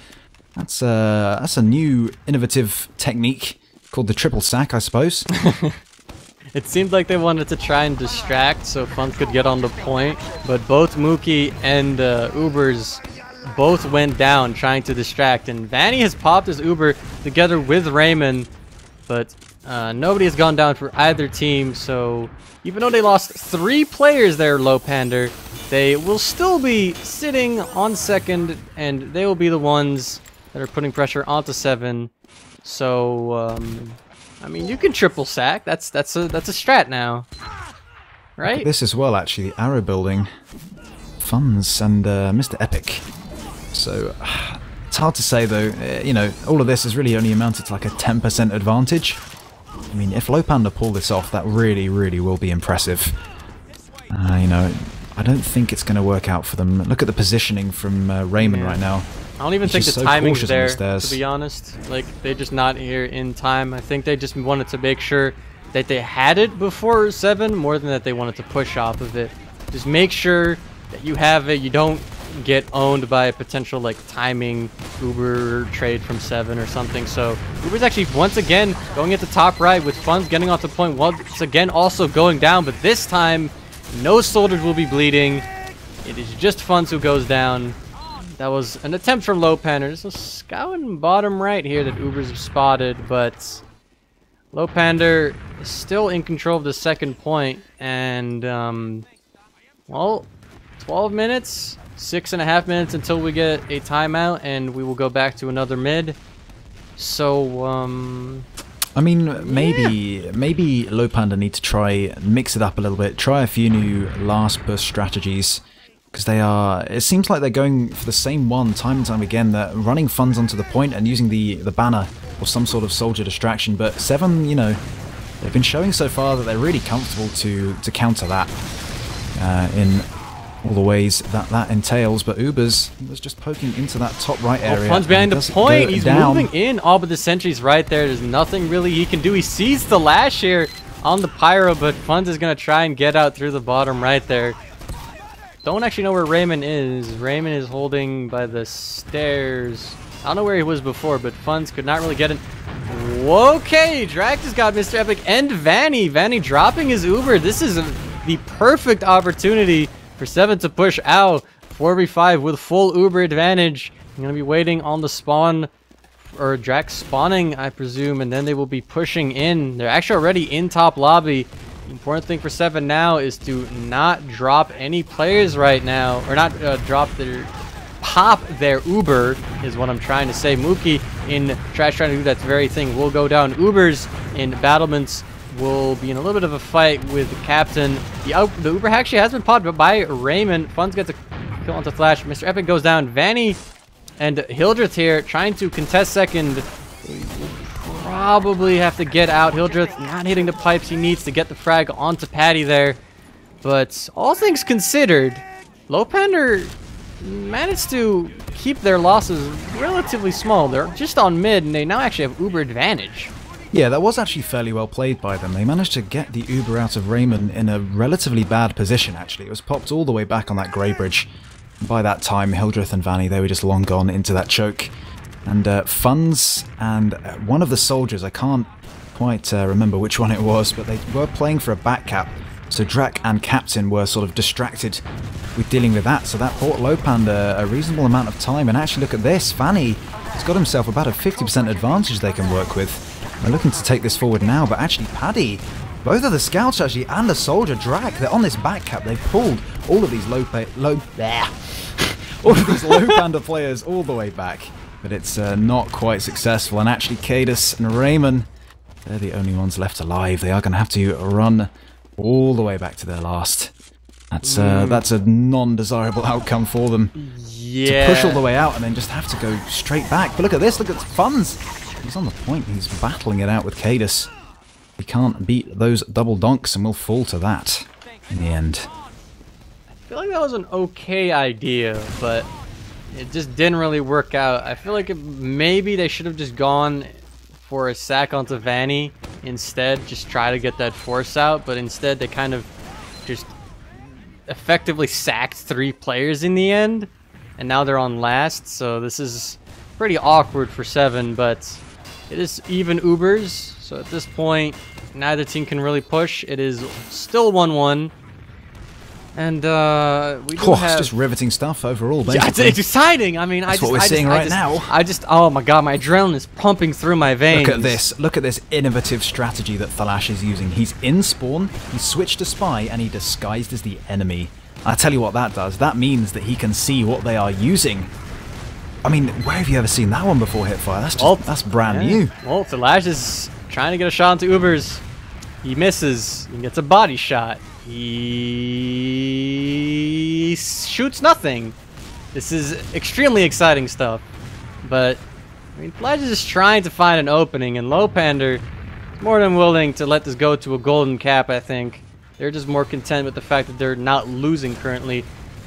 Speaker 1: That's a new innovative technique called the triple sack, I suppose.
Speaker 2: It seemed like they wanted to try and distract so Funds could get on the point, but both Mookie and Ubers both went down trying to distract, and Vanny has popped his Uber together with Raymond, but nobody has gone down for either team, so even though they lost 3 players there, Lowpander, they will still be sitting on second, and they will be the ones that are putting pressure onto Se7en. So, I mean, you can triple sack. That's a strat now, right?
Speaker 1: This as well, actually, the arrow building, Funds and Mr. Epic. So it's hard to say though. All of this has really only amounted to like a 10% advantage. I mean, if Lowpander pull this off, that really, really will be impressive. I don't think it's going to work out for them. Look at the positioning from Raymond right now.
Speaker 2: I don't even think the
Speaker 1: so
Speaker 2: timing's
Speaker 1: cautious
Speaker 2: there, to be honest. Like, they're just not here in time. I think they just wanted to make sure that they had it before Se7en, more than that they wanted to push off of it. Just make sure that you have it. You don't get owned by a potential, like, timing Uber trade from Se7en or something. So, Uber's actually, once again, going at the top right with Funds getting off the point. Once again, also going down, but this time, no soldiers will be bleeding. It is just Funds who goes down. That was an attempt from Lowpander. There's a scouting bottom right here that Ubers have spotted, but Lowpander is still in control of the second point. And, well, 12 minutes, 6.5 minutes until we get a timeout, and we will go back to another mid. So,
Speaker 1: I mean, maybe Lowpander need to try and mix it up a little bit, try a few new last burst strategies. Because it seems like they're going for the same one time and time again. They're running Funds onto the point and using the banner or some sort of soldier distraction. But Se7en, they've been showing so far that they're really comfortable to counter that in all the ways that entails. But Ubers was just poking into that top right area.
Speaker 2: Funds behind the point. He's moving in. Oh, but the sentry's right there. There's nothing really he can do. He sees the lash here on the pyro, but Funds is going to try and get out through the bottom right there. Don't actually know where Raymond is. Raymond is holding by the stairs. I don't know where he was before, but Funds could not really get in. Okay, Drax has got Mr. Epic and Vanny. Vanny dropping his Uber. This is the perfect opportunity for Se7en to push out 4v5 with full Uber advantage. I'm going to be waiting on the spawn, or Drax spawning, I presume, and then they will be pushing in. They're actually already in top lobby. The important thing for Se7en now is to not drop any players right now, or not pop their Uber, is what I'm trying to say. Mookie in Trash trying to do that very thing will go down. Ubers in battlements will be in a little bit of a fight with the captain. The Uber actually has been popped by Raymond. Funds gets a kill onto Flash. Mr. Epic goes down. Vanny and Hildreth here trying to contest second. Probably have to get out. Hildreth not hitting the pipes he needs to get the frag onto Patty there. But all things considered, Lowpander managed to keep their losses relatively small. They're just on mid, and they now actually have Uber advantage.
Speaker 1: Yeah, that was actually fairly well played by them. They managed to get the Uber out of Raymond in a relatively bad position, actually. It was popped all the way back on that grey bridge. By that time, Hildreth and Vanny, they were just long gone into that choke. And Funds and one of the soldiers, I can't quite remember which one it was, but they were playing for a back cap. So Drac and Captain were sort of distracted with dealing with that. So that bought Lowpander a reasonable amount of time. And actually, look at this. Vanny has got himself about a 50% advantage they can work with. They're looking to take this forward now, but actually Paddy, both of the scouts actually and the soldier Drac, they're on this back cap. They've pulled all of these Lowpander players all the way back. But it's not quite successful, and actually Cadus and Raymond, they're the only ones left alive. They are going to have to run all the way back to their last. That's a non-desirable outcome for them.
Speaker 2: Yeah.
Speaker 1: To push all the way out and then just have to go straight back. But look at this, look at Funds. He's on the point, he's battling it out with Cadus. He can't beat those double donks and will fall to that in the end.
Speaker 2: I feel like that was an okay idea, but it just didn't really work out. I feel like maybe they should have just gone for a sack onto Vanny instead, just try to get that force out, but instead they kind of just effectively sacked 3 players in the end, and now they're on last, so this is pretty awkward for Se7en, but it is even Ubers, so at this point neither team can really push. It is still 1-1. And we do have...
Speaker 1: It's just riveting stuff overall, basically.
Speaker 2: Yeah, it's exciting. I mean,
Speaker 1: That's what we're seeing right now.
Speaker 2: Oh my god, my adrenaline is pumping through my veins.
Speaker 1: Look at this. Look at this innovative strategy that Thalash is using. He's in spawn, he switched to spy, and he disguised as the enemy. I tell you what that does. That means that he can see what they are using. I mean, where have you ever seen that one before, HiipFire? That's brand new.
Speaker 2: Well, Thalash is trying to get a shot into Ubers. He misses. He gets a body shot. He shoots nothing. This is extremely exciting stuff. But, I mean, Flash is just trying to find an opening, and Lowpander is more than willing to let this go to a golden cap, I think. They're just more content with the fact that they're not losing currently.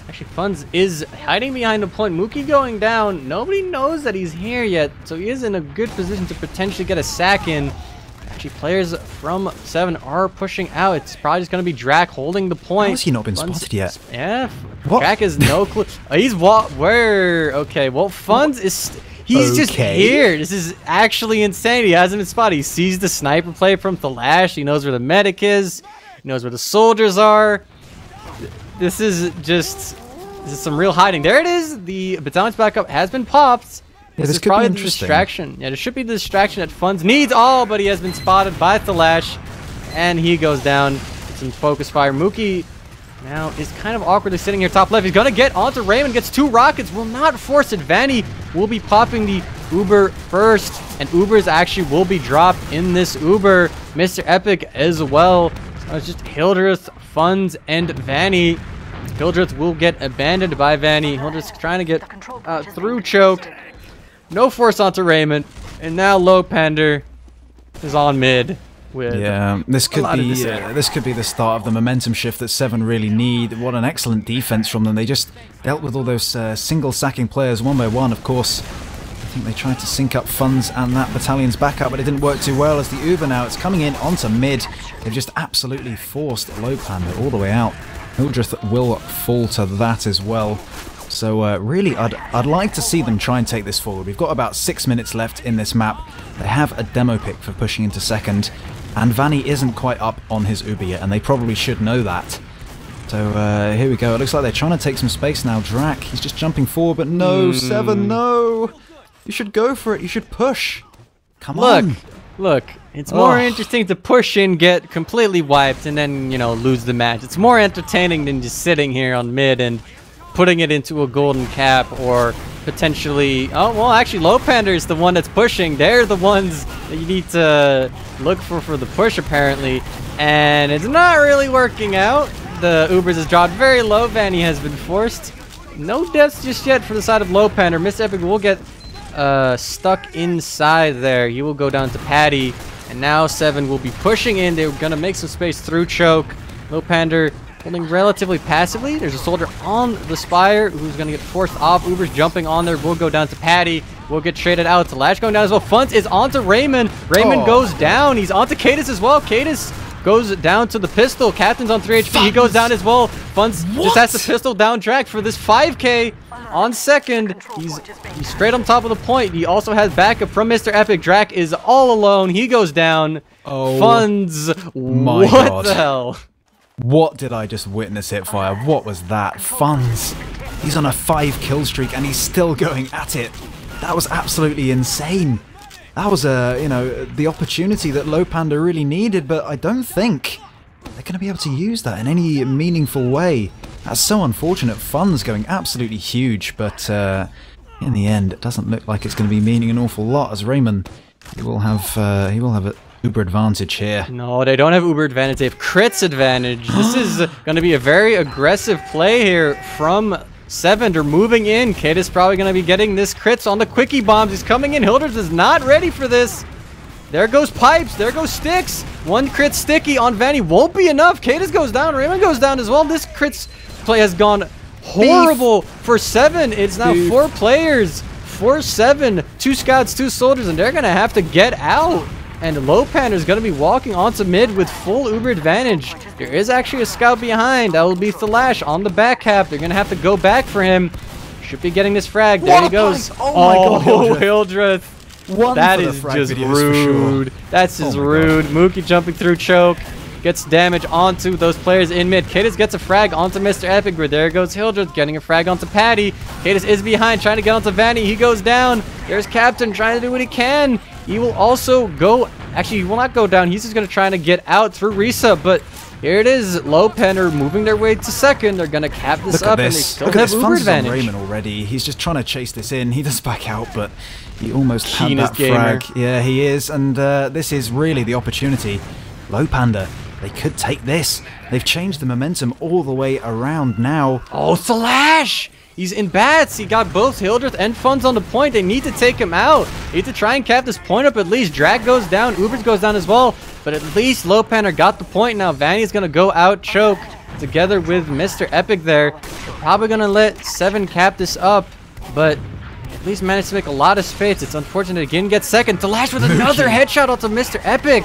Speaker 2: Actually, Funds is hiding behind a point. Mookie going down. Nobody knows that he's here yet, so he is in a good position to potentially get a sack in. Actually, players from Se7en are pushing out. It's probably just going to be Drac holding the point.
Speaker 1: How has he not been spotted yet?
Speaker 2: Yeah,
Speaker 1: What?
Speaker 2: Drac has no clue. He's where? Okay, well, Funds is... He's just here. This is actually insane. He hasn't been spotted. He sees the sniper play from Thalash. He knows where the medic is. He knows where the soldiers are. This is some real hiding. There it is. The Badlands backup has been popped.
Speaker 1: Yeah, this
Speaker 2: is
Speaker 1: could
Speaker 2: probably
Speaker 1: be
Speaker 2: the
Speaker 1: interesting.
Speaker 2: distraction. Yeah, there should be the distraction that Funds needs. Oh, but he has been spotted by Thalash, and he goes down. Some focus fire. Mookie now is kind of awkwardly sitting here top left. He's gonna get onto Raymond. Gets 2 rockets. Will not force it. Vanny will be popping the Uber first, and Ubers actually will be dropped in this Uber. Mr. Epic as well. So it's just Hildreth, Funds, and Vanny. Hildreth will get abandoned by Vanny. Hildreth's trying to get through choke. No force onto Raymond, and now Lowpander is on mid. With
Speaker 1: this could be the start of the momentum shift that Se7en really need. What an excellent defense from them. They just dealt with all those single sacking players one by one. Of course, I think they tried to sync up Funds and that battalion's backup, but it didn't work too well as the Uber now. It's coming in onto mid. They've just absolutely forced Lowpander all the way out. Hildreth will fall to that as well. So really, I'd like to see them try and take this forward. We've got about 6 minutes left in this map. They have a demo pick for pushing into second, and Vanny isn't quite up on his Uber yet, and they probably should know that. So here we go. It looks like they're trying to take some space now. Drac, he's just jumping forward, but no, Se7en, no! You should go for it. You should push. Come on.
Speaker 2: Look, it's more interesting to push in, get completely wiped, and then, you know, lose the match. It's more entertaining than just sitting here on mid and putting it into a golden cap or potentially... Oh, well, actually, Lowpander is the one that's pushing. They're the ones that you need to look for the push, apparently. And it's not really working out. The Ubers has dropped very low. Vanny has been forced. No deaths just yet for the side of Lowpander. Mr. Epic will get stuck inside there. He will go down to Patty. And now Se7en will be pushing in. They're going to make some space through choke. Lowpander holding relatively passively. There's a soldier on the Spire who's going to get forced off. Uber's jumping on there. Will go down to Patty. Will get traded out to Lash going down as well. Funs is onto Raymond. Raymond goes down. He's onto Cadis as well. Cadis goes down to the pistol. Captain's on 3 HP. Funs. He goes down as well. Funs just has the pistol down track for this 5k on second. He's straight on top of the point. He also has backup from Mr. Epic. Drac is all alone. He goes down.
Speaker 1: Oh,
Speaker 2: Funs.
Speaker 1: My
Speaker 2: what
Speaker 1: God.
Speaker 2: the hell?
Speaker 1: What did I just witness, HiipFire? What was that? Funs. He's on a 5 kill streak and he's still going at it. That was absolutely insane. That was the opportunity that Lowpander really needed, but I don't think they're going to be able to use that in any meaningful way. That's so unfortunate. Funs going absolutely huge, but in the end, it doesn't look like it's going to be meaning an awful lot. As Raymond, he will have an Uber advantage here.
Speaker 2: No, they don't have Uber advantage. They have crits advantage. This is going to be a very aggressive play here from Se7en. They're moving in. Kate is probably going to be getting this crits on the quickie bombs. He's coming in. Hildreth is not ready for this. There goes Pipes. There goes Sticks. One crit sticky on Vanny. Won't be enough. Cadis goes down. Raymond goes down as well. This crits play has gone horrible for Se7en. It's now 4 players for Se7en. 2 scouts, 2 soldiers, and they're going to have to get out. And Lowpander is going to be walking onto mid with full Uber advantage. There is actually a scout behind. That will be Thalash on the back half. They're going to have to go back for him. Should be getting this frag. There he goes.
Speaker 1: Oh my God,
Speaker 2: Hildreth. That is just rude. That's just rude. Mookie jumping through choke. Gets damage onto those players in mid. Cadis gets a frag onto Mr. Epic. There goes Hildreth getting a frag onto Patty. Cadis is behind, trying to get onto Vanny. He goes down. There's Captain trying to do what he can. He will also go... Actually, he will not go down. He's just going to try to get out through resub. But here it is. Lowpander moving their way to second. They're going to cap this up, and they still have Uber advantage.
Speaker 1: Raymond already. He's just trying to chase this in. He does back out, but he almost had that frag. Yeah, he is. And this is really the opportunity. Lowpander, they could take this. They've changed the momentum all the way around now.
Speaker 2: Oh, Thalash! He's in bats. He got both Hildreth and Funs on the point. They need to take him out. They need to try and cap this point up at least. Drag goes down. Ubers goes down as well. But at least Lowpander got the point. Now Vanny's going to go out choke together with Mr. Epic there. They're probably going to let Se7en cap this up. But at least managed to make a lot of space. It's unfortunate again gets second. Thalash with another headshot onto Mr. Epic.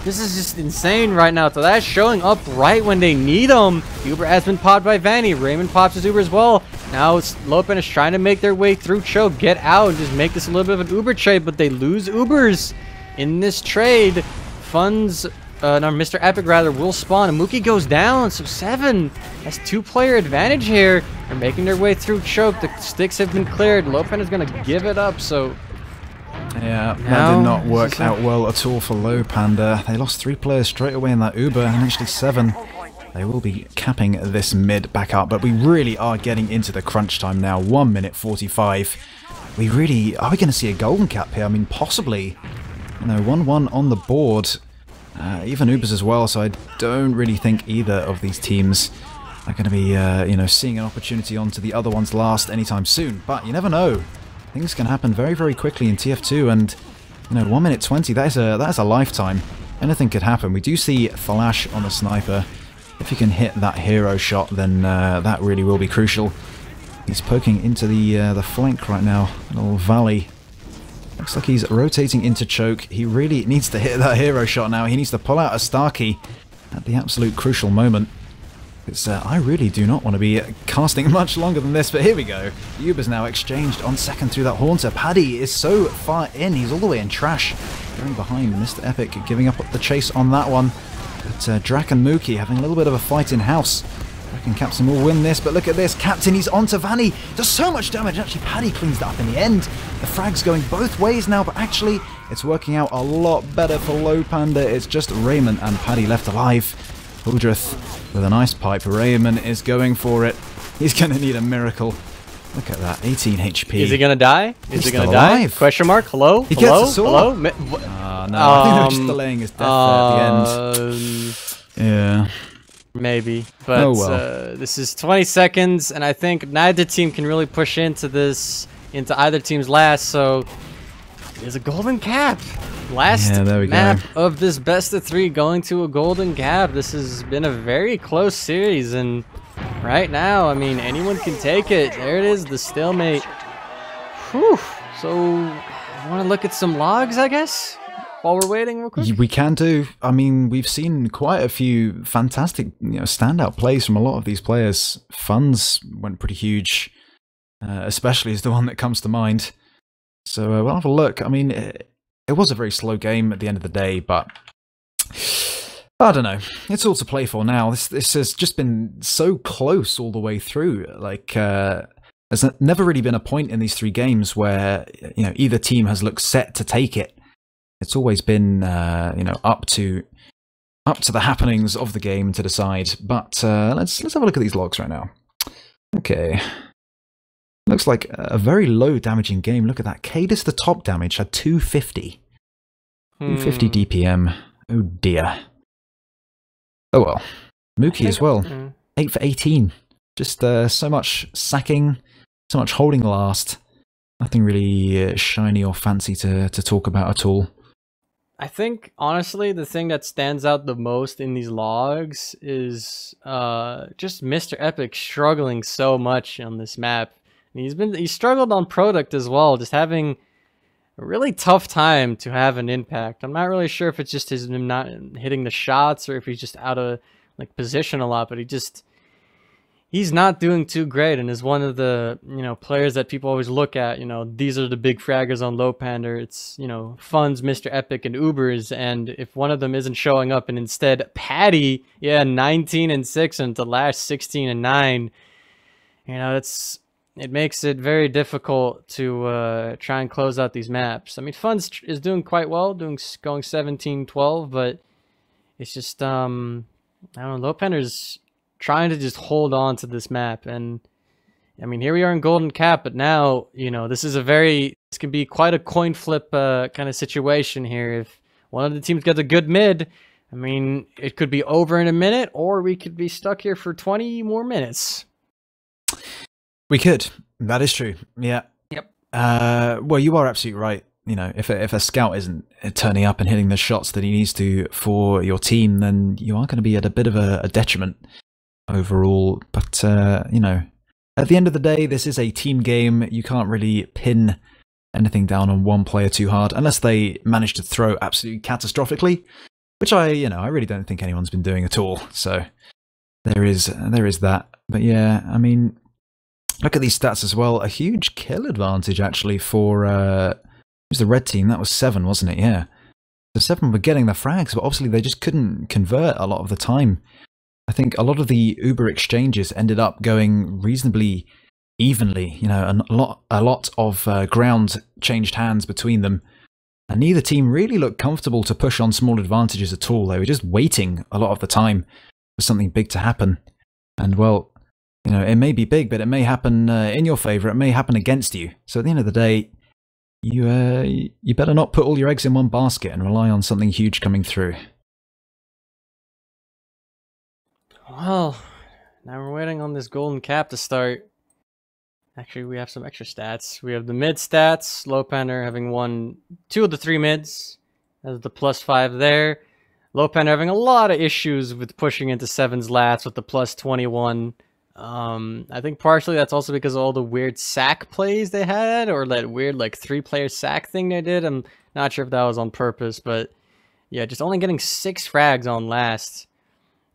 Speaker 2: This is just insane right now. Thalash showing up right when they need him. Uber has been popped by Vanny. Raymond pops his Uber as well. Now Lowpander is trying to make their way through choke, get out, and just make this a little bit of an Uber trade, but they lose Ubers in this trade. Funs, Mr. Epic rather, will spawn, and Mookie goes down, so Se7en has 2-player advantage here. They're making their way through choke. The sticks have been cleared. Lowpander's going to give it up, so...
Speaker 1: Yeah, that did not work out well at all for Lowpander. They lost 3 players straight away in that Uber, and actually Se7en, they will be capping this mid back up, but we really are getting into the crunch time now. 1 minute 45. Are we going to see a golden cap here? I mean, possibly. You know, 1-1 on the board. Even Ubers as well, so I don't really think either of these teams are going to be, seeing an opportunity onto the other ones last anytime soon. But you never know. Things can happen very, very quickly in TF2, and 1 minute 20. That is a lifetime. Anything could happen. We do see Thalash on the sniper. If he can hit that hero shot, then that really will be crucial. He's poking into the flank right now, a little valley. Looks like he's rotating into choke. He really needs to hit that hero shot now. He needs to pull out a Starkey at the absolute crucial moment. Because I really do not want to be casting much longer than this, but here we go. The Uber's now exchanged on second through that Haunter. Paddy is so far in, he's all the way in trash. Going behind Mr. Epic, giving up the chase on that one. But Drac and Mookie having a little bit of a fight in house. I reckon Captain will win this, but look at this. Captain, he's onto Vanny. Does so much damage. Actually, Paddy cleans that up in the end. The frag's going both ways now, but actually, it's working out a lot better for Lowpander. It's just Raymond and Paddy left alive. Hildreth with a nice pipe. Raymond is going for it. He's going to need a miracle. Look at that, 18 HP.
Speaker 2: Is he gonna die? Is he gonna die? Question mark? Hello?
Speaker 1: He
Speaker 2: Hello?
Speaker 1: gets a sword.
Speaker 2: Hello?
Speaker 1: No, I think they're just delaying his death at the end. Yeah.
Speaker 2: Maybe. But
Speaker 1: oh, well.
Speaker 2: This is 20 seconds, and I think neither team can really push into this, into either team's last, so there's a golden cap. Last map of this best of 3 going to a golden cap. This has been a very close series, and right now, I mean, anyone can take it. There it is, the stalemate. Whew. So, I want to look at some logs, I guess, while we're waiting real quick.
Speaker 1: We can do. I mean, we've seen quite a few fantastic, standout plays from a lot of these players. Funds went pretty huge, especially is the one that comes to mind. So we'll have a look. I mean, it was a very slow game at the end of the day, but I don't know. It's all to play for now. This has just been so close all the way through. Like, there's never really been a point in these 3 games where either team has looked set to take it. It's always been up to the happenings of the game to decide. But let's have a look at these logs right now. Okay. Looks like a very low damaging game. Look at that. Cadis, the top damage, had 250. 250 DPM. Oh dear. Oh well. Mookie as well. 8 for 18. Just so much sacking, so much holding last. Nothing really shiny or fancy to talk about at all.
Speaker 2: I think, honestly, the thing that stands out the most in these logs is just Mr. Epic struggling so much on this map. He struggled on product as well, just having a really tough time to have an impact. I'm not really sure if it's just him not hitting the shots or if he's just out of position a lot, but he's not doing too great, and is one of the players that people always look at. These are the big fraggers on Lowpander. It's Funds, Mr. Epic, and Ubers, and if one of them isn't showing up, and instead Patty, 19 and 6, and the last 16 and 9, it makes it very difficult to try and close out these maps. I mean, Funds is doing quite well, going 17-12, but it's just I don't know. Lowpander's trying to just hold on to this map, and I mean, here we are in golden cap, but now this can be quite a coin flip kind of situation here. If one of the teams gets a good mid, I mean, it could be over in a minute, or we could be stuck here for 20 more minutes.
Speaker 1: We could. That is true. Yeah.
Speaker 2: Yep.
Speaker 1: Well, you are absolutely right. If a scout isn't turning up and hitting the shots that he needs to for your team, then you are going to be at a bit of a detriment overall. But at the end of the day, this is a team game. You can't really pin anything down on one player too hard unless they manage to throw absolutely catastrophically, which I really don't think anyone's been doing at all. So there is that. But yeah, I mean, look at these stats as well. A huge kill advantage actually for it was the red team. That was Se7en, wasn't it? Yeah. The Se7en were getting the frags, but obviously they just couldn't convert a lot of the time. I think a lot of the Uber exchanges ended up going reasonably evenly. A lot of ground changed hands between them, and neither team really looked comfortable to push on small advantages at all. They were just waiting a lot of the time for something big to happen. And well, it may be big, but it may happen in your favor. It may happen against you. So at the end of the day, you better not put all your eggs in one basket and rely on something huge coming through.
Speaker 2: Well, now we're waiting on this golden cap to start. Actually, we have some extra stats. We have the mid stats. Lowpander having won 2 of the 3 mids. Has the +5 there. Lowpander having a lot of issues with pushing into Se7en's lats with the +21. I think partially that's also because of all the weird sack plays they had, or that weird 3-player sack thing they did. I'm not sure if that was on purpose, but yeah, just only getting 6 frags on last.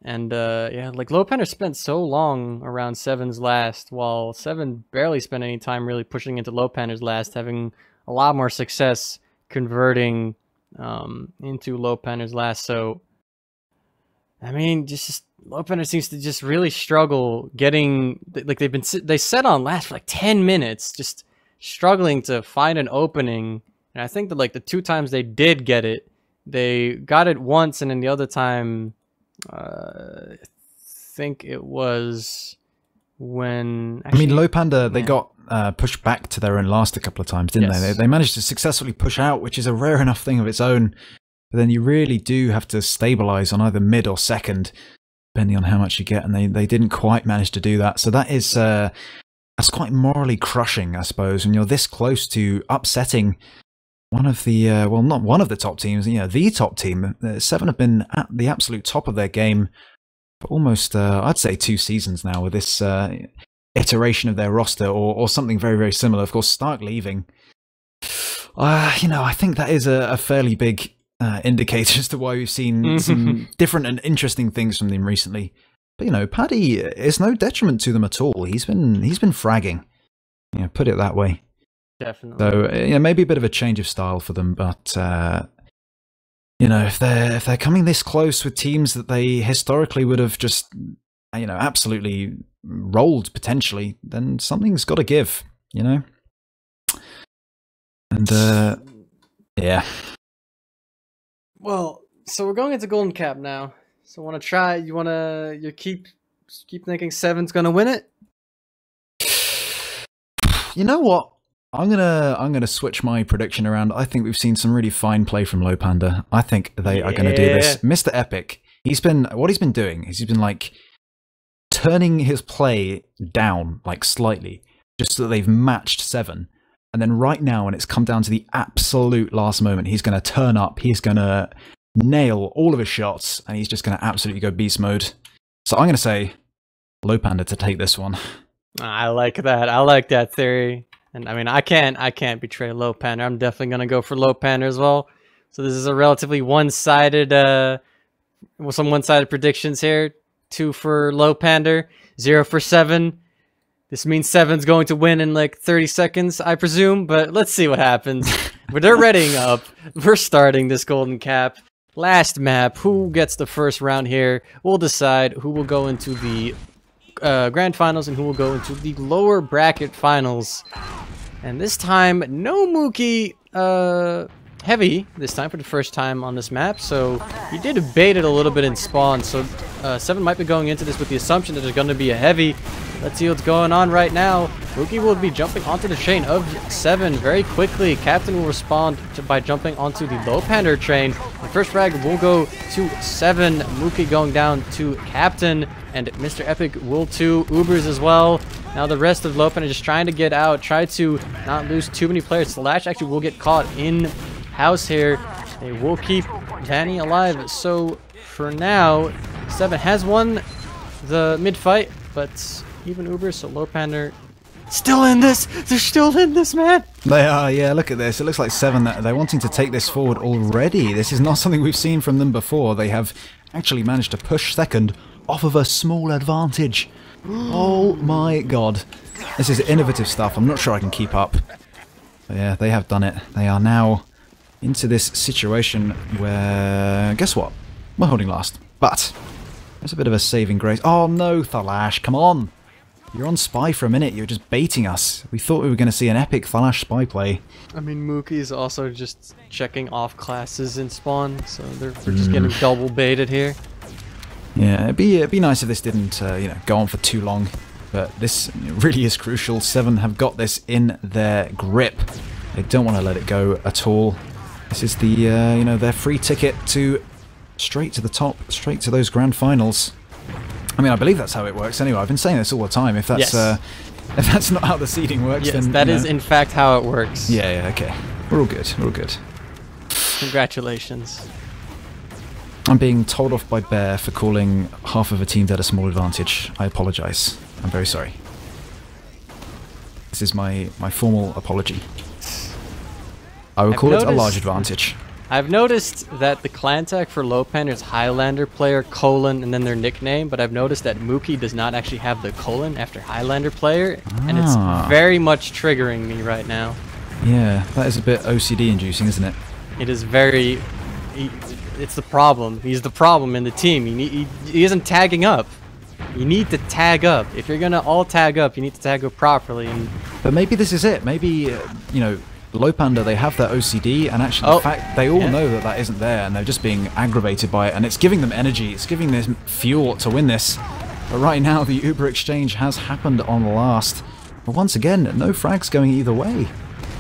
Speaker 2: And Lowpander spent so long around Se7en's last, while Se7en barely spent any time really pushing into Lowpander's last, having a lot more success converting into Lowpander's last. So I mean, just Lowpander seems to just really struggle getting, they set on last for 10 minutes, just struggling to find an opening. And I think that the 2 times they did get it, they got it once, and then the other time, I think it was when...
Speaker 1: Actually, Lowpander, they got pushed back to their own last a couple of times, didn't they? They managed to successfully push out, which is a rare enough thing of its own. But then you really do have to stabilize on either mid or second, depending on how much you get, and they didn't quite manage to do that. So that is that's quite morally crushing, I suppose, when you're this close to upsetting one of the well, not one of the top teams, you know, the top team. Se7en have been at the absolute top of their game for almost, I'd say, 2 seasons now with this iteration of their roster, or something very, very similar. Of course, Stark leaving. You know, I think that is a fairly big indicator as to why we've seen some different and interesting things from them recently. But you know, Paddy is no detriment to them at all. He's been fragging. Yeah, put it that way.
Speaker 2: Definitely.
Speaker 1: So yeah, maybe a bit of a change of style for them, but you know, if they're coming this close with teams that they historically would have just, you know, absolutely rolled potentially, then something's got to give, you know. And yeah.
Speaker 2: Well, so we're going into Golden Cap now. So want to try? You keep thinking Se7en's gonna win it?
Speaker 1: You know what? I'm gonna switch my prediction around. I think we've seen some really fine play from Lowpander. I think they are gonna do this. Mr. Epic, he's been doing is he's been like turning his play down like slightly, just so that they've matched Se7en. And then right now, when it's come down to the absolute last moment, he's gonna turn up. He's gonna nail all of his shots, and he's just gonna absolutely go beast mode. So I'm gonna say Lowpander to take this one.
Speaker 2: I like that. I like that theory. And I mean, I can't betray Lowpander. I'm definitely gonna go for Lowpander as well. So this is a relatively one-sided, some one-sided predictions here. 2 for Lowpander, 0 for Se7en. This means Se7en's going to win in like 30 seconds, I presume. But let's see what happens. But they're readying up. We're starting this Golden Cap. Last map. Who gets the first round here? We'll decide who will go into the grand finals and who will go into the lower bracket finals. And this time, no Mookie heavy this time for the first time on this map. So he did bait it a little bit in spawn. So Se7en might be going into this with the assumption that there's going to be a heavy. Let's see what's going on right now. Mookie will be jumping onto the train of Se7en very quickly. Captain will respond by jumping onto the Lowpander train. The first frag will go to Se7en. Mookie going down to Captain. And Mr. Epic will to Ubers as well. Now the rest of Lowpander just trying to get out. Try to not lose too many players. Slash actually will get caught in house here. They will keep Danny alive. So for now, Se7en has won the mid fight. But even Uber, so Lowpander still in this. They're still in this, man.
Speaker 1: They are, yeah. Look at this. It looks like Se7en, they're wanting to take this forward already. This is not something we've seen from them before. They have actually managed to push second off of a small advantage. Oh my god. This is innovative stuff. I'm not sure I can keep up. But yeah, they have done it. They are now into this situation where, guess what? We're holding last. But there's a bit of a saving grace. Oh no, Thalash, come on. You're on spy for a minute. You're just baiting us. We thought we were going to see an epic Thalash spy play.
Speaker 2: I mean, Mookie is also just checking off classes in spawn, so they're just getting double baited here.
Speaker 1: Yeah, it'd be nice if this didn't, you know, go on for too long. But this really is crucial. Se7en have got this in their grip. They don't want to let it go at all. This is the, you know, their free ticket to straight to the top, straight to those grand finals. I mean, I believe that's how it works anyway. I've been saying this all the time. If that's if that's not how the seeding works,
Speaker 2: yes,
Speaker 1: then
Speaker 2: that is in fact how it works.
Speaker 1: Yeah, okay. We're all good. We're all good.
Speaker 2: Congratulations.
Speaker 1: I'm being told off by Bear for calling half of a team dead a small advantage. I apologise. I'm very sorry. This is my formal apology. I would call it a large advantage.
Speaker 2: I've noticed that the clan tag for Lowpander is Highlander player, colon, and then their nickname, but I've noticed that Mookie does not actually have the colon after Highlander player, and it's very much triggering me right now.
Speaker 1: Yeah, that is a bit OCD inducing, isn't it?
Speaker 2: It is very... it's the problem. He's the problem in the team. He isn't tagging up. You need to tag up. If you're going to all tag up, you need to tag up properly.
Speaker 1: But maybe this is it. Maybe, you know, Lowpander, they have that OCD, and actually the fact they all know that that isn't there, and they're just being aggravated by it, and it's giving them energy, it's giving them fuel to win this. But right now, the Uber exchange has happened on last. But once again, no frags going either way.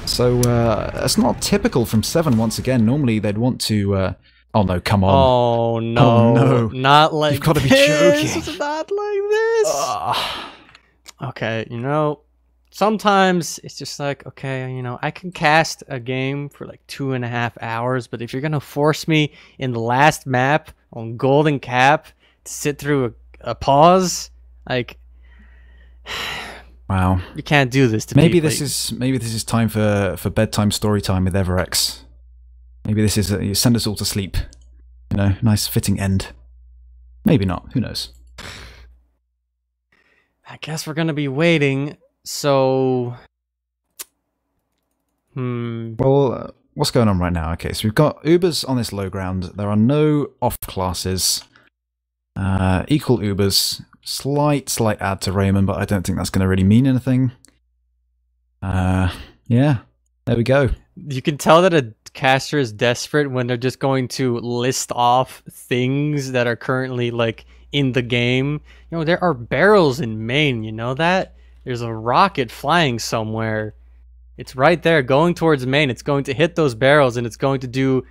Speaker 1: So that's not typical from Se7en once again. Normally they'd want to... oh no, come on.
Speaker 2: Oh no.
Speaker 1: Oh no.
Speaker 2: Not like
Speaker 1: You've got to be
Speaker 2: this.
Speaker 1: joking.
Speaker 2: Not like this. Okay, you know, sometimes it's just like, okay, you know, I can cast a game for like 2.5 hours, but if you're going to force me in the last map on Golden Cap to sit through a pause, like...
Speaker 1: Wow.
Speaker 2: You can't do this to me.
Speaker 1: Maybe this is time for bedtime story time with Everex. Maybe this is you send us all to sleep. You know, nice fitting end. Maybe not. Who knows?
Speaker 2: I guess we're gonna be waiting. So,
Speaker 1: Well, what's going on right now? Okay, so we've got Ubers on this low ground. There are no off classes. Equal Ubers. Slight add to Raymond, but I don't think that's going to really mean anything. Yeah, there we go.
Speaker 2: You can tell that a caster is desperate when they're just going to list off things that are currently like in the game. You know, there are barrels in main, you know that? There's a rocket flying somewhere. It's right there going towards main. It's going to hit those barrels and it's going to do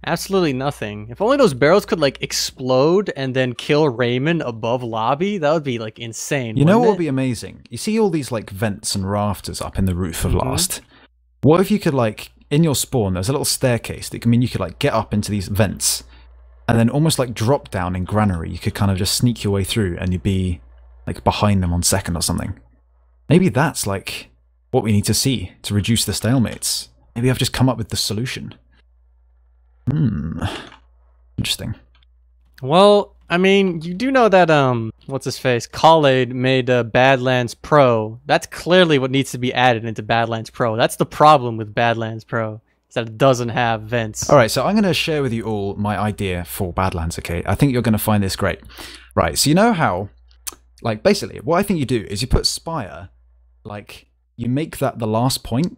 Speaker 2: absolutely nothing. If only those barrels could like explode and then kill Raymond above lobby, that would be like insane.
Speaker 1: You know what
Speaker 2: it?
Speaker 1: would be amazing? You see all these like vents and rafters up in the roof of Last. What if you could like, in your spawn, there's a little staircase that can mean you could like get up into these vents and then almost like drop down in Granary. You could kind of just sneak your way through and you'd be like behind them on second or something. Maybe that's like what we need to see to reduce the stalemates. Maybe I've just come up with the solution. Interesting.
Speaker 2: Well, I mean, you do know that, what's his face? Khaled made Badlands Pro. That's clearly what needs to be added into Badlands Pro. That's the problem with Badlands Pro, is that it doesn't have vents.
Speaker 1: Alright, so I'm going to share with you all my idea for Badlands, okay? I think you're going to find this great. Right, so you know how, like, basically, what I think you do is you put Spire, like, you make that the last point.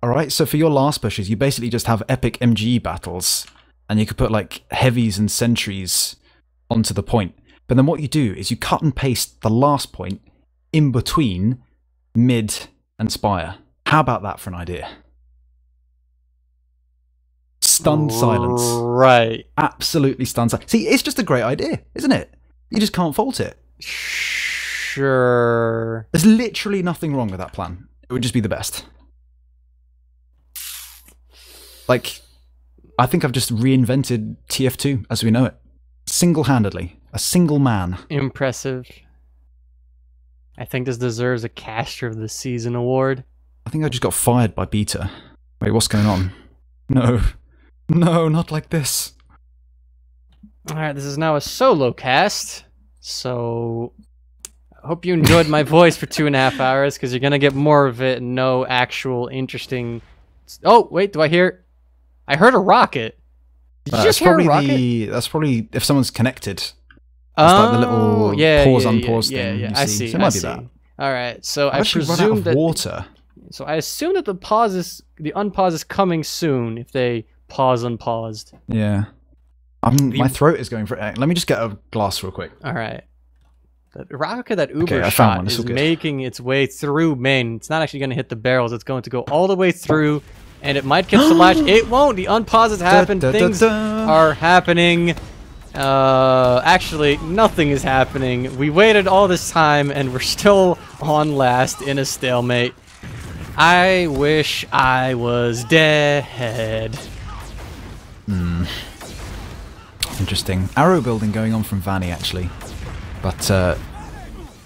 Speaker 1: Alright, so for your last pushes, you basically just have epic MGE battles, and you could put, like, heavies and sentries onto the point. But then what you do is you cut and paste the last point in between mid and Spire. How about that for an idea? Stunned silence.
Speaker 2: Right.
Speaker 1: Absolutely stunned silence. See, it's just a great idea, isn't it? You just can't fault it.
Speaker 2: Sure.
Speaker 1: There's literally nothing wrong with that plan. It would just be the best. Like, I think I've just reinvented TF2 as we know it. Single-handedly. A single man.
Speaker 2: Impressive. I think this deserves a Caster of the Season award.
Speaker 1: I think I just got fired by Beta. Wait, what's going on? No. No, not like this.
Speaker 2: Alright, this is now a solo cast. So, I hope you enjoyed my voice for 2.5 hours, because you're going to get more of it and no actual interesting... Oh, wait, do I hear... I heard a rocket. Did you just hear a rocket?
Speaker 1: That's probably if someone's connected. It's like the little pause, unpause thing.
Speaker 2: Yeah,
Speaker 1: you
Speaker 2: I see.
Speaker 1: So it might be that.
Speaker 2: Alright, so I
Speaker 1: actually run out
Speaker 2: presume
Speaker 1: of
Speaker 2: that...
Speaker 1: water.
Speaker 2: So I assume that the unpause is coming soon if they pause unpaused.
Speaker 1: Yeah. My throat is going for it. Let me just get a glass real quick.
Speaker 2: Alright. The rocket that Uber shot is making its way through main. It's not actually going to hit the barrels. It's going to go all the way through, and it might catch the latch. It won't. The unpause has happened. Things are happening. Actually, nothing is happening. We waited all this time, and we're still on last in a stalemate. I wish I was dead.
Speaker 1: Interesting. Arrow building going on from Vanny, actually. But,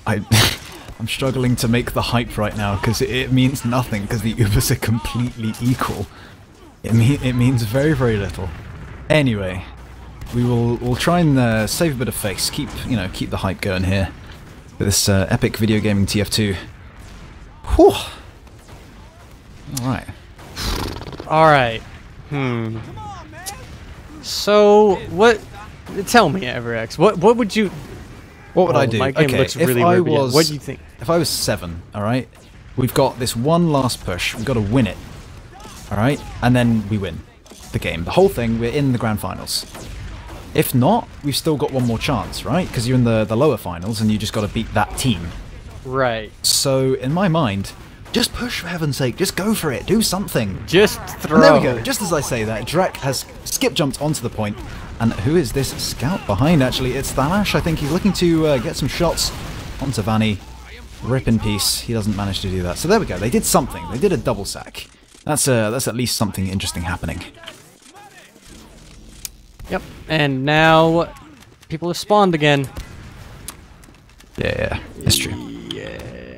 Speaker 1: I'm struggling to make the hype right now, because it means nothing, because the Ubers are completely equal. It means very, very little. Anyway, we'll try and save a bit of face, keep the hype going here. For this epic video gaming TF2. Whew!
Speaker 2: Alright. So, what... Tell me, Everex, what would you...
Speaker 1: What would I do?
Speaker 2: My game looks really weird. What do you think?
Speaker 1: If I was Se7en, alright? We've got this one last push. We've got to win it. Alright? And then we win the game. The whole thing, we're in the grand finals. If not, we've still got one more chance, right? Because you're in the lower finals and you just got to beat that team.
Speaker 2: Right.
Speaker 1: So, in my mind, just push for heaven's sake. Just go for it. Do something.
Speaker 2: Just throw.
Speaker 1: And there we go. Just as I say that, Drek has skip jumped onto the point. And who is this scout behind, actually? It's Thalash. I think he's looking to get some shots onto Vanny. Rip in peace. He doesn't manage to do that. So there we go. They did something. They did a double sack. That's at least something interesting happening.
Speaker 2: Yep. And people have spawned again.
Speaker 1: Yeah, it's true.
Speaker 2: Yeah.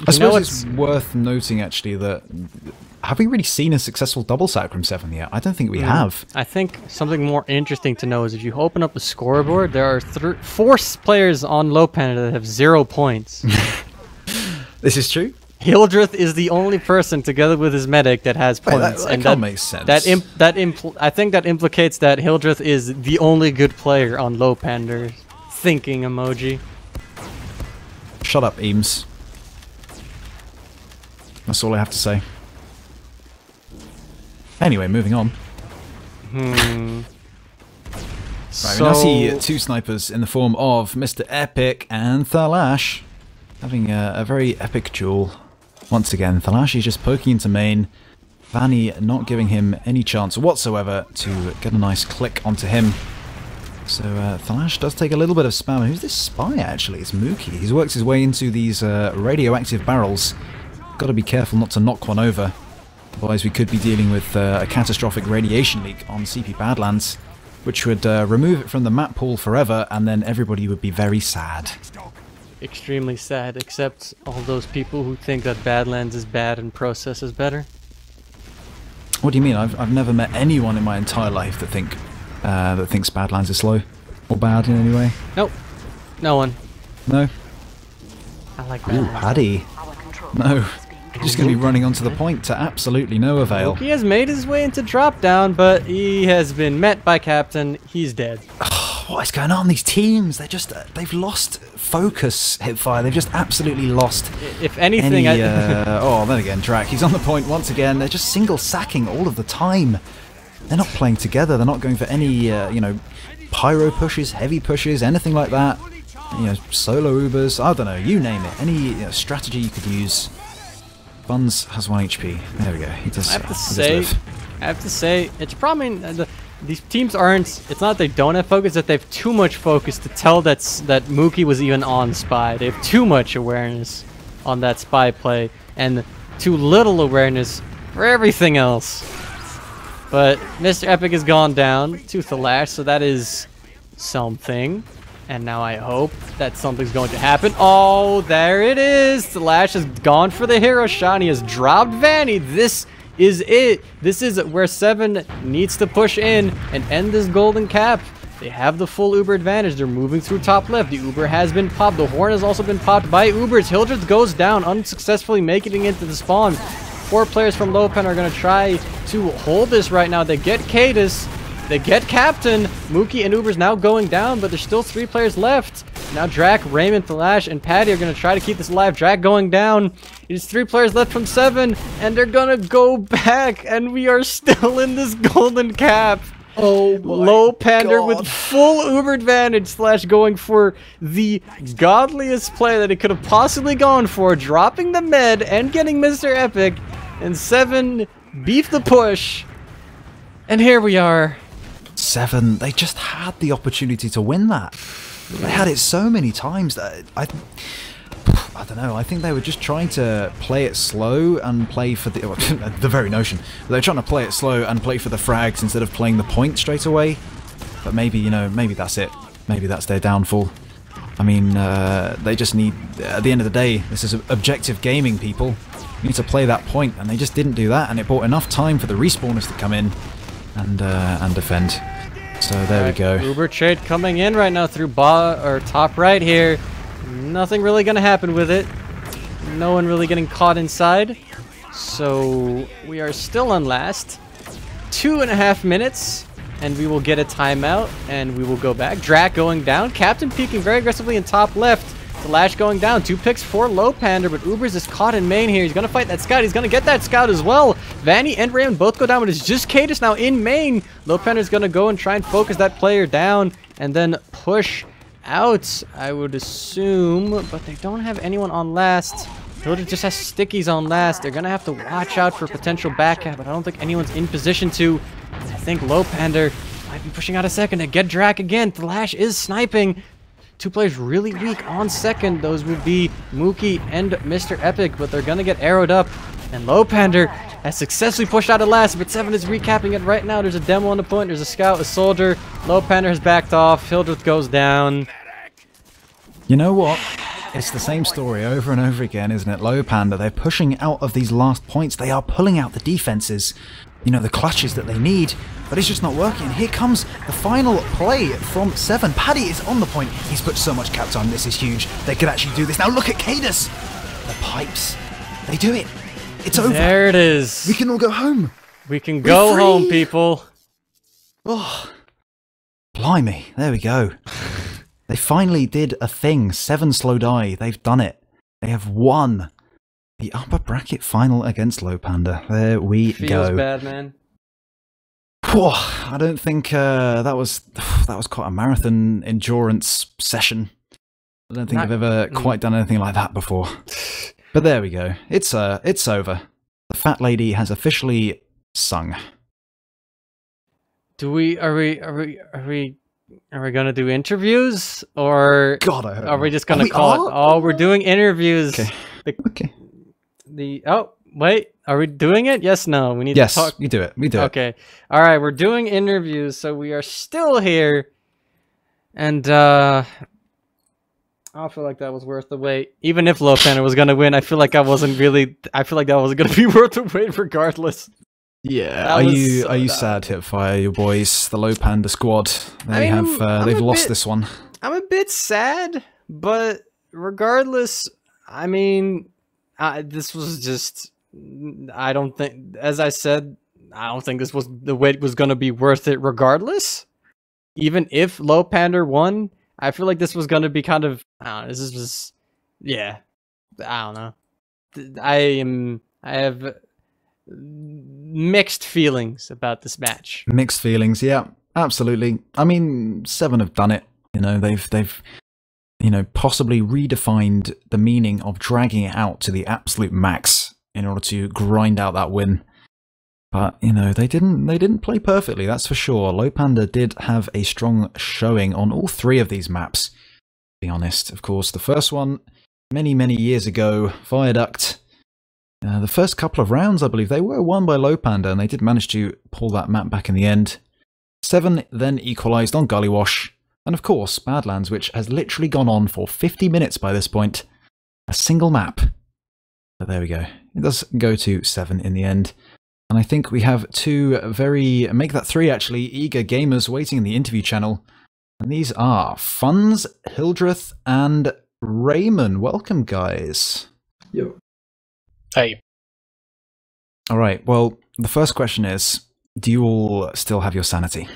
Speaker 1: I suppose it's worth noting, actually, that have we really seen a successful double sack from Se7en yet? I don't think we have.
Speaker 2: I think something more interesting to know is if you open up the scoreboard, there are 4 players on Lowpander that have 0 points.
Speaker 1: This is true.
Speaker 2: Hildreth is the only person, together with his medic, that has points.
Speaker 1: That makes sense.
Speaker 2: I think that implicates that Hildreth is the only good player on Lowpander. Thinking emoji.
Speaker 1: Shut up, Eames. That's all I have to say. Anyway, moving on. Right, we now see 2 snipers in the form of Mr. Epic and Thalash having a very epic duel. Once again, Thalash is just poking into main. Vanny not giving him any chance whatsoever to get a nice click onto him. So Thalash does take a little bit of spam. Who's this spy, actually? It's Mookie. He's worked his way into these radioactive barrels. Got to be careful not to knock one over. Otherwise we could be dealing with a catastrophic radiation leak on CP Badlands, which would remove it from the map pool forever, and then everybody would be very sad.
Speaker 2: Extremely sad, except all those people who think that Badlands is bad and Process is better.
Speaker 1: What do you mean? I've never met anyone in my entire life that thinks Badlands is slow or bad in any way.
Speaker 2: Nope, no one.
Speaker 1: No.
Speaker 2: I like
Speaker 1: Ooh,
Speaker 2: Badlands.
Speaker 1: Paddy. No. Just going to be running onto the point to absolutely no avail.
Speaker 2: He has made his way into drop down, but he has been met by Captain. He's dead.
Speaker 1: What is going on? These teams, they've lost focus, HiipFire. They've just absolutely lost.
Speaker 2: If anything,
Speaker 1: oh, then again, Drak. He's on the point once again. They're just single sacking all of the time. They're not playing together. They're not going for any, pyro pushes, heavy pushes, anything like that. Solo Ubers. I don't know. You name it. Any strategy you could use. Buns has 1 HP. There we go. He does.
Speaker 2: I have to say, it's probably these teams aren't. It's not that they don't have focus; that they have too much focus to tell that Mookie was even on spy. They have too much awareness on that spy play, and too little awareness for everything else. But Mr. Epic has gone down to Thalash, so that is something. And now I hope that something's going to happen. Oh, there it is. Thalash has gone for the hero shot, and he has dropped Vanny. This is it. This is where Se7en needs to push in and end this golden cap. They have the full Uber advantage. They're moving through top left. The Uber has been popped. The horn has also been popped by Ubers. Hildreth goes down, unsuccessfully making it into the spawn. 4 players from Lowpander are going to try to hold this right now. They get Cadis. They get Captain. Mookie and Uber's now going down, but there's still 3 players left. Now Drak, Raymond, Thalash, and Paddy are going to try to keep this alive. Drak going down. There's 3 players left from Se7en, and they're going to go back, and we are still in this golden cap.
Speaker 1: Oh my
Speaker 2: Lowpander
Speaker 1: God.
Speaker 2: with full Uber advantage / going for the godliest play that it could have possibly gone for, dropping the med and getting Mr. Epic, and Se7en beef the push. And here we are.
Speaker 1: Se7en, they just had the opportunity to win that. They had it so many times that I don't know. I think they were just trying to play it slow and play for the the very notion. They were trying to play it slow and play for the frags instead of playing the point straight away. But maybe maybe that's it. Maybe that's their downfall. I mean, they just need. At the end of the day, this is objective gaming, people. You need to play that point, and they just didn't do that, and it bought enough time for the respawners to come in and defend. So there we go.
Speaker 2: Uber trade coming in right now through top right here. Nothing really gonna happen with it. No one really getting caught inside. So we are still on last. 2.5 minutes, and we will get a timeout, and we will go back. Drak going down. Captain peeking very aggressively in top left. Thalash going down. 2 picks for Lowpander, but Ubers is caught in main here. He's going to fight that scout. He's going to get that scout as well. Vanny and Raymond both go down, but it's just Cadis now in main. Lowpander is going to go and try and focus that player down and then push out, I would assume, but they don't have anyone on last. Hilda just has stickies on last. They're gonna have to watch out for potential backcap, but I don't think anyone's in position to. I think Lowpander might be pushing out a second to get Drac again. Thalash is sniping. Two players really weak on second. Those would be Mookie and Mr. Epic, but they're gonna get arrowed up. And Lowpander has successfully pushed out of last, but Se7en is recapping it right now. There's a demo on the point. There's a scout, a soldier. Lowpander has backed off. Hildreth goes down.
Speaker 1: You know what? It's the same story over and over again, isn't it? Lowpander, they're pushing out of these last points. They are pulling out the defenses, you know, the clutches that they need, but it's just not working. And here comes the final play from Se7en. Paddy is on the point. He's put so much cap time. This is huge. They could actually do this. Now look at Cadus. The pipes. They do it. It's over.
Speaker 2: There it is.
Speaker 1: We can all go home.
Speaker 2: We can go home, people.
Speaker 1: Oh, blimey. There we go. They finally did a thing. Se7en slow die. They've done it. They have won the upper bracket final against Lowpander. There we go.
Speaker 2: Feels bad, man.
Speaker 1: Whew, I don't think that was quite a marathon endurance session. I don't think I've ever quite done anything like that before. But there we go. It's over. The fat lady has officially sung.
Speaker 2: Are we gonna do interviews, or
Speaker 1: God, I hope
Speaker 2: are we
Speaker 1: not.
Speaker 2: just gonna call it? Oh, we're doing interviews.
Speaker 1: Okay. Okay.
Speaker 2: Oh, wait, are we doing it? Yes, no. We need to talk.
Speaker 1: Yes, we do it. We do it.
Speaker 2: Okay. All right, we're doing interviews, so we are still here, and I feel like that was worth the wait. Even if Lowpander was gonna win, I feel like that wasn't gonna be worth the wait regardless.
Speaker 1: Yeah, are you sad, HiipFire, your boys, the Lowpander squad? They've lost this one.
Speaker 2: I'm a bit sad, but regardless, I mean, this was just. I don't think, as I said, I don't think this was the wait was gonna be worth it regardless. Even if Lowpander won, I feel like this was gonna be kind of. I don't know. This is yeah. I don't know. I have mixed feelings about this match.
Speaker 1: Mixed feelings, yeah, absolutely. I mean, Se7en have done it. You know, they've possibly redefined the meaning of dragging it out to the absolute max in order to grind out that win. But you know, they didn't play perfectly, that's for sure. Lowpander did have a strong showing on all three of these maps. To be honest, of course, the first one many years ago, Viaduct. The first couple of rounds, I believe, they were won by Lowpander, and they did manage to pull that map back in the end. Se7en then equalised on Gullywash, and of course, Badlands, which has literally gone on for 50 minutes by this point. A single map. But there we go. It does go to Se7en in the end. And I think we have two make that three actually, eager gamers waiting in the interview channel. And these are Funz, Hildreth, and Raymond. Welcome, guys.
Speaker 4: Yo.
Speaker 5: Hey.
Speaker 1: Alright, well, the first question is, do you all still have your sanity?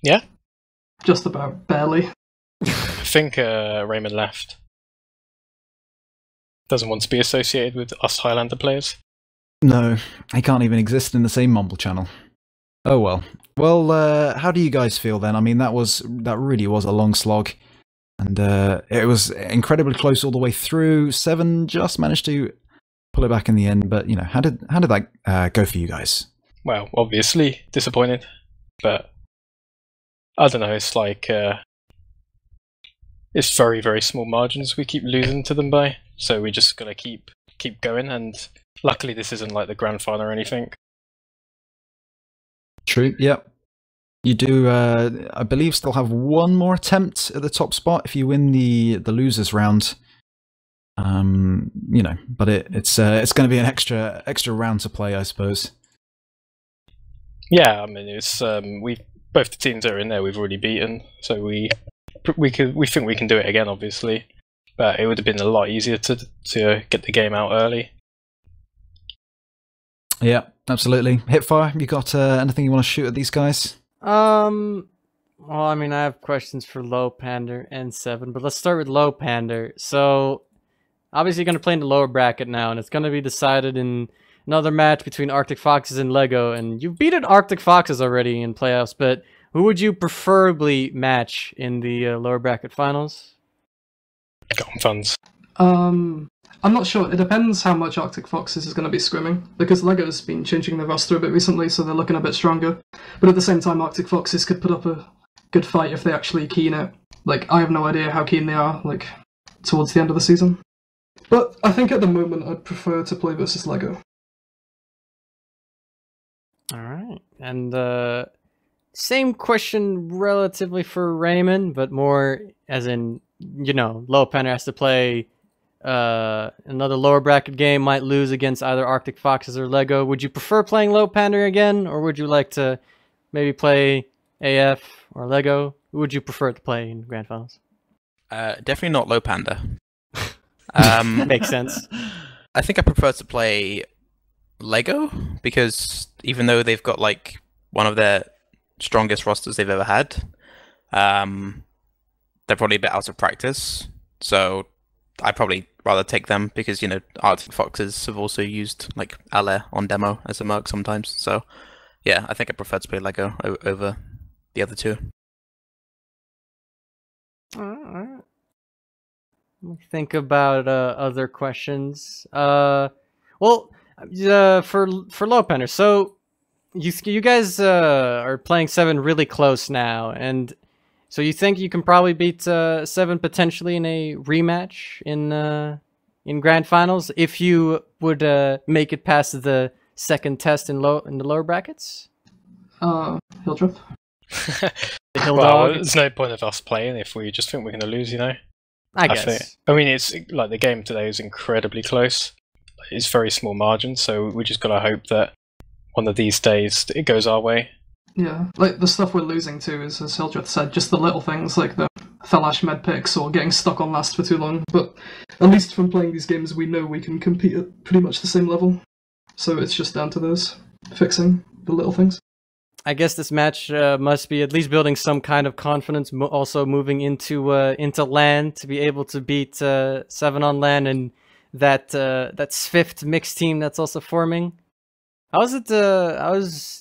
Speaker 5: Yeah?
Speaker 4: Just about, barely.
Speaker 5: I think Raymond left. Doesn't want to be associated with us Highlander players.
Speaker 1: No, he can't even exist in the same Mumble channel. Oh well. Well, how do you guys feel then? I mean, that really was a long slog. And it was incredibly close all the way through. Se7en just managed to pull it back in the end, but you know, how did that go for you guys?
Speaker 5: Well, obviously disappointed, but I don't know. It's like it's very small margins we keep losing to them by, so we just gotta keep going. And luckily, this isn't like the grand final or anything.
Speaker 1: True. Yep. You do, I believe, still have one more attempt at the top spot if you win the losers round. You know, but it's going to be an extra round to play, I suppose.
Speaker 5: Yeah, I mean, it's both the teams that are in there we've already beaten, so we think we can do it again, obviously. But it would have been a lot easier to get the game out early.
Speaker 1: Yeah, absolutely. HiipFire, you got anything you want to shoot at these guys?
Speaker 2: Well, I mean, I have questions for Lowpander and Se7en, but let's start with Lowpander. So, obviously, you're going to play in the lower bracket now, and it's going to be decided in another match between Arctic Foxes and Lego. And you've beaten Arctic Foxes already in playoffs, but Who would you preferably match in the lower bracket finals?
Speaker 5: Got funds.
Speaker 4: I'm not sure. It depends how much Arctic Foxes is going to be scrimming, because LEGO's been changing their roster a bit recently, so they're looking a bit stronger. But at the same time, Arctic Foxes could put up a good fight if they actually keen it. Like, I have no idea how keen they are, like, towards the end of the season. But I think at the moment I'd prefer to play versus LEGO.
Speaker 2: Alright, and same question relatively for Raymond, but more as in, you know, Lowpander has to play another lower bracket game, might lose against either Arctic Foxes or LEGO. Would you prefer playing Lowpander again, or would you like to maybe play AF or LEGO? Who would you prefer to play in Grand Finals?
Speaker 6: Definitely not Lowpander.
Speaker 2: Makes sense.
Speaker 6: I think I prefer to play LEGO, because even though they've got like one of their strongest rosters they've ever had, they're probably a bit out of practice. So I'd probably rather take them, because, you know, Arctic Foxes have also used like Ale on demo as a merc sometimes. So yeah, I think I prefer to play LEGO over the other two.
Speaker 2: Alright. Think about other questions. For Lowpander, so you guys are playing Se7en really close now, and so you think you can probably beat Se7en potentially in a rematch in Grand Finals if you would make it past the second test in the lower brackets?
Speaker 4: Hildreth?
Speaker 5: Well, there's no point of us playing if we just think we're going to lose, you know?
Speaker 2: I guess.
Speaker 5: I mean, it's like the game today is incredibly close. It's very small margins, so we just got to hope that one of these days it goes our way.
Speaker 4: Yeah, like the stuff we're losing to is, as Hildreth said, just the little things like the Thalash med picks or getting stuck on last for too long. But at least from playing these games, we know we can compete at pretty much the same level. So it's just down to those, fixing the little things.
Speaker 2: I guess this match must be at least building some kind of confidence, also moving into LAN to be able to beat Se7en on LAN and that Swift mixed team that's also forming. How's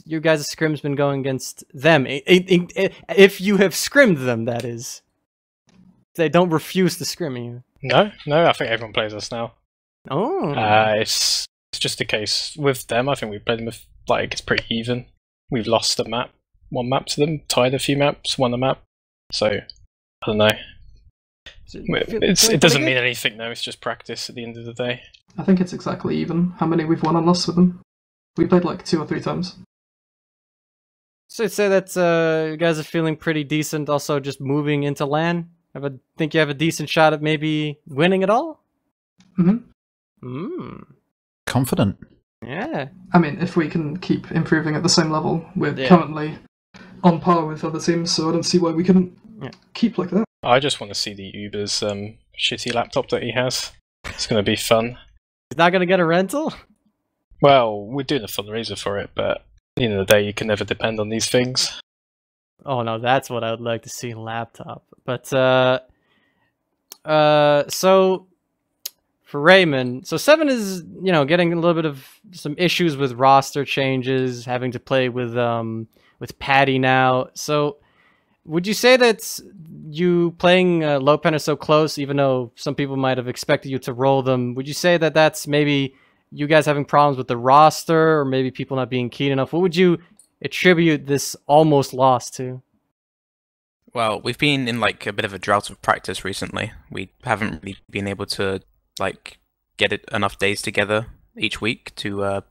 Speaker 2: your guys' scrims been going against them? If you have scrimmed them, that is. They don't refuse to scrim you.
Speaker 5: No, I think everyone plays us now.
Speaker 2: Oh.
Speaker 5: It's just a case with them. I think we played them with, like, it's pretty even. We've lost one map to them, tied a few maps, won a map. So, I don't know. It doesn't mean anything though, it's just practice at the end of the day.
Speaker 4: I think it's exactly even how many we've won and lost with them. We played like 2 or 3 times.
Speaker 2: So I'd say that you guys are feeling pretty decent, also just moving into LAN. Think you have a decent shot at maybe winning it all?
Speaker 1: Confident.
Speaker 2: Yeah.
Speaker 4: I mean, if we can keep improving at the same level, we're currently on par with other teams, so I don't see why we couldn't keep like that.
Speaker 5: I just want to see the Uber's shitty laptop that he has. It's going to be fun.
Speaker 2: He's not going to get a rental?
Speaker 5: Well, we're doing a fundraiser for it, but at the end of the day, you can never depend on these things.
Speaker 2: Oh no, that's what I would like to see in laptop. But so for Raymond, so Se7en is, you know, getting a little bit of some issues with roster changes, having to play with Patty now. So would you say that you playing Lowpander so close, even though some people might have expected you to roll them, would you say that that's maybe you guys having problems with the roster, or maybe people not being keen enough? What would you attribute this almost loss to?
Speaker 6: Well, we've been in like a bit of a drought of practice recently. We haven't really been able to like get enough days together each week to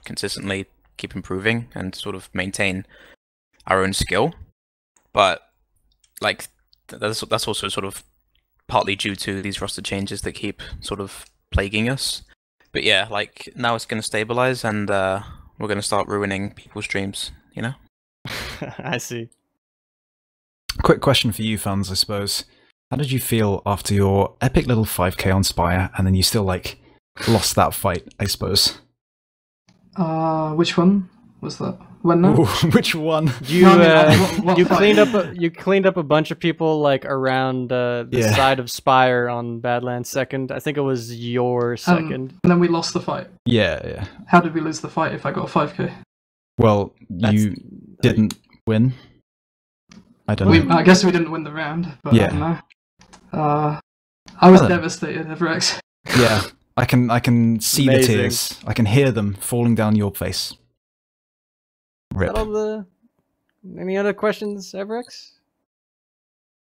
Speaker 6: consistently keep improving and sort of maintain our own skill. But like that's also sort of partly due to these roster changes that keep sort of plaguing us. But yeah, like now it's going to stabilize, and we're going to start ruining people's dreams, you know?
Speaker 2: I see.
Speaker 1: Quick question for you fans, I suppose. How did you feel after your epic little 5k on Spire, and then you still, like, lost that fight, I suppose?
Speaker 4: Which one was that? When now?
Speaker 1: Ooh, which one?
Speaker 2: You
Speaker 4: what
Speaker 2: you
Speaker 4: fight?
Speaker 2: cleaned up a bunch of people like around the side of Spire on Badlands second. I think it was your second.
Speaker 4: And then we lost the fight.
Speaker 1: Yeah.
Speaker 4: How did we lose the fight if I got a 5k?
Speaker 1: Well, you didn't win. I don't know.
Speaker 4: I guess we didn't win the round, but
Speaker 1: Yeah.
Speaker 4: I don't know. I was
Speaker 1: I don't know.
Speaker 4: devastated, Everex.
Speaker 1: Yeah, I can see the
Speaker 2: Amazing.
Speaker 1: tears. I can hear them falling down your face.
Speaker 2: Is
Speaker 1: Rip.
Speaker 2: that all the... Any other questions, Everex?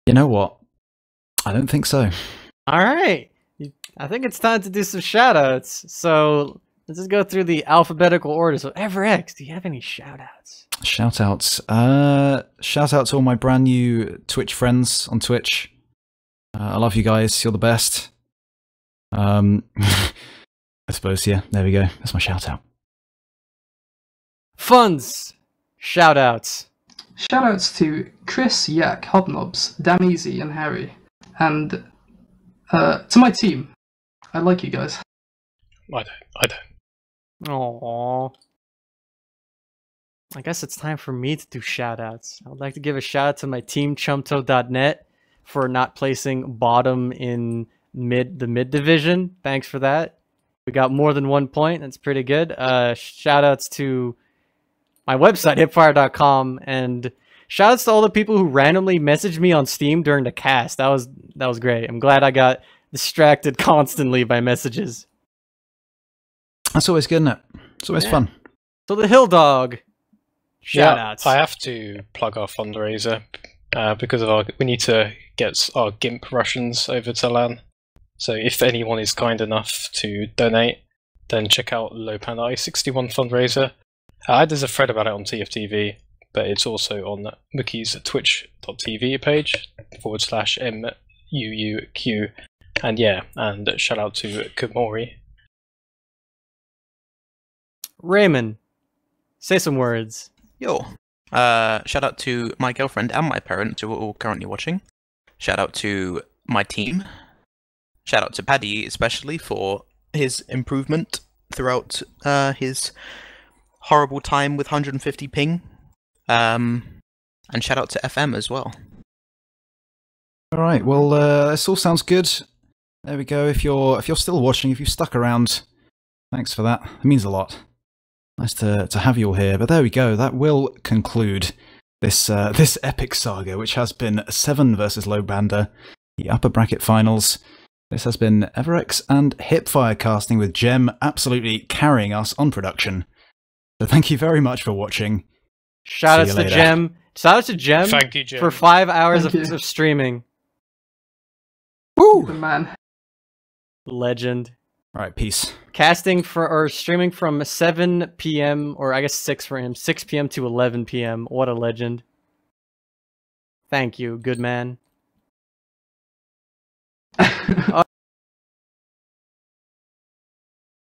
Speaker 1: You know what? I don't think so.
Speaker 2: Alright. I think it's time to do some shoutouts. So let's just go through the alphabetical order. So Everex, do you have any shoutouts?
Speaker 1: Shoutouts. Shout out to all my brand new Twitch friends on Twitch. I love you guys. You're the best. I suppose, yeah, there we go. That's my shout out.
Speaker 2: Funds. Shoutouts.
Speaker 4: Shoutouts to Chris, Yak, Hobnobs, Dameasy, and Harry. And to my team. I like you guys.
Speaker 5: I don't.
Speaker 2: Aww. I guess it's time for me to do shoutouts. I would like to give a shout out to my team, chumto.net, for not placing bottom in the mid division. Thanks for that. We got more than 1 point. That's pretty good. Shoutouts to my website, HiipFire.com, and shoutouts to all the people who randomly messaged me on Steam during the cast. That was great. I'm glad I got distracted constantly by messages.
Speaker 1: That's always good, isn't it? It's always fun.
Speaker 2: So the Hill Dog. Shoutouts.
Speaker 5: Yeah, I have to plug our fundraiser because of we need to get our GIMP Russians over to LAN. So if anyone is kind enough to donate, then check out Lowpander I61 fundraiser. There's a thread about it on TFTV, but it's also on Mookie's twitch.tv page /MUUQ. And yeah, and shout out to Komori.
Speaker 2: Raymond, say some words.
Speaker 6: Yo. Shout out to my girlfriend and my parents who are all currently watching. Shout out to my team. Shout out to Paddy especially for his improvement throughout his horrible time with 150 ping. And shout out to FM as well.
Speaker 1: All right. Well, this all sounds good. There we go. If you're still watching, if you've stuck around, thanks for that. It means a lot. Nice to have you all here. But there we go. That will conclude this this epic saga, which has been Se7en versus Lowpander, the upper bracket finals. This has been Everex and HiipFire casting with Gemm absolutely carrying us on production. So thank you very much for watching.
Speaker 2: Shoutouts to Gemm. Shout out to Gemm
Speaker 5: Thank you, Gemm.
Speaker 2: for 5 hours
Speaker 4: Thank you.
Speaker 2: of streaming.
Speaker 4: Woo! The man.
Speaker 2: Legend.
Speaker 1: All right, peace.
Speaker 2: Casting for or streaming from 7 p.m. or I guess 6 for him, 6 p.m. to 11 p.m. What a legend. Thank you, good man.